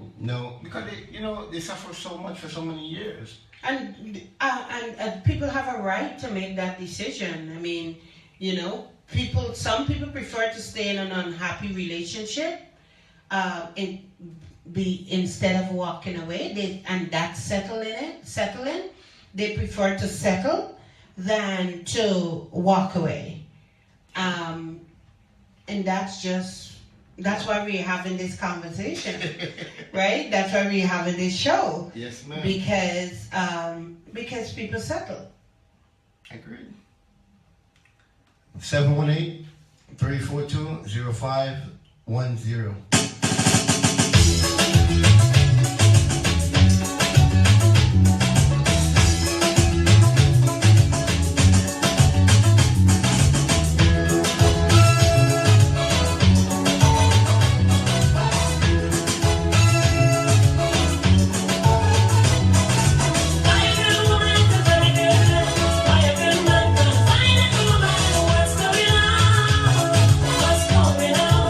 because they suffer so much for so many years. And people have a right to make that decision. I mean, some people prefer to stay in an unhappy relationship instead of walking away. And that's settling. They prefer to settle than to walk away. And that's why we're having this conversation, right? That's why we're having this show. Yes, ma'am. Because people settle. Agreed. 718-342-0510. What's going on?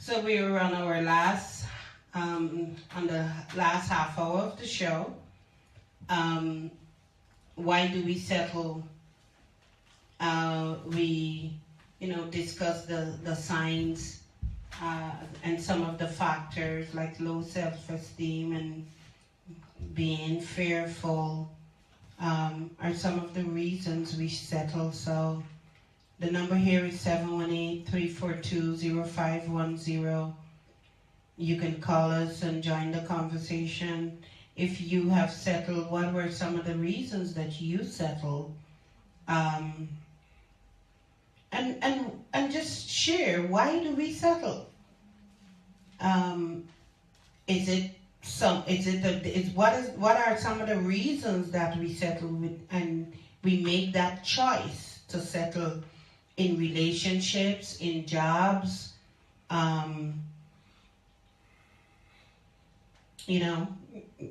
So we were on our last, on the last half hour of the show. Why do we settle? We, discuss the signs and some of the factors like low self-esteem and being fearful are some of the reasons we settle. So the number here is 718-342-0510. You can call us and join the conversation. If you have settled, what were some of the reasons that you settled? And just share, why do we settle? What are some of the reasons that we settle with, and we make that choice to settle in relationships, in jobs,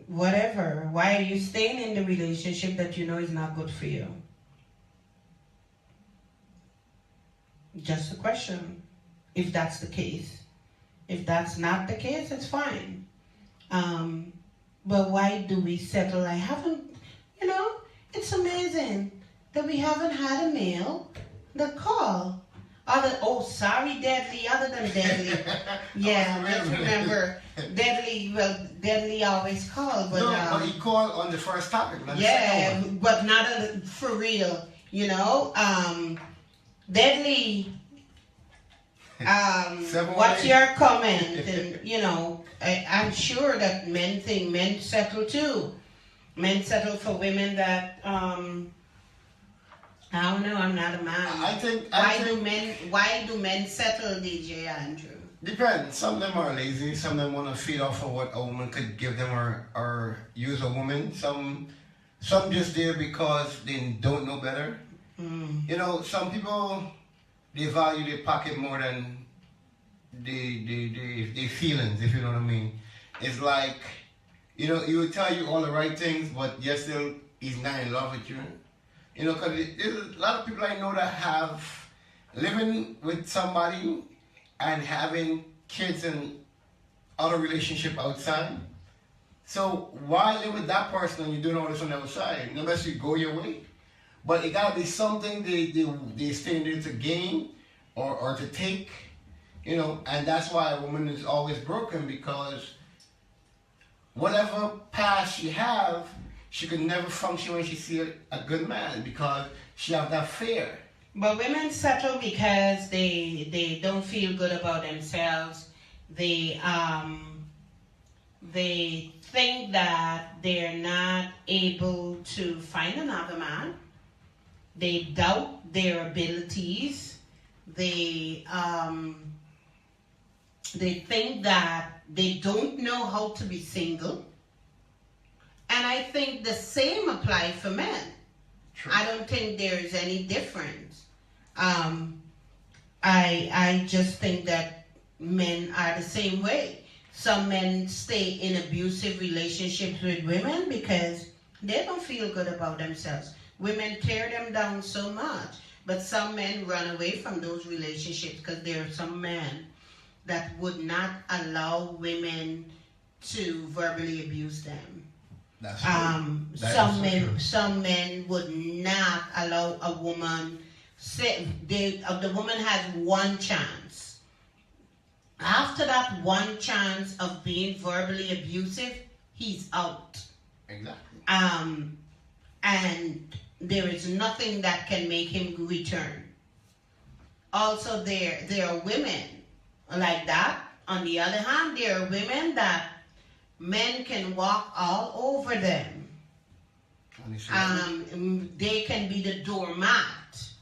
whatever. Why are you staying in the relationship that you know is not good for you? Just a question, if that's the case. If that's not the case, it's fine. But why do we settle? I haven't, it's amazing that we haven't had a male that call. Sorry, Deadly, other than Deadly. Yeah, let's remember, Deadly always called. But, but he called on the first topic. Yeah, but not for real, Deadly, what's your comment? And, I'm sure that men think men settle too. Men settle for women that, I don't know, I'm not a man. Why do men settle, DJ Andrew? Depends. Some of them are lazy. Some of them want to feed off of what a woman could give them or use a woman. Some just there because they don't know better. Some people, they value their pocket more than their feelings, if you know what I mean. It's like, he will tell you all the right things, but yet still he's not in love with you. Because there's a lot of people I know that have living with somebody and having kids and other relationship outside. So why live with that person when you're doing all this on the outside? Unless you go your way. But it gotta be something they stay there to gain or to take, and that's why a woman is always broken, because whatever past she have, she could never function when she see a good man because she have that fear. But women settle because they don't feel good about themselves. They think that they're not able to find another man. They doubt their abilities. They think that they don't know how to be single. And I think the same applies for men. True. I don't think there's any difference. I just think that men are the same way. Some men stay in abusive relationships with women because they don't feel good about themselves. Women tear them down so much. But some men run away from those relationships because there are some men that would not allow women to verbally abuse them. That's true. Some men would not allow a woman. The woman has one chance. After that one chance of being verbally abusive, he's out. Exactly. And there is nothing that can make him return. Also, there are women like that. On the other hand, there are women that men can walk all over them. They can be the doormat.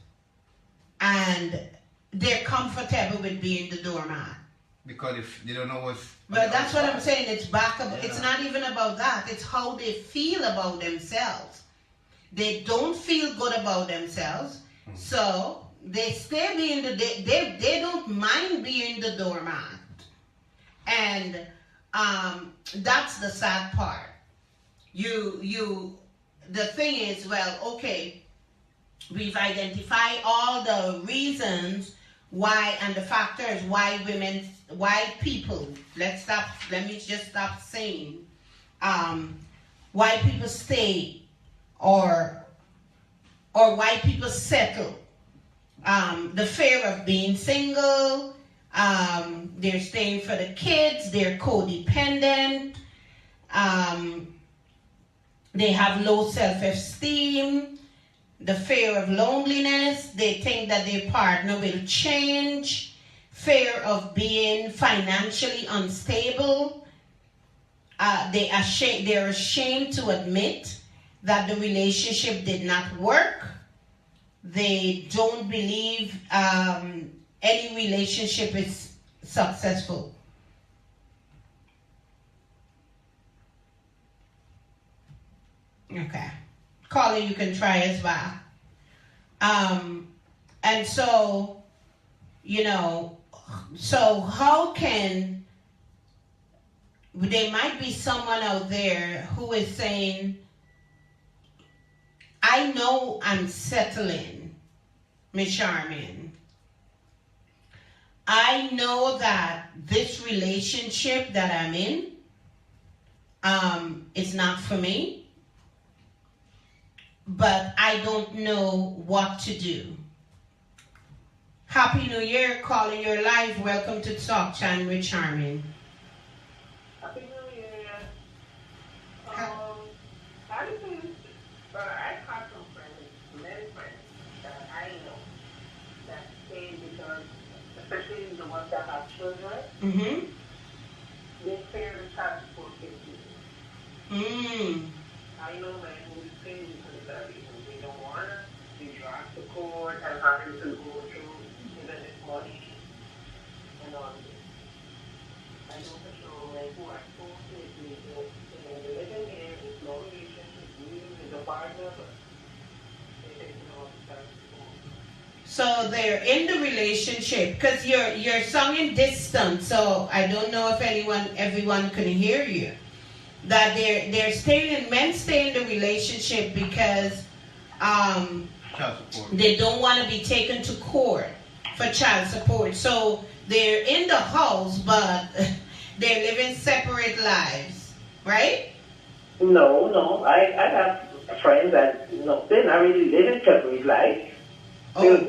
And they're comfortable with being the doormat. Because if they don't know what's... But that's what I'm saying. It's It's not even about that. It's how they feel about themselves. They don't feel good about themselves. So they stay being they don't mind being the doormat. And that's the sad part. The thing is, well, okay, we've identified all the reasons why, and the factor is why people, let me just stop saying, why people stay or why people settle. The fear of being single, they're staying for the kids, they're codependent, they have low self-esteem, the fear of loneliness, they think that their partner will change, fear of being financially unstable, they're ashamed to admit that the relationship did not work. They don't believe any relationship is successful. Okay. Caller, you can try as well. And so, so how can, there might be someone out there who is saying, I know I'm settling, Ms. Sharmin. I know that this relationship that I'm in is not for me, but I don't know what to do. Happy New Year, calling your live. Welcome to Talk Time with Sharmin. Happy New Year. I have some friends, many friends that I know that stay because, especially the ones that have children, they fear the child support issue. I know men who stay because of that reason. They don't want to be dragged to court and having to go through even this money and all this. I know for sure men who are so safely, they're living here, there's no relationship, with the partner, but they take all the time to go. So they're in the relationship because you're singing distant, so I don't know if everyone can hear you. That they're staying, men stay in the relationship because they don't want to be taken to court for child support. So they're in the house, but they're living separate lives, right? No. I have friends that they're not really living separate lives. Oh.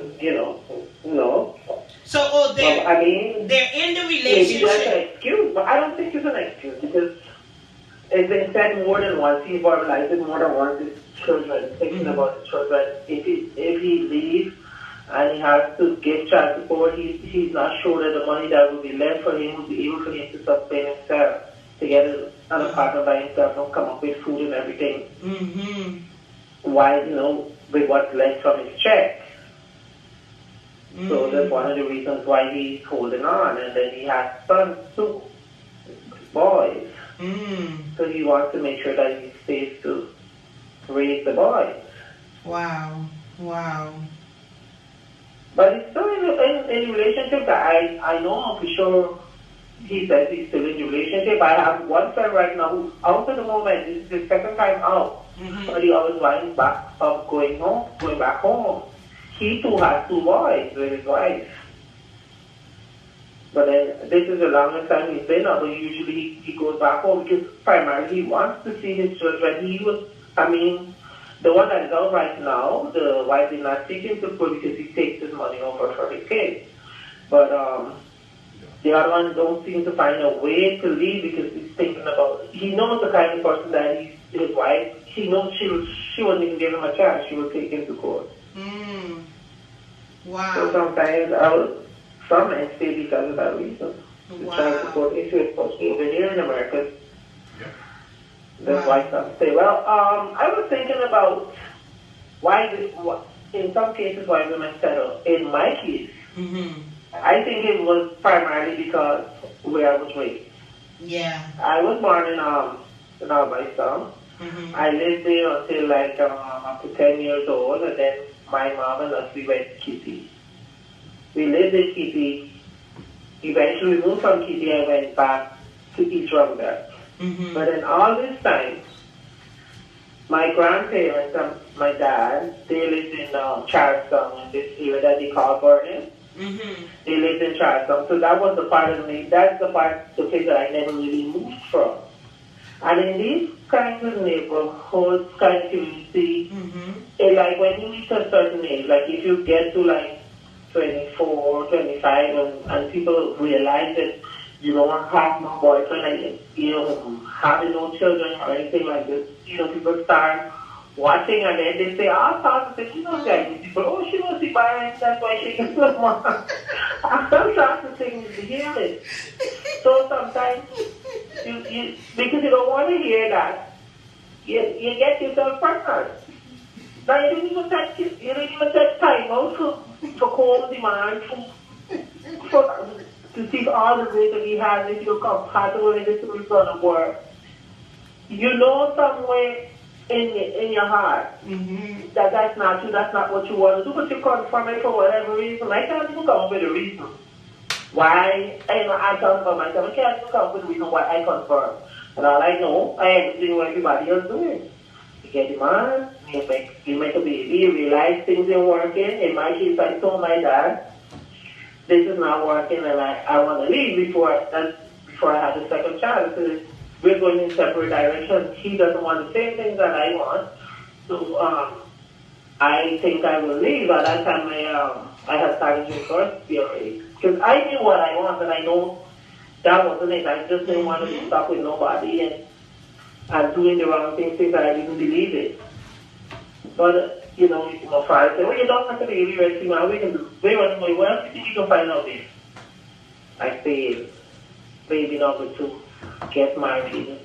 No. So they're in the relationship. Maybe that's an excuse, but I don't think it's an excuse because it's been said more than once. He verbalized it more than once. His children, thinking about his children. If he leaves and he has to give child support, he's not sure that the money that will be left for him will be able for him to sustain himself, to get an apartment by himself, and come up with food and everything. Why, with what's left from his check. So that's one of the reasons why he's holding on. And then he has sons too, boys. So he wants to make sure that he's safe to raise the boys. Wow. But he's still in a relationship that I know for sure. He says he's still in a relationship. I have one friend right now who's out at the moment. This is his second time out. But he always winds back up going back home. He too has 2 boys with his wife. But then this is the longest time he's been out, but usually he goes back home because primarily he wants to see his children. The one that is out right now, the wife did not take him to school because he takes his money over for his kids. But the other one don't seem to find a way to leave because he's thinking about, he knows the kind of person that his wife, he knows she wouldn't even give him a chance. She will take him to court. Wow. So sometimes some men stay because of that reason. The child support issue is supposed to be over here in America. That's why some stay. Well, I was thinking about in some cases why women settle. In my case, I think it was primarily because where I was raised. Yeah. I was born in Alabama. I lived there until up to 10 years old, and then my mom and us, we went to Kitty. We lived in Kitty. Eventually moved from Kitty and went back to East Rumberg. But in all this time, my grandparents and my dad, they lived in Charlestown, in this area that they call Burnham. They lived in Charleston. So that was the part of me, that's the place that I never really moved from. And in these kinds of neighborhoods, kind of community, like when you reach a certain age, like if you get to like 24, 25, and people realize that you don't have no boyfriend and you don't have no children or anything like this, people start watching and then they say, all sorts of things, people, oh, she must be buying, that's why she gets no more. All sorts of things to hear it. So sometimes, because you don't want to hear that, you get yourself pregnant. Now you didn't even take time out for cold demand, to see all the ways that he has, if you're compatible and this is going to work. You know somewhere in your heart that that's not you, that's not what you want to do, but you confirm it for whatever reason. I can't even come up with a reason why, I talk about myself, I can't even come up with a reason why I confirm. And all I know, I am doing what everybody else doing. You get demand, you make a baby, you realize things ain't working. In my case, I told my dad, this is not working and I want to leave before I have the second child. So we're going in separate directions. He doesn't want the same things that I want. So I think I will leave. At that time, I had started doing first theory. Because I knew what I want and I know that wasn't it. I just didn't want to be stuck with nobody and doing the wrong things that I didn't believe it. But, my father said, well, you don't have to be ready, man. We can do. We want to go, well, you can find out this. I said, baby number 2, get married,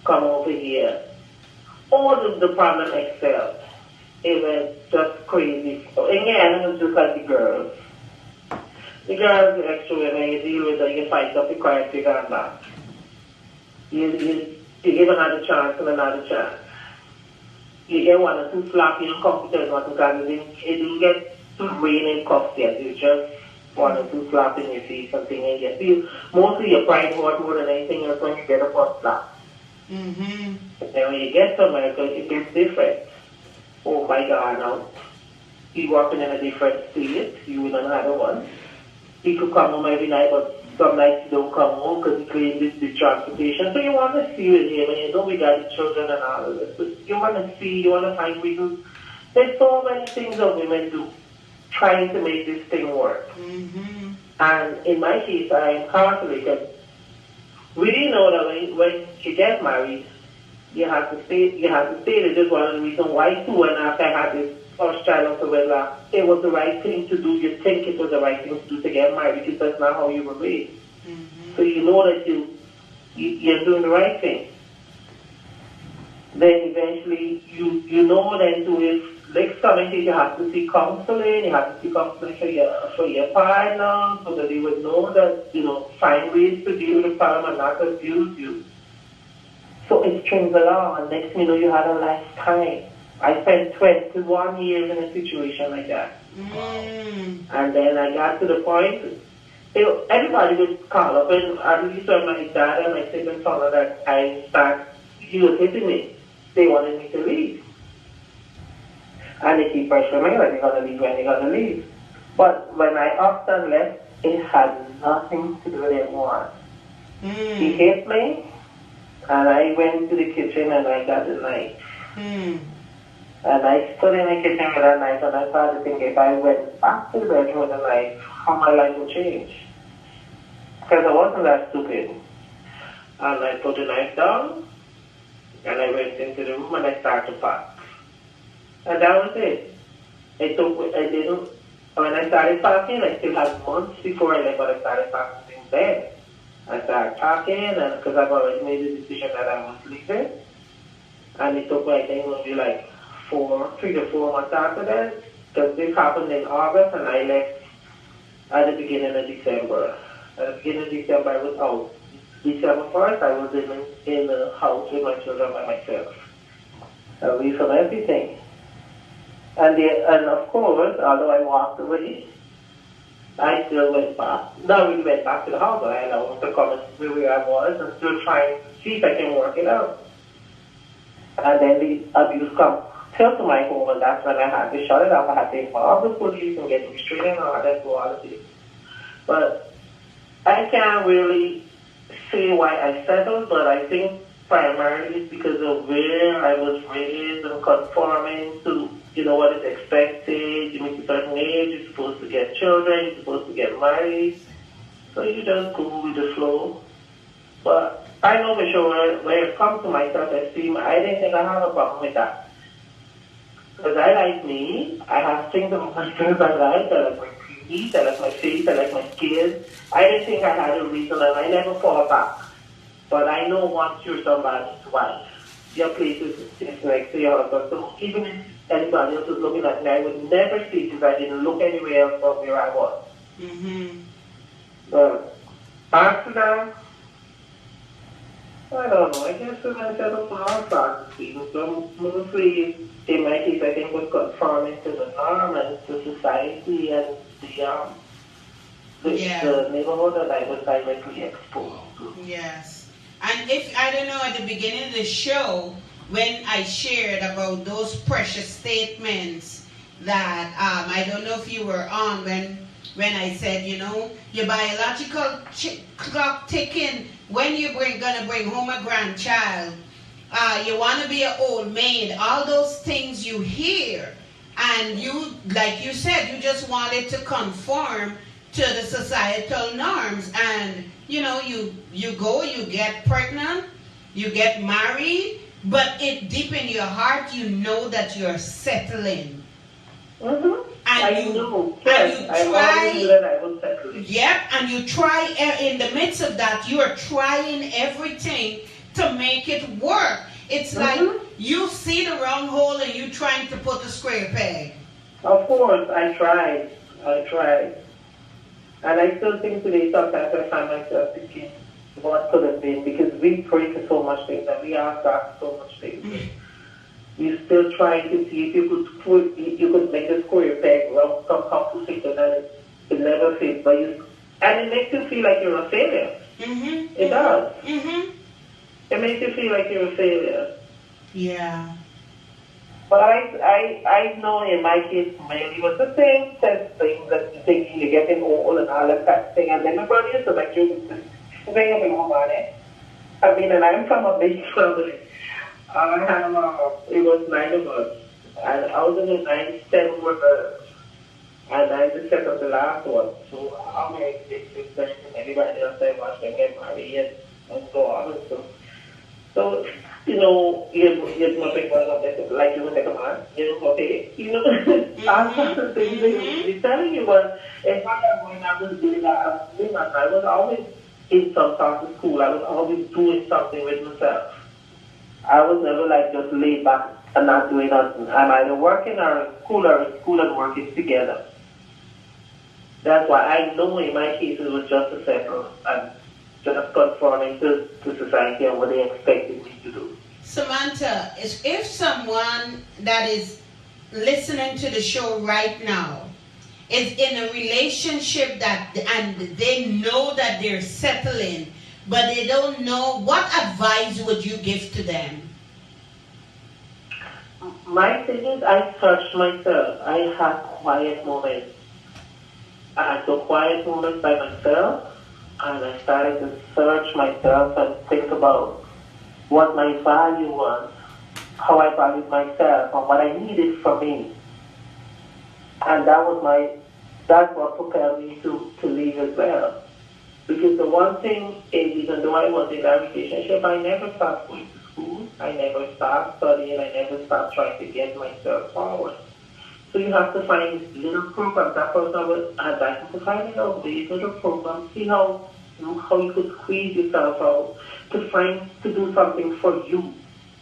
come over here. All the problem excelled. It was just crazy. Again, it was just like the girls. The girls are extra women, you deal with them, you fight up, you cry, you go back. You give another chance and another chance. You get one or two sloppy and comfortable because it didn't get too rain and cuffs yet. You just one or two slaps in your face and thing and you feel mostly your pride hurt more than anything else when you get a first slap. And when you get somewhere, it gets different. Oh my God, now. You working in a different state, you in another one. He could come home every night, but some nights he don't come home because he claims the transportation. So you want to see with him, and you know we got the children and all of this. But you want to see, you want to find reasons. There's so many things that women do trying to make this thing work. And in my case, I am Catholic. We didn't know that when you get married, you have to stay. You have to stay. This is one of the reasons why too. And after I had this first child of the wedlock, it was the right thing to do. You think it was the right thing to do to get married because that's not how you were raised. So you know that you're doing the right thing. Then eventually you know then to if next coming you have to see counseling. You have to see counseling for your partner so that they would know that find ways to deal with the problem and not abuse you. So it strings along, and next thing you know, you had a lifetime. I spent 21 years in a situation like that. And then I got to the point, everybody would call up, and at least when my dad and my siblings found out that he was hitting me. They wanted me to leave. And they keep pressuring me, when you're going to leave. But when I upped and left, it had nothing to do with anyone. He hit me, and I went to the kitchen and I got the knife. And I stood in the kitchen with a knife and I started thinking if I went back to the bedroom with a knife, how my life would change. Because I wasn't that stupid. And I put the knife down and I went into the room and I started to pack. And that was it. When I started packing, I still had months before I left, but I started packing things then. I started packing and because I've already made the decision that I was leaving. And it took me, I think, maybe like 3 to 4 months after that, because this happened in August and I left at the beginning of December. At the beginning of December, I was out. December 1st, I was in the house with my children by myself. Away from everything. And of course, although I walked away, I still went back. Not really went back to the house, but I allowed them to come and see where I was and still trying to see if I can work it out. And then the abuse come to my home, and that's when I had to shut it off. I had to inform the police and get restraining orders for all of this. But I can't really say why I settled, but I think primarily it's because of where I was raised and conforming to, what is expected. You reach a certain age, you're supposed to get children, you're supposed to get married. So you just go with the flow. But I know for sure when it comes to my self-esteem, I didn't think I have a problem with that. Because I like me, I have things about myself I like my beauty, I like my face, I like my skin. I didn't think I had a reason, and I never fall back. But I know once you're somebody's wife, your place is next to your husband. So even if anybody else was looking at me, I would never see because I didn't look anywhere else but where I was. But after that, I don't know. I guess when I settled for all sorts of things, so mostly in my case, I think was conforming to the norm and to society and the neighborhood that I was directly exposed to. Yes. And if, I don't know, at the beginning of the show, when I shared about those precious statements that, I don't know if you were on when I said, your biological clock ticking, when you're gonna bring home a grandchild, you want to be an old maid, all those things you hear, and you, like you said, you just wanted to conform to the societal norms, and you go, you get pregnant, you get married, but deep in your heart, you know that you're settling. Mm-hmm. And I knew. Yes, I always knew that I was settling. Yep, and you try, in the midst of that, you are trying everything to make it work. It's like you see the round hole and you trying to put a square peg. Of course, I tried. And I still think today sometimes I find myself thinking what could have been, because we pray for so much things and we ask God for so much things. You still trying to see if you could make the square peg round somehow to fit it, and it never fits. And it makes you feel like you're a failure. It does. It makes you feel like you're a failure. Yeah. But I know in my case, mainly it was the same thing that you think you're getting old and all that kind of thing. And then my brother used to make you bring up your money. I mean, and I'm from a big family. It was 9 of us. And I was in the 9th, 10 were girls. And I'm the second to last one. So I'm a big person. Everybody else I watched them get married and so on and so. So, you're not big one of them, like you would take a man, okay, all sorts of things they're telling you, but if when I was doing that, I was always in some sort of school. I was always doing something with myself. I was never like just laid back and not doing nothing. I'm either working or in school and working together. That's why I know in my case it was just a settle and just conforming to society and what they expected me to do. Samantha, if someone that is listening to the show right now is in a relationship and they know that they're settling, but they don't know, what advice would you give to them? My thing is, I searched myself. I had quiet moments. I had the quiet moments by myself, and I started to search myself and think about what my value was, how I valued myself, and what I needed from me. And that's what propelled me to leave as well. Because the one thing is, even though I was in that relationship, I never stopped going to school. I never stopped studying. I never stopped trying to get myself forward. So you have to find little programs. That person would advise you to find these little programs, see how you could squeeze yourself out to do something for you.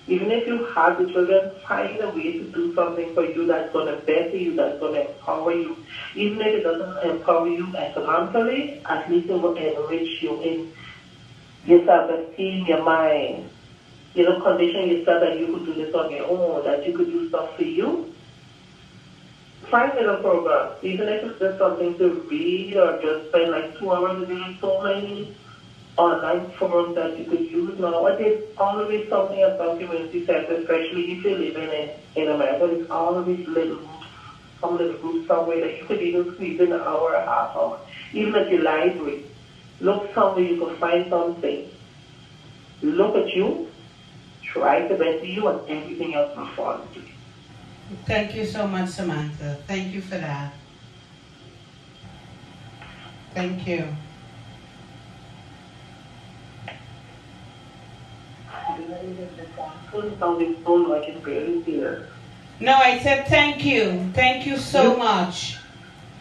Even if you have the children, find a way to do something for you that's going to better you, that's going to empower you. Even if it doesn't empower you economically, at least it will enrich you in your self-esteem, your mind. Condition yourself that you could do this on your own, that you could do stuff for you. Find little programs, even if it's just something to read or just spend like 2 hours a day. So many online forums that you could use now. There's always something at some community centers, especially if you're living in America. There's always little some little group somewhere that you could even squeeze in an hour or a half hour. Even at your library, look somewhere you can find something. Look at you, try to better you, and everything else will fall into you. Thank you so much, Samantha. Thank you for that. Thank you. I can barely hear. No, I said thank you. Thank you so much.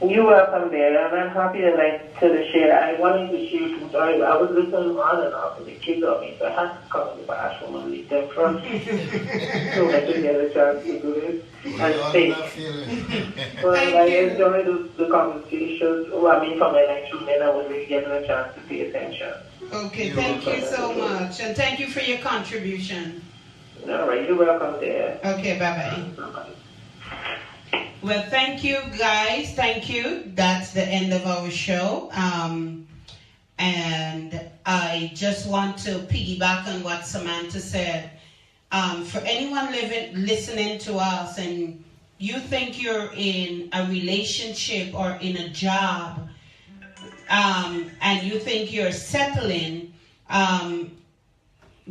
You're welcome there, and I'm happy that I could share. I wanted to share because I was listening on and off, and the kids on me, so I had to come in the bathroom and leave them first so I could get a chance to do this and speak. But I enjoyed the conversation. From my next room, and I was really getting a chance to pay attention. Okay, thank you so much, and thank you for your contribution. All right, you're welcome there. Okay, bye-bye. Well, thank you, guys. Thank you. That's the end of our show. And I just want to piggyback on what Samantha said. For anyone listening to us and you think you're in a relationship or in a job and you think you're settling,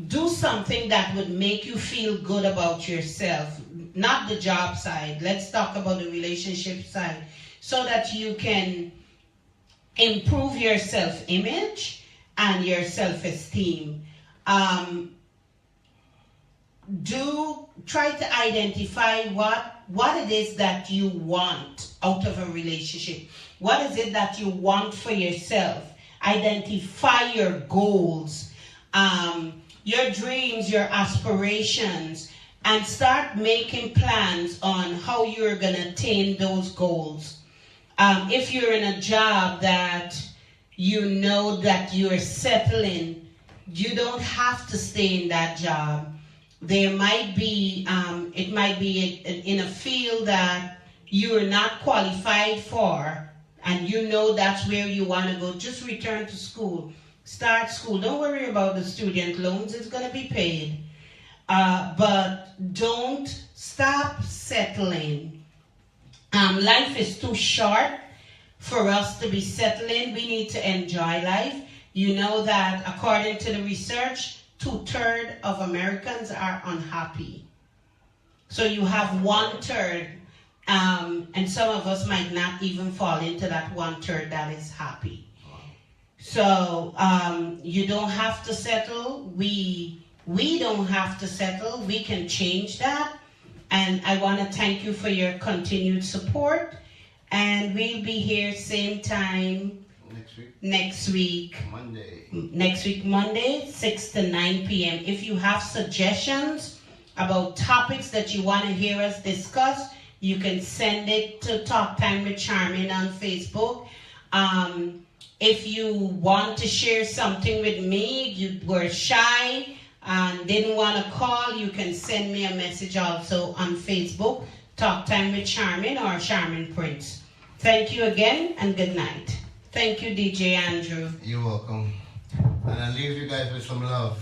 do something that would make you feel good about yourself, not the job side. Let's talk about the relationship side so that you can improve your self-image and your self-esteem. Do try to identify what it is that you want out of a relationship. What is it that you want for yourself? Identify your goals, your dreams, your aspirations, and start making plans on how you're going to attain those goals. If you're in a job that you know that you're settling, you don't have to stay in that job. There might be, it might be in a field that you're not qualified for, and you know that's where you want to go. Just return to school. Start school. Don't worry about the student loans. It's going to be paid. But don't stop settling. Life is too short for us to be settling. We need to enjoy life. You know that according to the research, 2/3 of Americans are unhappy. So you have 1/3, and some of us might not even fall into that 1/3 that is happy. So you don't have to settle. We don't have to settle. We can change that. And I want to thank you for your continued support. And we'll be here same time next week. Monday, 6 to 9 p.m. If you have suggestions about topics that you want to hear us discuss, you can send it to Talk Time with Sharmin on Facebook. If you want to share something with me, you were shy and didn't want to call, you can send me a message also on Facebook, Talk Time with Sharmin or Sharmin Prince. Thank you again and good night. Thank you, DJ Andrew. You're welcome. And I leave you guys with some love.